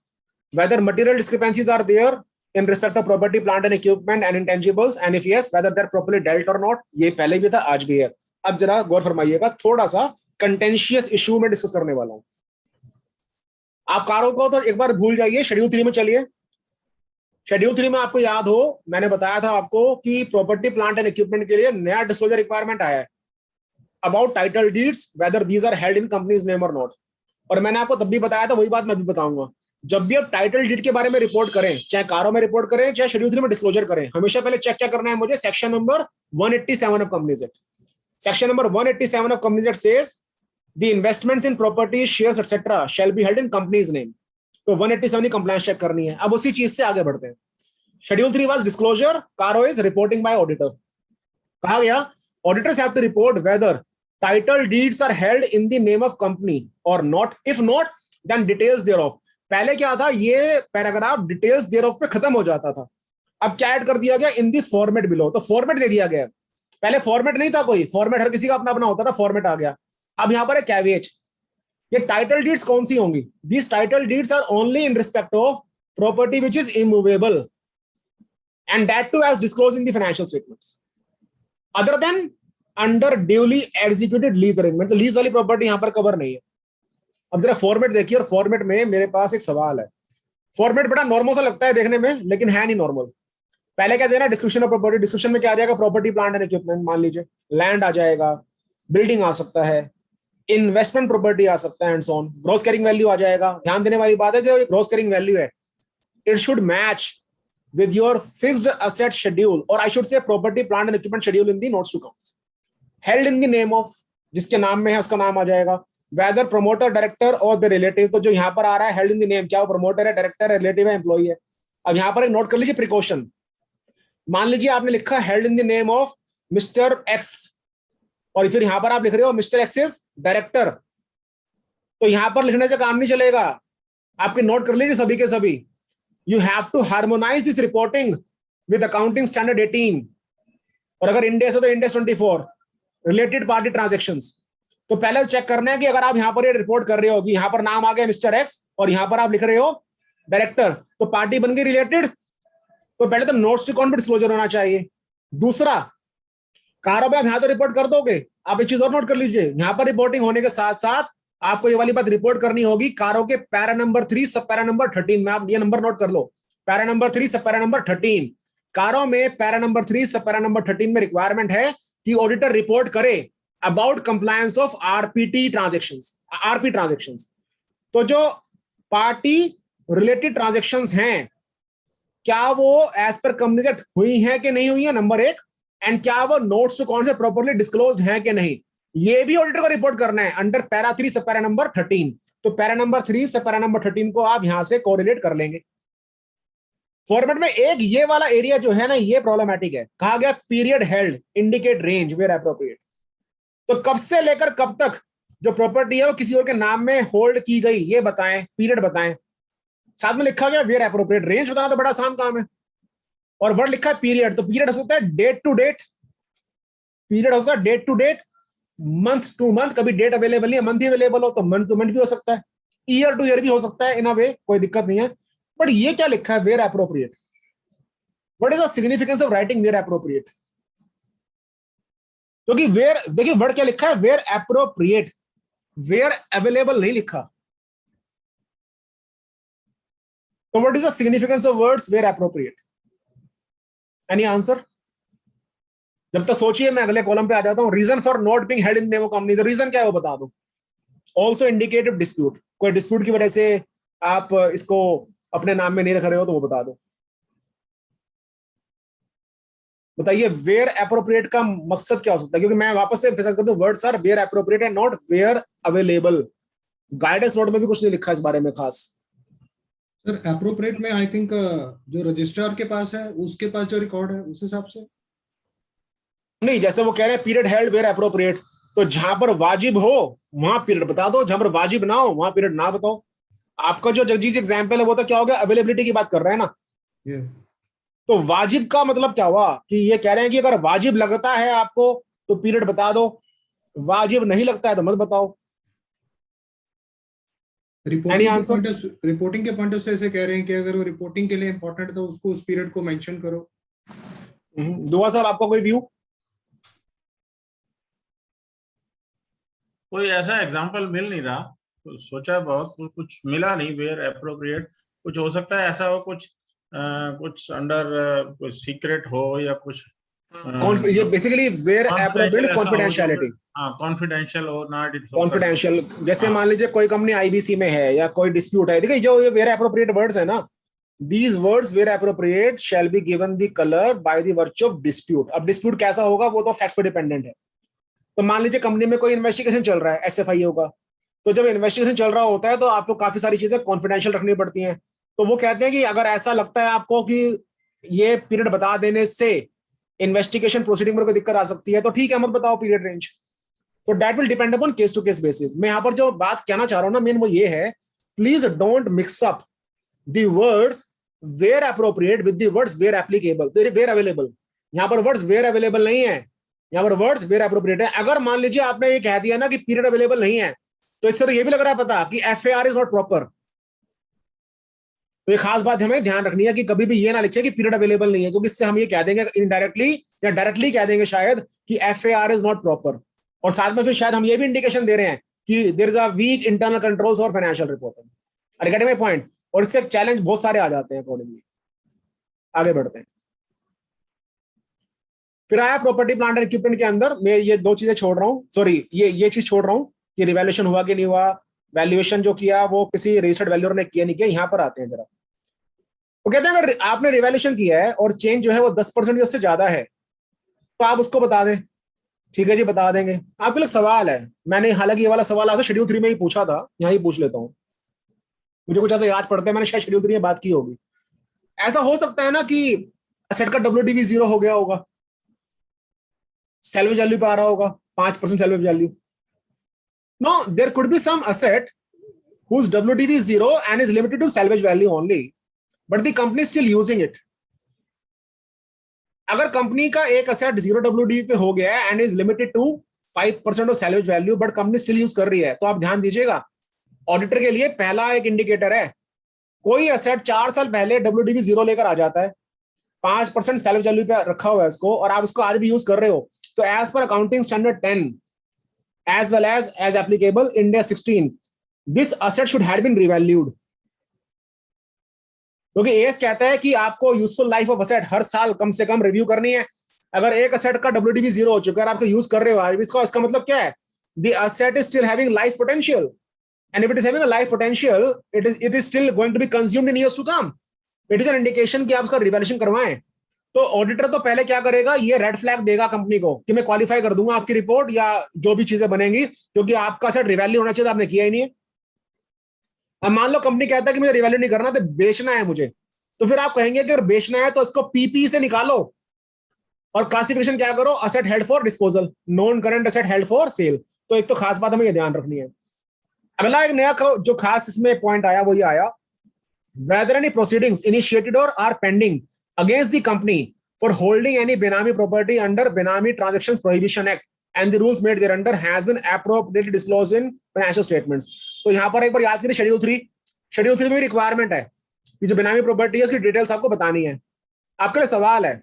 Whether material discrepancies are there in respect of property, plant and equipment and intangibles, and if yes, whether they're properly dealt or not, ये पहले भी था, आज भी है। अब जरा गौर फरमाइएगा, थोड़ा सा contentious issue में डिस्कस करने वाला हूं। आप कारों को तो एक बार भूल जाइए, शेड्यूल 3 में चलिए। शेड्यूल 3 में आपको याद हो, मैंने बताया था आपको कि प्रॉपर्टी प्लांट एंड इक्विपमेंट के लिए नया डिस्क्लोजर रिक्वायरमेंट आया है about title deeds, whether these are held in company's name और नॉट। और मैंने आपको तब भी बताया था, वही बात मैं भी बताऊंगा, जब भी आप टाइटल डीड के बारे में रिपोर्ट करें, चाहे कारों में रिपोर्ट करें, चाहे शेड्यूल 3 में डिस्क्लोजर करें, हमेशा पहले चेक क्या करना है मुझे, section number 187 of companies act. Section number 187 of companies act says the investments in property, shares etc shall be held in company's name। तो 187 की कंप्लायंस चेक करनी है। अब उसी चीज से आगे बढ़ते हैं। Schedule 3 was disclosure, CARO is reporting by auditor. कहा गया auditors have to report whether title deeds are held in the name of company और not, if not then details thereof. पहले क्या था, ये पैराग्राफ डिटेल्स देयरऑफ पे खत्म हो जाता था, अब क्या ऐड कर दिया गया, इन द फॉर्मेट बिलो। तो फॉर्मेट दे दिया गया, पहले फॉर्मेट नहीं था कोई, फॉर्मेट हर किसी का अपना अपना होता था, फॉर्मेट आ गया। अब यहां पर है कैवेट, ये टाइटल डीड्स कौन सी होंगी, these title deeds are only in respect of property which is immovable and that too as disclosed in the financial statements, other than under duly executed lease arrangement. तो लीज वाली प्रॉपर्टी यहां पर कवर नहीं है। अब जरा फॉर्मेट देखिए, और फॉर्मेट में मेरे पास एक सवाल है। फॉर्मेट बड़ा नॉर्मल सा लगता है देखने में, लेकिन है नहीं नॉर्मल। पहले क्या देना, डिस्क्रिप्शन ऑफ प्रॉपर्टी। डिस्क्रिप्शन में क्या आ जाएगा, प्रॉपर्टी प्लांट एंड इक्विपमेंट, मान लीजिए लैंड आ जाएगा, बिल्डिंग आ सकता है, इन्वेस्टमेंट प्रॉपर्टी आ सकता है, and so on. Gross carrying value आ जाएगा। ध्यान देने वाली बात है, जो ग्रॉस कैरिंग वैल्यू है, it should match with your fixed asset schedule, और I should say property plant and equipment schedule in the notes to accounts, held in the name of, जिसके नाम में है उसका नाम आ जाएगा, वेदर प्रमोटर, डायरेक्टर और द रिलेटिव। तो जो यहाँ पर आ रहा है हेल्ड इन द नेम, क्या वो प्रमोटर है, डायरेक्टर है, रिलेटिव है, एम्प्लॉई है। अब यहाँ पर एक नोट कर लीजिए प्रिकॉशन, मान लीजिए आपने लिखा held in the name of mister x, और फिर यहां पर आप लिख रहे हो मिस्टर एक्स इज डायरेक्टर, तो यहां पर लिखने से काम नहीं चलेगा, आपके नोट कर लीजिए सभी के सभी। You have to harmonise this reporting with accounting standard 18, और अगर इंडेस है तो इंडेस 24, रिलेटेड पार्टी ट्रांजेक्शंस। तो पहले चेक करना है कि अगर आप यहां पर ये रिपोर्ट कर रहे हो कि यहां पर नाम आ गया मिस्टर एक्स और यहां पर आप लिख रहे हो डायरेक्टर, तो पार्टी बन गई रिलेटेड, तो पहले तो नोट्स टू अकाउंट डिस्क्लोजर होना चाहिए। दूसरा, कारों में आप यहां तो रिपोर्ट कर दोगे, आप एक चीज और नोट कर लीजिए, यहां पर रिपोर्टिंग होने के साथ साथ आपको ये वाली बात रिपोर्ट करनी होगी, कारों के para number 3 sub para number 13 में, आप ये नंबर नोट कर लो, para number 3 sub para number 13। कारों में para number 3 sub para number 13 में रिक्वायरमेंट है कि ऑडिटर रिपोर्ट करे about compliance of RPT transactions, RP transactions. तो जो पार्टी रिलेटेड ट्रांजेक्शंस हैं, क्या वो एज पर कंपनीज एक्ट हुई हैं कि नहीं हुई है, नंबर 1, एंड क्या वो नोट्स टू अकाउंट से प्रॉपर्ली डिस्क्लोज्ड हैं कि नहीं, ये भी ऑडिटर को रिपोर्ट करना है under para 3 sub para number 13। तो para number 3 sub para number 13 को आप यहां से कोरिलेट कर लेंगे। फॉर्मेट में एक ये वाला एरिया जो है ना, ये प्रॉब्लमैटिक है। कहा गया period held indicate range where appropriate, तो कब से लेकर कब तक जो प्रॉपर्टी है वो किसी और के नाम में होल्ड की गई, ये बताएं, पीरियड बताएं। साथ में लिखा गया वेयर एप्रोप्रिएट, रेंज बताना तो बड़ा आसान काम है। और वर्ड लिखा है पीरियड, तो पीरियड हो सकता है डेट टू डेट, पीरियड हो सकता है date to date, month to month, कभी डेट अवेलेबल नहीं है मंथ ही अवेलेबल हो तो मंथ टू मंथ भी हो सकता है, ईयर टू ईयर भी हो सकता है, इन अ वे कोई दिक्कत नहीं है। बट ये क्या लिखा है where appropriate, what is the significance of writing where appropriate? क्योंकि वेयर, देखिए वर्ड क्या लिखा है वेयर एप्रोप्रिएट, वेयर अवेलेबल नहीं लिखा। तो what is the significance of words where appropriate? Any answer? जब तक सोचिए मैं अगले कॉलम पे आ जाता हूं। Reason for not being held in name of company, reason क्या है वो बता दो। ऑल्सो इंडिकेटिव डिस्प्यूट, कोई डिस्प्यूट की वजह से आप इसको अपने नाम में नहीं रख रहे हो तो वो बता दो। बताइए वेयर एप्रोप्रिएट का मकसद क्या हो सकता है? क्योंकि मैं वापस से एम्फसाइज कर दूं, words are where appropriate and not where available. Guidance note में भी कुछ नहीं लिखा इस बारे में खास। सर एप्रोप्रिएट में आई थिंक जो रजिस्ट्रार के पास है उसके पास जो रिकॉर्ड है उस हिसाब से नहीं, जैसे वो कह रहे हैं पीरियड हेल्ड वेयर एप्रोप्रिएट, तो जहां पर वाजिब हो वहां पीरियड बता दो, जहां पर वाजिब ना हो वहां पीरियड ना बताओ। आपका जो जगजीत एग्जाम्पल है वो तो क्या हो गया, अवेलेबिलिटी की बात कर रहे हैं ना। ये तो वाजिब का मतलब क्या हुआ कि ये कह रहे हैं कि अगर वाजिब लगता है आपको तो पीरियड बता दो, वाजिब नहीं लगता है तो मत बताओ। रिपोर्टिंग के पॉइंट ऑफ से ऐसे कह रहे हैं कि अगर वो रिपोर्टिंग के लिए इंपॉर्टेंट है तो उसको उस पीरियड को मेंशन करो। दुआ साहब आपका कोई व्यू? कोई ऐसा एग्जांपल मिल नहीं रहा, तो सोचा बहुत, कुछ मिला नहीं वेयर एप्रोप्रिएट। कुछ हो सकता है ऐसा हो, कुछ अंडर कुछ सीक्रेट हो या कुछ ये बेसिकली वेयर एप्रोप्रिएट कॉन्फिडेंशियलिटी। हाँ, कॉन्फिडेंशियल और नॉट कॉन्फिडेंशियल, जैसे मान लीजिए कोई कंपनी आईबीसी में है या कोई डिस्प्यूट है, देखिए जो ये वेयर एप्रोप्रिएट वर्ड्स है ना, these words where appropriate shall be given the color by the virtue of dispute। अब डिस्प्यूट कैसा होगा वो तो फैक्ट्स पे डिपेंडेंट है। तो मान लीजिए कंपनी में कोई इन्वेस्टिगेशन चल रहा है, एसएफआईओ का, तो जब इन्वेस्टिगेशन चल रहा होता है तो आपको काफी सारी चीजें कॉन्फिडेंशियल रखनी पड़ती हैं। तो वो कहते हैं कि अगर ऐसा लगता है आपको कि ये पीरियड बता देने से इन्वेस्टिगेशन प्रोसीडिंग में कोई दिक्कत आ सकती है तो ठीक है मत बताओ पीरियड रेंज। तो that will depend upon case to case basis. मैं यहाँ पर जो बात कहना चाह रहा हूँ ना मेन वो ये है, please don't mix up the words where appropriate with the words where applicable, where available. यहाँ पर वर्ड्स वेयर अवेलेबल नहीं है, यहाँ पर वर्ड्स वेयर एप्रोप्रिएट है। अगर मान लीजिए आपने ये कह दिया ना कि पीरियड अवेलेबल नहीं है, तो इससे तो ये भी लग रहा है पता कि एफएआर इज नॉट प्रॉपर। तो ये खास बात हमें ध्यान रखनी है कि कभी भी ये ना लिखे कि पीरियड अवेलेबल नहीं है, क्योंकि इससे हम ये कह देंगे इनडायरेक्टली या डायरेक्टली कह देंगे शायद कि एफएआर इज नॉट प्रॉपर, और साथ में फिर शायद हम ये भी इंडिकेशन दे रहे हैं कि there is a weak internal controls और financial reporting. Are you getting my point? और इससे चैलेंज बहुत सारे आ जाते हैं अकॉर्डिंगली। आगे बढ़ते हैं। फिर आया प्रॉपर्टी प्लांट एंड इक्विपमेंट के अंदर मैं ये दो चीजें छोड़ रहा हूं, सॉरी ये चीज छोड़ रहा हूं कि रिवैल्यूएशन हुआ कि नहीं हुआ, वैल्यूएशन जो किया वो किसी रजिस्टर्ड वैल्यूअर ने किया नहीं किया। यहां पर आते हैं जरा। वो कहते हैं अगर आपने रिवैल्यूएशन किया है और चेंज जो है वो 10% या उससे ज्यादा है तो आप उसको बता दें। ठीक है जी, बता देंगे। आपके लिए सवाल है, मैंने हालांकि ये वाला सवाल आगे शेड्यूल 3 में ही पूछा था, यहां ही पूछ लेता हूं, मुझे कुछ ऐसा याद पड़ता है मैंने शायद शेड्यूल 3 में बात की होगी। ऐसा हो सकता है ना कि एसेट का WDV 0 हो गया होगा, सैल्वेज वैल्यू पे आ रहा होगा 5% salvage value. No, there could be some asset whose WDV is 0 and is limited to salvage value only, but the company is still using it। अगर कंपनी का एक एसेट 0 WDV पे हो गया है and is limited to 5% of salvage value but company still use कर रही है, तो आप ध्यान दीजिएगा ऑडिटर के लिए पहला एक इंडिकेटर है, कोई एसेट 4 साल पहले WDV 0 लेकर आ जाता है, 5% सैल्वेज वैल्यू पे रखा हुआ है इसको, और आप उसको आज भी यूज कर रहे हो, तो एज पर accounting standard 10 as well as applicable India 16 this asset should have been revalued. क्योंकि एएस कहता है कि आपको यूजफुल लाइफ ऑफ एसेट हर साल कम से कम रिव्यू करनी है। अगर एक एसेट का WDV 0 हो चुका है और आपको यूज कर रहे हो इसका मतलब क्या है, the asset is still having life potential, and if it is having a life potential it is still going to be consumed in years to come। it is an indication कि आप उसका रिवैल्यूएशन करवाएं। तो ऑडिटर तो पहले क्या करेगा, ये रेड फ्लैग देगा कंपनी को कि मैं क्वालिफाई कर दूंगा आपकी रिपोर्ट या जो भी चीजें बनेंगी, क्योंकि आपका सेट रिवैल्यू होना चाहिए, आपने किया ही नहीं है। अब मान लो कंपनी कहता है कि मुझे रिवैल्यू नहीं करना, तो बेचना है मुझे, तो फिर आप कहेंगे कि अगर बेचना है तो इसको पीपी से निकालो और क्लासिफिकेशन क्या करो, asset held for disposal, non current asset held for sale. तो एक तो खास बात हमें ये ध्यान रखनी है। अगला एक नया जो खास इसमें पॉइंट आया वो ये आया, whether any proceedings initiated or are pending against the company for holding any Benami property under Benami Transactions Prohibition Act and the rules made thereunder has been appropriately disclosed in financial statements. तो यहाँ पर एक बार याद करिए शेड्यूल 3 में रिक्वायरमेंट है कि जो बेनामी प्रॉपर्टी है उसकी डिटेल्स आपको बतानी है. आपके लिए सवाल है,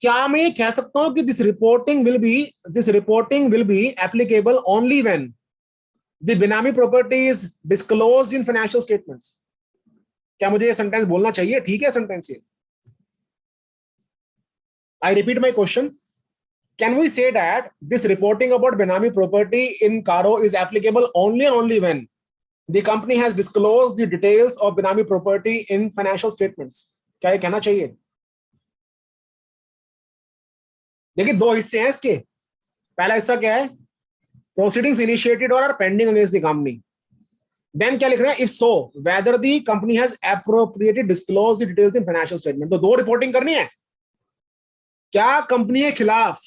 क्या मैं ये कह सकता हूं कि this reporting will be applicable only when the benami property is disclosed in financial statements? क्या मुझे ये सेंटेंस बोलना चाहिए? ठीक है सेंटेंस ये. I repeat my question. Can we say that this reporting about Benami property in Caro is applicable only when the company has disclosed the details of Benami property in financial statements? क्या ये कहना चाहिए? देखिए दो हिस्से हैं इसके. पहला हिस्सा क्या है? Proceedings initiated or are pending against the company. Then क्या लिख रहे हैं? If so, whether the company has appropriately disclosed the details in financial statement. तो दो रिपोर्टिंग करनी है. क्या कंपनी के खिलाफ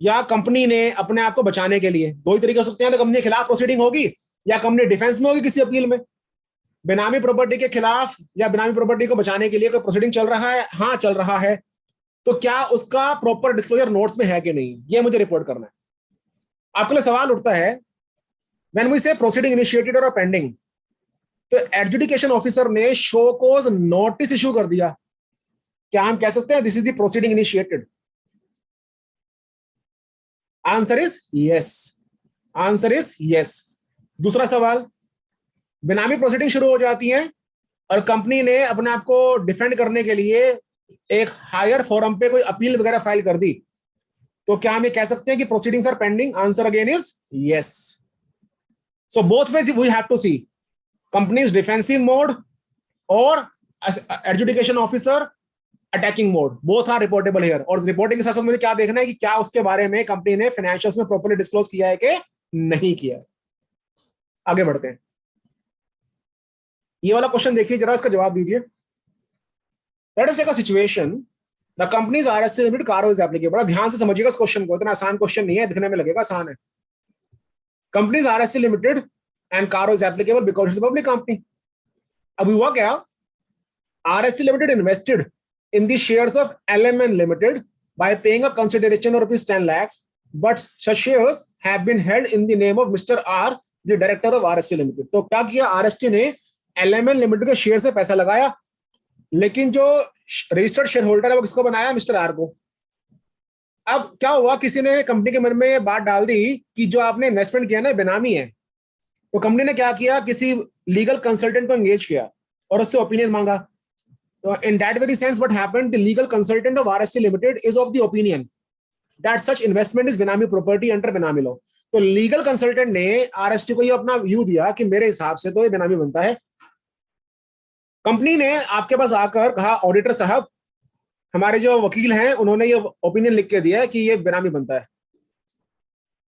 या कंपनी ने अपने आप को बचाने के लिए, दो ही तरीके हो सकते हैं. तो कंपनी के खिलाफ प्रोसीडिंग होगी या कंपनी डिफेंस में होगी किसी अपील में. बेनामी प्रॉपर्टी के खिलाफ या बेनामी प्रॉपर्टी को बचाने के लिए कोई प्रोसीडिंग चल रहा है? हाँ चल रहा है. तो क्या उसका प्रॉपर डिस्क्लोजर नोट्स में है कि नहीं, ये मुझे रिपोर्ट करना है. आपके लिए सवाल उठता है, व्हेन वी से प्रोसीडिंग इनिशिएटेड और पेंडिंग, तो एडजुडिकेशन ऑफिसर ने शो कोज नोटिस इशू कर दिया, क्या हम कह सकते हैं this is the proceeding initiated? Answer is yes. दूसरा सवाल, बेनामी प्रोसीडिंग शुरू हो जाती है और कंपनी ने अपने आप को डिफेंड करने के लिए एक हायर फोरम पे कोई अपील वगैरह फाइल कर दी, तो क्या हम ये कह सकते हैं कि proceedings are pending? Answer again is yes. So both ways we have to see companies defensive mode और adjudication officer attacking mode, both are reportable here. और रिपोर्टिंग के साथ मुझे क्या देखना है कि क्या उसके बारे में कंपनी ने फाइनेंशियल्स में प्रॉपर्ली डिस्क्लोज किया है कि नहीं किया है. आगे बढ़ते हैं. ये वाला क्वेश्चन देखिए जरा, इसका जवाब दीजिए. Let us take a situation, the companies RSC limited CARO is applicable. बड़ा ध्यान से समझिएगा इस क्वेश्चन को, इतना आसान क्वेश्चन नहीं है, दिखने में लगेगा आसान है. कंपनीज आरएससी लिमिटेड एंड कारो is applicable because it's a public company. अब हुआ क्या, RSC limited invested in the shares of LMN Limited by paying a consideration of rupees 10 lakhs, but such shares have been held in the name of Mr. R, the director of RSC Limited. तो क्या किया, RST ने LMN Limited के शेयर से पैसा लगाया, लेकिन जो रजिस्टर्ड शेयर होल्डर है वो किसको बनाया? मिस्टर आर को. अब क्या हुआ, किसी ने कंपनी के मन में ये बात डाल दी कि जो आपने इन्वेस्टमेंट किया ना बेनामी है. तो कंपनी ने क्या किया, किसी लीगल कंसल्टेंट को एंगेज किया और उससे ओपिनियन मांगा. So in that very sense, what happened? The legal consultant of RSC Limited is of the opinion that such investment is Benami property under Benami law. तो लीगल कंसल्टेंट ने आरएसटी को ये अपना व्यू दिया कि मेरे हिसाब से तो ये बेनामी बनता है. कंपनी ने आपके पास आकर कहा, ऑडिटर साहब, हमारे जो वकील हैं उन्होंने ये ओपिनियन लिख के दिया है कि ये बेनामी बनता है.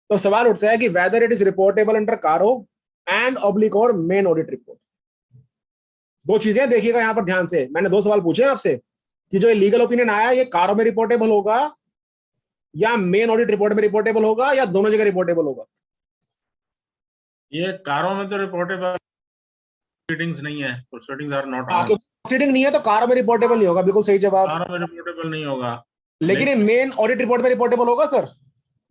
तो सवाल उठता है कि weather it is reportable under कारो एंड ऑब्लिक और मेन ऑडिट रिपोर्ट. दो चीजें देखिएगा यहां पर ध्यान से. मैंने दो सवाल पूछे आपसे कि जो लीगल ओपिनियन आया ये कारो में रिपोर्टेबल होगा या मेन ऑडिट रिपोर्ट में रिपोर्टेबल होगा या दोनों जगह रिपोर्टेबल होगा? ये कारो में तो रिपोर्टेबल प्रोसीडिंग्स नहीं है, प्रोसीडिंग्स आर नॉट. प्रोसीडिंग नहीं है तो कारो में रिपोर्टेबल नहीं होगा. बिल्कुल सही जवाब. कारो में रिपोर्टेबल नहीं होगा, लेकिन ये मेन ऑडिट रिपोर्ट में रिपोर्टेबल होगा सर.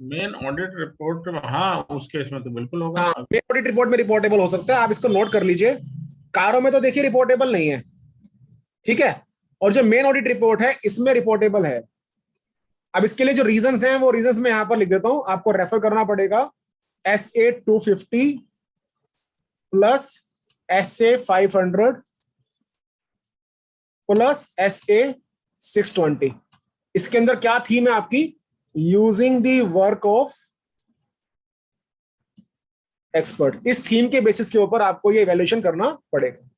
मेन ऑडिट रिपोर्ट, हाँ उस केस में तो बिल्कुल होगा. हाँ, मेन ऑडिट रिपोर्ट में रिपोर्टेबल हो सकता है, आप इसको नोट कर लीजिए. कारो में तो देखिए रिपोर्टेबल नहीं है, ठीक है. और जो मेन ऑडिट रिपोर्ट है इसमें रिपोर्टेबल है. अब इसके लिए जो रीजंस हैं वो रीजंस मैं यहां पर लिख देता हूं, आपको रेफर करना पड़ेगा. SA 250 plus SA 500 plus SA 620. इसके अंदर क्या थीम है आपकी? Using the work of expert. इस थीम के बेसिस के ऊपर आपको ये इवैल्यूएशन करना पड़ेगा.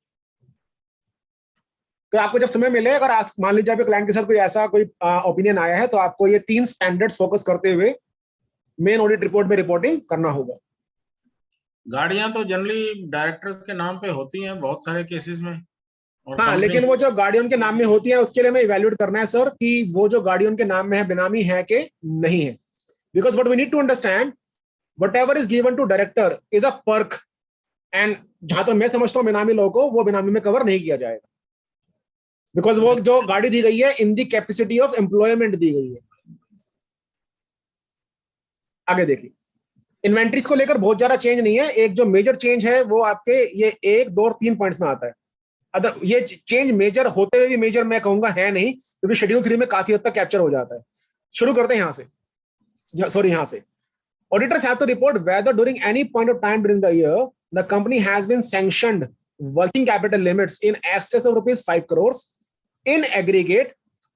तो आपको जब समय मिले, अगर मान लीजिए आपके क्लाइंट के साथ कोई ऐसा कोई ओपिनियन आया है, तो आपको ये 3 स्टैंडर्ड्स फोकस करते हुए मेन ऑडिट रिपोर्ट में रिपोर्टिंग करना होगा. गाड़ियां तो जनरली डायरेक्टर्स के नाम पे होती हैं बहुत सारे केसेस में. हाँ, लेकिन वो जो गाड़ी उनके नाम में होती है उसके लिए हमें इवैल्यूएट करना है सर कि वो जो गाड़ी उनके नाम में है बेनामी है कि नहीं है. Because what we need to understand, whatever is given to director is a perk, and जहां तक मैं समझता हूं बेनामी लोगों को वो बेनामी में कवर नहीं किया जाएगा. बिकॉज वो जो गाड़ी दी गई है in the capacity of employment दी गई है। आगे देखिए, इन्वेंट्रीज को लेकर बहुत ज्यादा चेंज नहीं है, एक जो मेजर चेंज है वो आपके ये 1, 2 और 3 पॉइंट्स में आता है। अदर ये चेंज मेजर होते हुए भी मेजर मैं कहूंगा है नहीं, क्योंकि शेड्यूल 3 में काफी हद तक कैप्चर हो जाता है। शुरू करते हैं यहां से, सॉरी यहां से। Auditors have to report whether during any point of time during the year the company has been sanctioned working capital limits in excess of rupees 5 crores in aggregate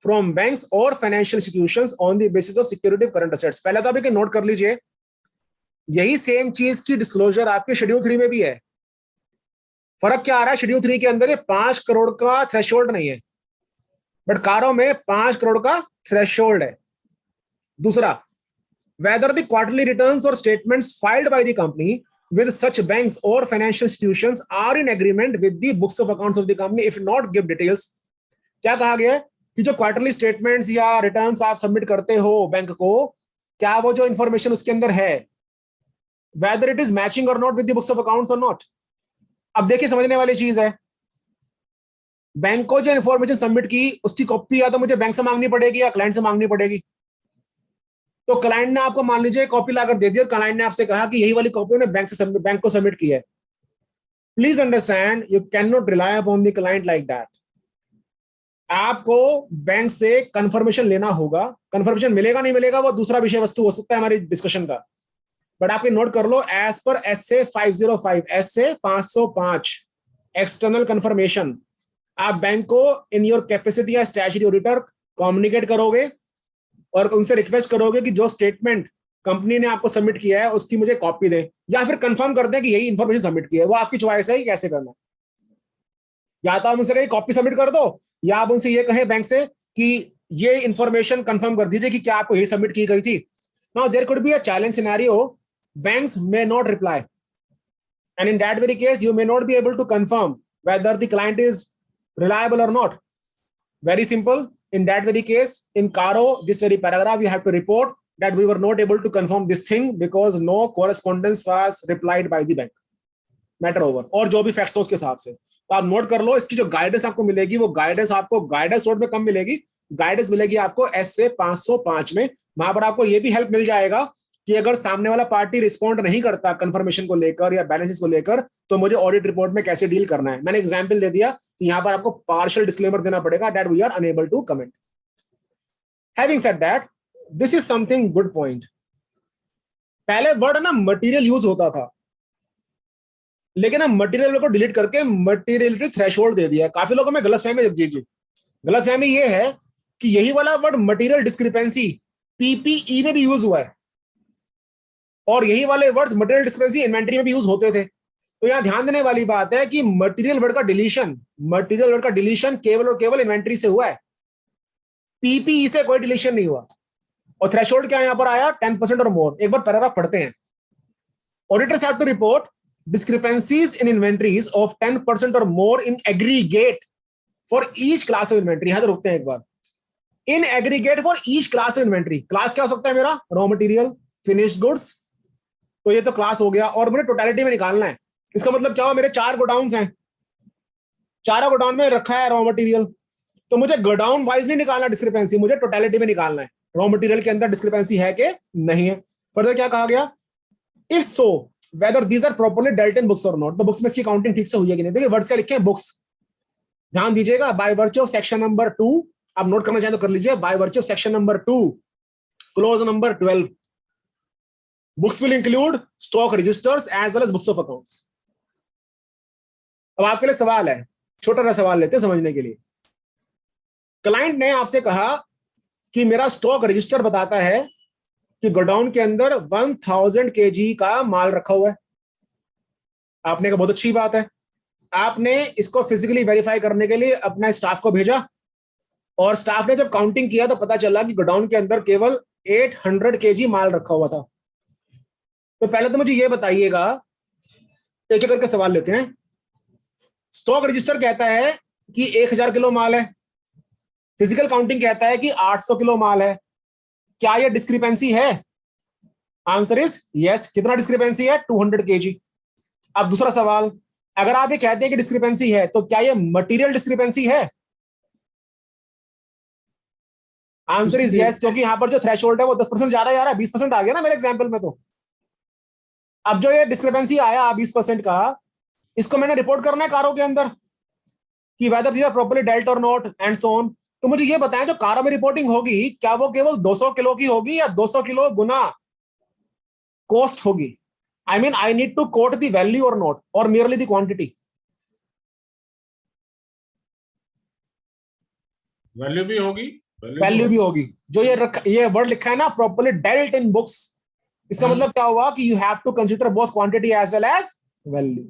from banks or financial institutions on the basis of security of current assets। पहले तो आप एक नोट कर लीजिए, यही सेम चीज की डिस्क्लोजर आपके शेड्यूल 3 में भी है। फर्क क्या आ रहा है, शेड्यूल 3 के अंदर ये 5 करोड़ का थ्रेशोल्ड नहीं है, बट कारो में 5 करोड़ का थ्रेशोल्ड है। दूसरा, whether the quarterly returns or statements filed by the company with such banks or financial institutions are in agreement with the books of accounts of the company, if not give details। क्या कहा गया है कि जो क्वार्टरली स्टेटमेंट्स या रिटर्न्स आप सबमिट करते हो बैंक को, क्या वो जो इंफॉर्मेशन उसके अंदर है whether it is matching or not with the books of accounts or not। अब देखिए समझने वाली चीज है, बैंक को जो इंफॉर्मेशन सबमिट की उसकी कॉपी या तो मुझे बैंक से मांगनी पड़ेगी या क्लाइंट से मांगनी पड़ेगी। तो क्लाइंट ने आपको मान लीजिए कॉपी लाकर दे दी और क्लाइंट ने आपसे कहा कि यही वाली कॉपी ने बैंक को सबमिट की है। Please understand, you can not rely upon the client like that. आपको बैंक से कंफर्मेशन लेना होगा, कंफर्मेशन मिलेगा नहीं मिलेगा वो दूसरा विषय वस्तु हो सकता है हमारी डिस्कशन का, बट आपके नोट कर लो, as per SA 505, SA 505 external confirmation, आप बैंक को इन योर कैपेसिटी या स्टैट्यूटरी ऑडिटर कम्युनिकेट करोगे और उनसे रिक्वेस्ट करोगे कि जो स्टेटमेंट कंपनी ने आपको सबमिट किया है उसकी मुझे कॉपी दें, या फिर कंफर्म कर दें कि यही इंफॉर्मेशन सबमिट की है। वो आपकी चॉइस है कि कैसे करना। या तो आप उनसे कहें कॉपी सबमिट कर दो, या आप उनसे ये कहें बैंक से कि ये इंफॉर्मेशन कंफर्म कर दीजिए कि क्या आपको यही सबमिट की गई थी। Now there could be a challenge scenario, banks may not reply and in that very case you may not be able to confirm whether the client is reliable or not। Very simple, in that very case, in Caro, this very paragraph, you have to report that we were not able to confirm this thing because no correspondence was replied by the bank। Matter over। और जो भी फैक्ट्स हो उसके हिसाब से तो आप नोट कर लो, इसकी जो गाइडेंस आपको मिलेगी वो गाइडेंस आपको गाइडेंस नोट में कम मिलेगी, गाइडेंस मिलेगी आपको SA 505 में। वहां पर आपको ये भी हेल्प मिल जाएगा कि अगर सामने वाला पार्टी रिस्पॉन्ड नहीं करता कंफर्मेशन को लेकर या बैलेंसेस को लेकर, तो मुझे ऑडिट रिपोर्ट में कैसे डील करना है। मैंने एग्जांपल दे दिया कि यहां पर आपको पार्शियल डिस्क्लेमर देना पड़ेगा that we are unable to comment. Having said that, this is something good point. पहले वर्ड ना मटेरियल यूज होता था, लेकिन अब मटेरियल को डिलीट करके मटेरियलिटी थ्रेशोल्ड दे दिया। काफी लोगों में गलतफहमी गलतफहमी ये है कि यही वाला वर्ड मटेरियल डिस्क्रिपेंसी PPE में भी यूज हुआ है, और यही वाले वर्ड्स मटेरियल डिस्क्रिपेंसी इन्वेंटरी में भी यूज होते थे। तो यहां ध्यान देने वाली बात है कि मटेरियल वर्ड का डिलीशन केवल और केवल इन्वेंटरी से हुआ है, PPE से कोई डिलीशन नहीं हुआ। और थ्रेशोल्ड क्या यहां पर आया, 10% और मोर। एक बार पैराग्राफ पढ़ते हैं। Auditors have to report discrepancies in inventories of 10% or more in aggregate for each class of inventory। यहां तो रुकते हैं एक बार। in aggregate for each class of inventory। Class क्या हो सकता है मेरा, रॉ मटेरियल, फिनिश्ड गुड्स, तो ये तो क्लास हो गया। और मुझे टोटलिटी में निकालना है। इसका मतलब क्या हुआ, मेरे 4 गोडाउन हैं, 4 गोडाउन में रखा है रॉ मटेरियल, तो मुझे गोडाउन वाइज नहीं निकालना डिस्क्रिपेंसी, मुझे टोटलिटी में निकालना है रॉ मटेरियल के अंदर डिस्क्रिपेंसी है कि नहीं है। फर्दर क्या कहा गया, if so whether these are properly dealt in books or not। तो बुक्स में इसकी काउंटिंग ठीक से हुई है कि नहीं। देखिए वर्ड्स क्या लिखे हैं, बुक्स, ध्यान दीजिएगा। By virtue of section number 2, आप नोट करना चाहें तो कर लीजिए, by virtue of section number 2 clause number 12, books will include stock registers as well as books of accounts. अब आपके लिए सवाल है, छोटा सा सवाल लेते हैं समझने के लिए। क्लाइंट ने आपसे कहा कि मेरा स्टॉक रजिस्टर बताता है कि गोडाउन के अंदर 1000 kg का माल रखा हुआ है। आपने कहा बहुत अच्छी बात है। आपने इसको फिजिकली वेरीफाई करने के लिए अपना स्टाफ को भेजा, और स्टाफ ने जब काउंटिंग किया तो पता चला कि गोडाउन के अंदर केवल 800 kg माल रखा हुआ था। तो पहले तो मुझे ये बताइएगा, एक एक करके सवाल लेते हैं। स्टॉक रजिस्टर कहता है कि 1000 किलो माल है, फिजिकल काउंटिंग कहता है कि 800 किलो माल है। क्या ये डिस्क्रिपेंसी है? Answer is yes. कितना डिस्क्रिपेंसी है? 200 kg। अब दूसरा सवाल, अगर आप ये कहते हैं कि डिस्क्रिपेंसी है, तो क्या ये मटेरियल डिस्क्रिपेंसी है? आंसर इज यस, क्योंकि यहाँ पर जो थ्रेशोल्ड है वो 10% ज्यादा आ रहा है, 20% आ गया ना मेरे एग्जाम्पल में। तो अब जो ये डिस्क्रिपेंसी आया 20% का, इसको मैंने रिपोर्ट करना है कारों के अंदर कि whether these are properly dealt और नॉट एंड सो ऑन। तो मुझे ये बताएं, जो कारों में रिपोर्टिंग होगी, क्या वो केवल 200 किलो की होगी या 200 किलो गुना कॉस्ट होगी? I mean I need to quote the value और नॉट, और मियरली द क्वांटिटी? वैल्यू भी होगी, वैल्यू भी होगी। जो ये वर्ड लिखा है ना, प्रॉपर्ली डेल्ट इन बुक्स, इसका मतलब क्या हुआ कि you have to consider both quantity as well as value.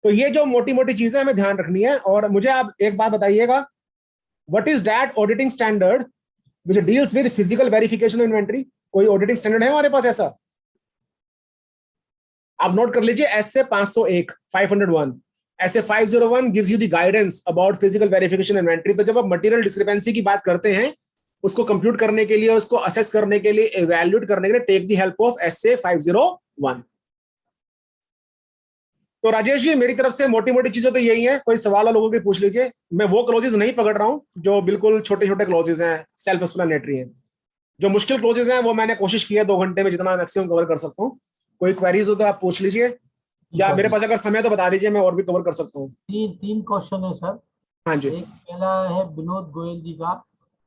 तो ये जो मोटी मोटी चीजें हमें ध्यान रखनी है। और मुझे आप एक बात बताइएगा, what is that auditing standard which deals with physical verification of inventory? कोई ऑडिटिंग स्टैंडर्ड है हमारे पास ऐसा? आप नोट कर लीजिए, ऐसे 501 501 ऐसे 501 gives you the guidance about physical verification inventory। तो जब आप मटेरियल डिस्क्रिपेंसी की बात करते हैं, उसको कंप्यूट करने के लिए, उसको असेस करने के लिए, इवैल्यूएट करने के लिए, take the help of SA 501। तो राजेश जी, मेरी तरफ से मोटी मोटी चीजें तो यही है। कोई सवाल लोगों के पूछ लीजिए। मैं वो क्लोजेस नहीं पकड़ रहा हूं जो बिल्कुल छोटे छोटे क्लोजेस हैं, सेल्फ एक्सप्लेनेटरी हैं। जो मुश्किल क्लोजेस हैं वो मैंने कोशिश की है 2 घंटे में जितना मैक्सिमम कवर कर सकता हूँ। कोई क्वेरीज हो तो आप पूछ लीजिए, या मेरे पास अगर समय तो बता दीजिए, मैं और भी कवर कर सकता हूँ। तीन क्वेश्चन है सर। हाँ जी। एक पहला है विनोद गोयल जी का,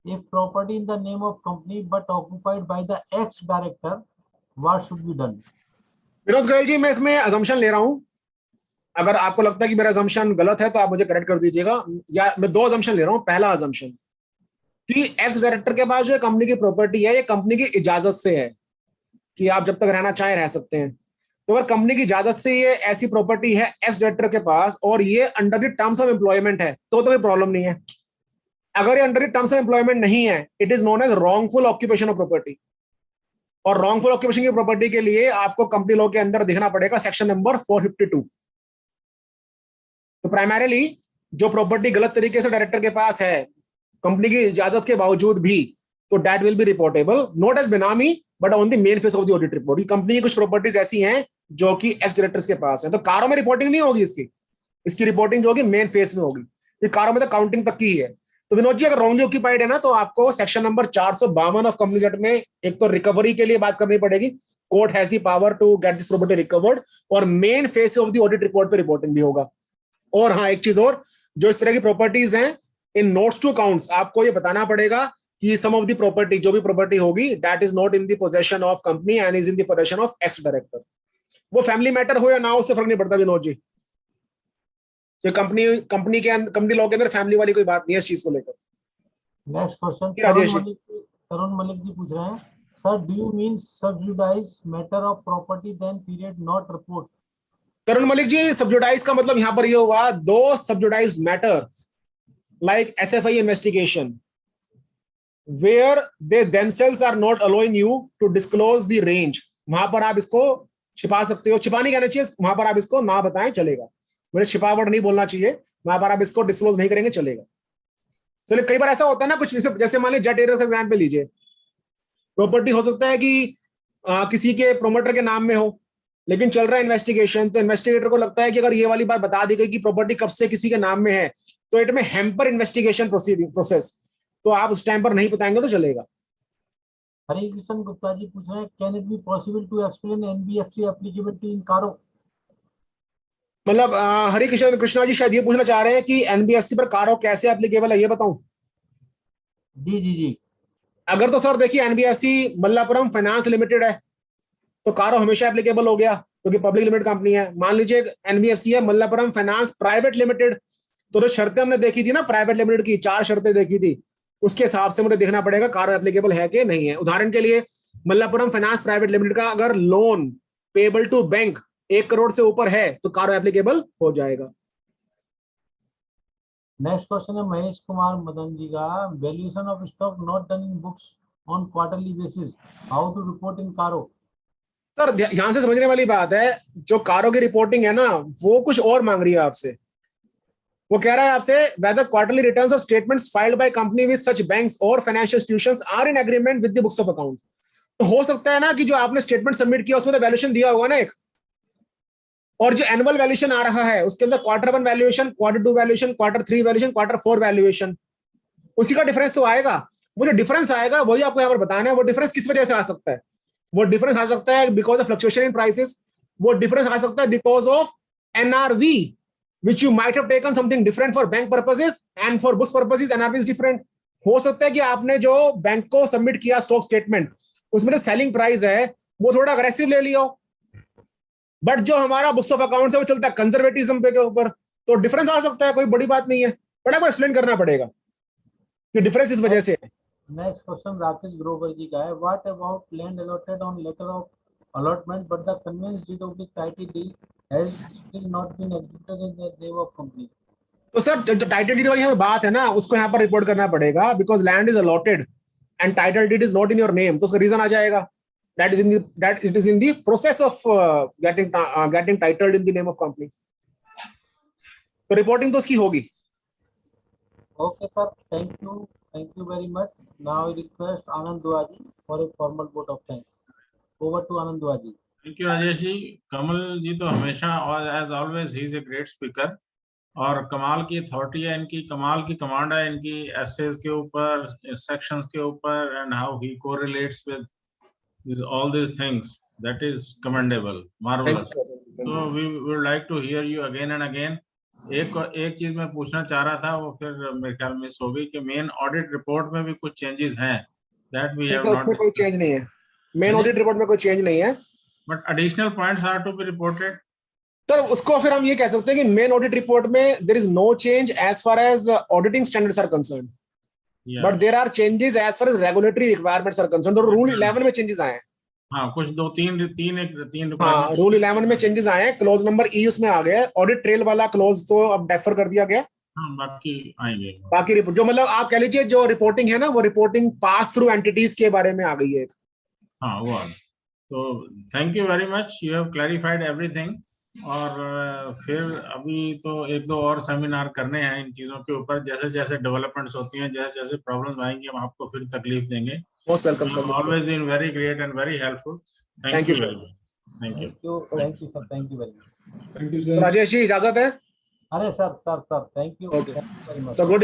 एक property in the name of company but occupied by the ex director, what should be done? Vinod Goyal ji, मैं इसमें अजम्पशन ले रहा हूँ। अगर आपको लगता है कि मेरा अजम्पशन गलत है तो आप मुझे करेक्ट कर दीजिएगा। या मैं 2 अजम्पशन ले रहा हूँ। पहला अजम्पशन कि एक्स डायरेक्टर के पास जो कंपनी की प्रॉपर्टी है, ये कंपनी की इजाजत से है कि आप जब तक रहना चाहें रह सकते हैं। तो अगर कंपनी की इजाजत से ये ऐसी प्रॉपर्टी है एक्स डायरेक्टर के पास, और ये under the terms of employment है, तो कोई प्रॉब्लम नहीं है। अगर ये under the terms of employment नहीं है, it is known as wrongful occupation of property. और रॉन्गफुल ऑक्यूपेशन की प्रॉपर्टी के लिए आपको कंपनी लॉ के अंदर देखना पड़ेगा सेक्शन नंबर 452। तो प्राइमरीली जो प्रॉपर्टी गलत तरीके से डायरेक्टर के पास है कंपनी की इजाजत के बावजूद भी, तो that will be reportable, not as benami but on the main face of the audit report. Company की कुछ प्रॉपर्टीज ऐसी हैं जो कि एक्स डायरेक्टर्स के पास है, तो कारों में रिपोर्टिंग नहीं होगी इसकी रिपोर्टिंग जो होगी मेन फेस में होगी। ये कारों में तो काउंटिंग तक की ही है। तो विनोद जी, अगर रॉन्गली ऑक्यूपाइड है ना, तो आपको section number 452 of companies act में एक तो रिकवरी के लिए बात करनी पड़ेगी, court has the power to get this property recovered, और main face of the audit report पे रिपोर्टिंग भी होगा। और हाँ, एक चीज और, जो इस तरह की प्रॉपर्टीज हैं, इन नोट्स टू अकाउंट्स आपको ये बताना पड़ेगा कि सम ऑफ द प्रॉपर्टी, जो भी प्रॉपर्टी होगी, that is not in the possession of company and is in the possession of ex director. वो फैमिली मैटर हो या ना हो, उससे फर्क नहीं पड़ता विनोद जी। जो कंपनी लॉ के अंदर फैमिली वाली कोई बात नहीं है इस चीज को लेकर। Next question Rajesh ji. तरुण मलिक जी पूछ रहे हैं, sir do you mean sub judice matter of property then period not report? Tarun Malik ji, sub judice का मतलब यहाँ पर ये हुआ, 2 sub judice matters like SFI investigation where they themselves are not allowing you to disclose the range, वहां पर आप इसको छिपा सकते हो। छिपा नहीं कहना चाहिए, वहां पर आप इसको ना बताएं चलेगा। मुझे छिपावट नहीं बोलना चाहिए, वहां पर आप इसको डिस्क्लोज नहीं करेंगे चलेगा। चलिए, कई बार ऐसा होता है ना, कुछ जैसे मान लीजिए जेट एयरवेज का एग्जाम्पल लीजिए, प्रॉपर्टी हो सकता है कि किसी के प्रोमोटर के नाम में हो, लेकिन चल रहा है इन्वेस्टिगेशन, तो इन्वेस्टिगेटर को लगता है कि अगर ये वाली बात बता दी गई कि प्रॉपर्टी कब से किसी के नाम में है, तो इट में हैम्पर इन्वेस्टिगेशन प्रोसेस, तो आप उस टाइम पर नहीं बताएंगे तो चलेगा। हरे कृष्ण गुप्ता जी पूछ रहे हैं, can it be possible to explain NBFC applicability in CARO? मतलब हरे कृष्णा जी शायद ये पूछना चाह रहे हैं कि एनबीएफसी पर कारो कैसे एप्लीकेबल है, ये बताऊं? जी। अगर तो सर देखिए, एनबीएफसी मल्लापुरम फाइनेंस लिमिटेड है तो कारो हमेशा एप्लीकेबल हो गया, क्योंकि पब्लिक लिमिटेड कंपनी है। मान लीजिए एनबीएफसी है मल्लापुरम फाइनेंस प्राइवेट लिमिटेड, तो जो शर्तें हमने देखी थी ना प्राइवेट लिमिटेड की, 4 शर्तें देखी थी, उसके हिसाब से मुझे देखना पड़ेगा कारो एप्लीकेबल है कि नहीं है। उदाहरण के लिए, मल्लापुरम फाइनेंस प्राइवेट लिमिटेड का अगर loan payable to bank 1 crore से ऊपर है तो कारो एप्लीकेबल हो जाएगा। नेक्स्ट क्वेश्चन है महेश कुमार मदन जी का, valuation of stock not done in books on quarterly basis, how to report in CARO? Sir ध्यान से समझने वाली बात है, जो कारो की रिपोर्टिंग है ना, वो कुछ और मांग रही है आपसे। वो कह रहा है आपसे, whether quarterly returns or statements filed by company with such banks or financial institutions are in agreement with the books of accounts। तो हो सकता है ना कि जो आपने स्टेटमेंट सबमिट किया उसमें तो वैल्यूएशन दिया होगा ना एक, और जो एनुअल वैल्यूएशन आ रहा है उसके अंदर Q1 valuation, Q2 valuation, Q3 valuation, Q4 valuation, उसी का डिफरेंस तो आएगा। वो जो डिफरेंस आएगा वही आपको यहाँ पर बताना है। वो डिफरेंस किस वजह से आ सकता है? वो डिफरेंस आ सकता है because of fluctuation in prices, वो डिफरेंस आ सकता है because of NRV, which you might have taken something different for bank purposes and for books purposes NRV is different. हो सकता है कि आपने जो बैंक को सबमिट किया स्टॉक स्टेटमेंट, उसमें जो सेलिंग प्राइस है वो थोड़ा अग्रेसिव ले लिया, बट जो हमारा बुक्स ऑफ अकाउंट्स है वो चलता है कंजर्वेटिज्म पे के ऊपर, तो डिफरेंस आ सकता है, कोई बड़ी बात नहीं है, बट आपको एक्सप्लेन करना पड़ेगा कि डिफरेंस इस वजह से है। नेक्स्ट क्वेश्चन राकेश ग्रोवर जी का है, what about land allotted on letter of allotment but the conveyance deed of the title deed has still not been executed in the name of company. तो सर जो टाइटल डीड वाली यहाँ बात है ना, उसको यहाँ पर रिपोर्ट करना पड़ेगा, because land is allotted and title deed is not in your name, तो उसका रीजन आ जाएगा that it is in the process of getting titled in the name of company, तो रिपोर्टिंग तो उसकी होगी। Okay sir, thank you very much. Now I request Anand Duaji for a formal vote of thanks. Over to Anand Duaji. Thank you Rajesh ji. Kamal ji तो हमेशा और एज ऑलवेज ही इज ए ग्रेट स्पीकर, और कमाल की अथॉरिटी है इनकी, कमाल की कमांड है इनकी एसेज के ऊपर, सेक्शंस के ऊपर, and how he correlates with all this things, that is commendable, marvellous. So we would like to hear you again and again. एक चीज मैं पूछना चाह रहा था, वो फिर मेरे ख्याल मिस हो गई, कि मेन ऑडिट रिपोर्ट में भी कुछ चेंजेस हैं दैट वी हैव उसमें कोई चेंज नहीं है, मेन ऑडिट रिपोर्ट में कोई चेंज नहीं है, but additional points are to be reported. Sir उसको फिर हम ये कह सकते हैं कि मेन ऑडिट रिपोर्ट में there is no change as far as auditing standards are concerned, but there are changes as far as regulatory requirements are concerned. और रूल 11 में चेंजेस आए हैं। हाँ, कुछ तीन हाँ, रूल 11 में चेंजेस आए हैं, क्लोज नंबर ई उसमें आ गया है, ऑडिट ट्रेल वाला क्लोज तो अब डेफर कर दिया गया। हाँ, बाकी आएंगे। बाकी रिपोर्ट जो मतलब आप कह लीजिए जो रिपोर्टिंग है ना, वो रिपोर्टिंग पास थ्रू एंटिटीज के बारे में आ गई है। हाँ, वो तो thank you very much, you have clarified everything. और फिर अभी तो एक दो और सेमिनार करने हैं इन चीजों के ऊपर, जैसे जैसे डेवलपमेंट्स होती हैं, जैसे जैसे प्रॉब्लम्स आएंगी, हम आपको फिर तकलीफ देंगे। Most welcome sir, always been very great and very helpful. Thank you, very sir. Much. Thank you. Thank you sir, thank you very much. Thank you, sir. Rajesh ji इजाजत है। अरे sir, thank you Okay. very much. Sir good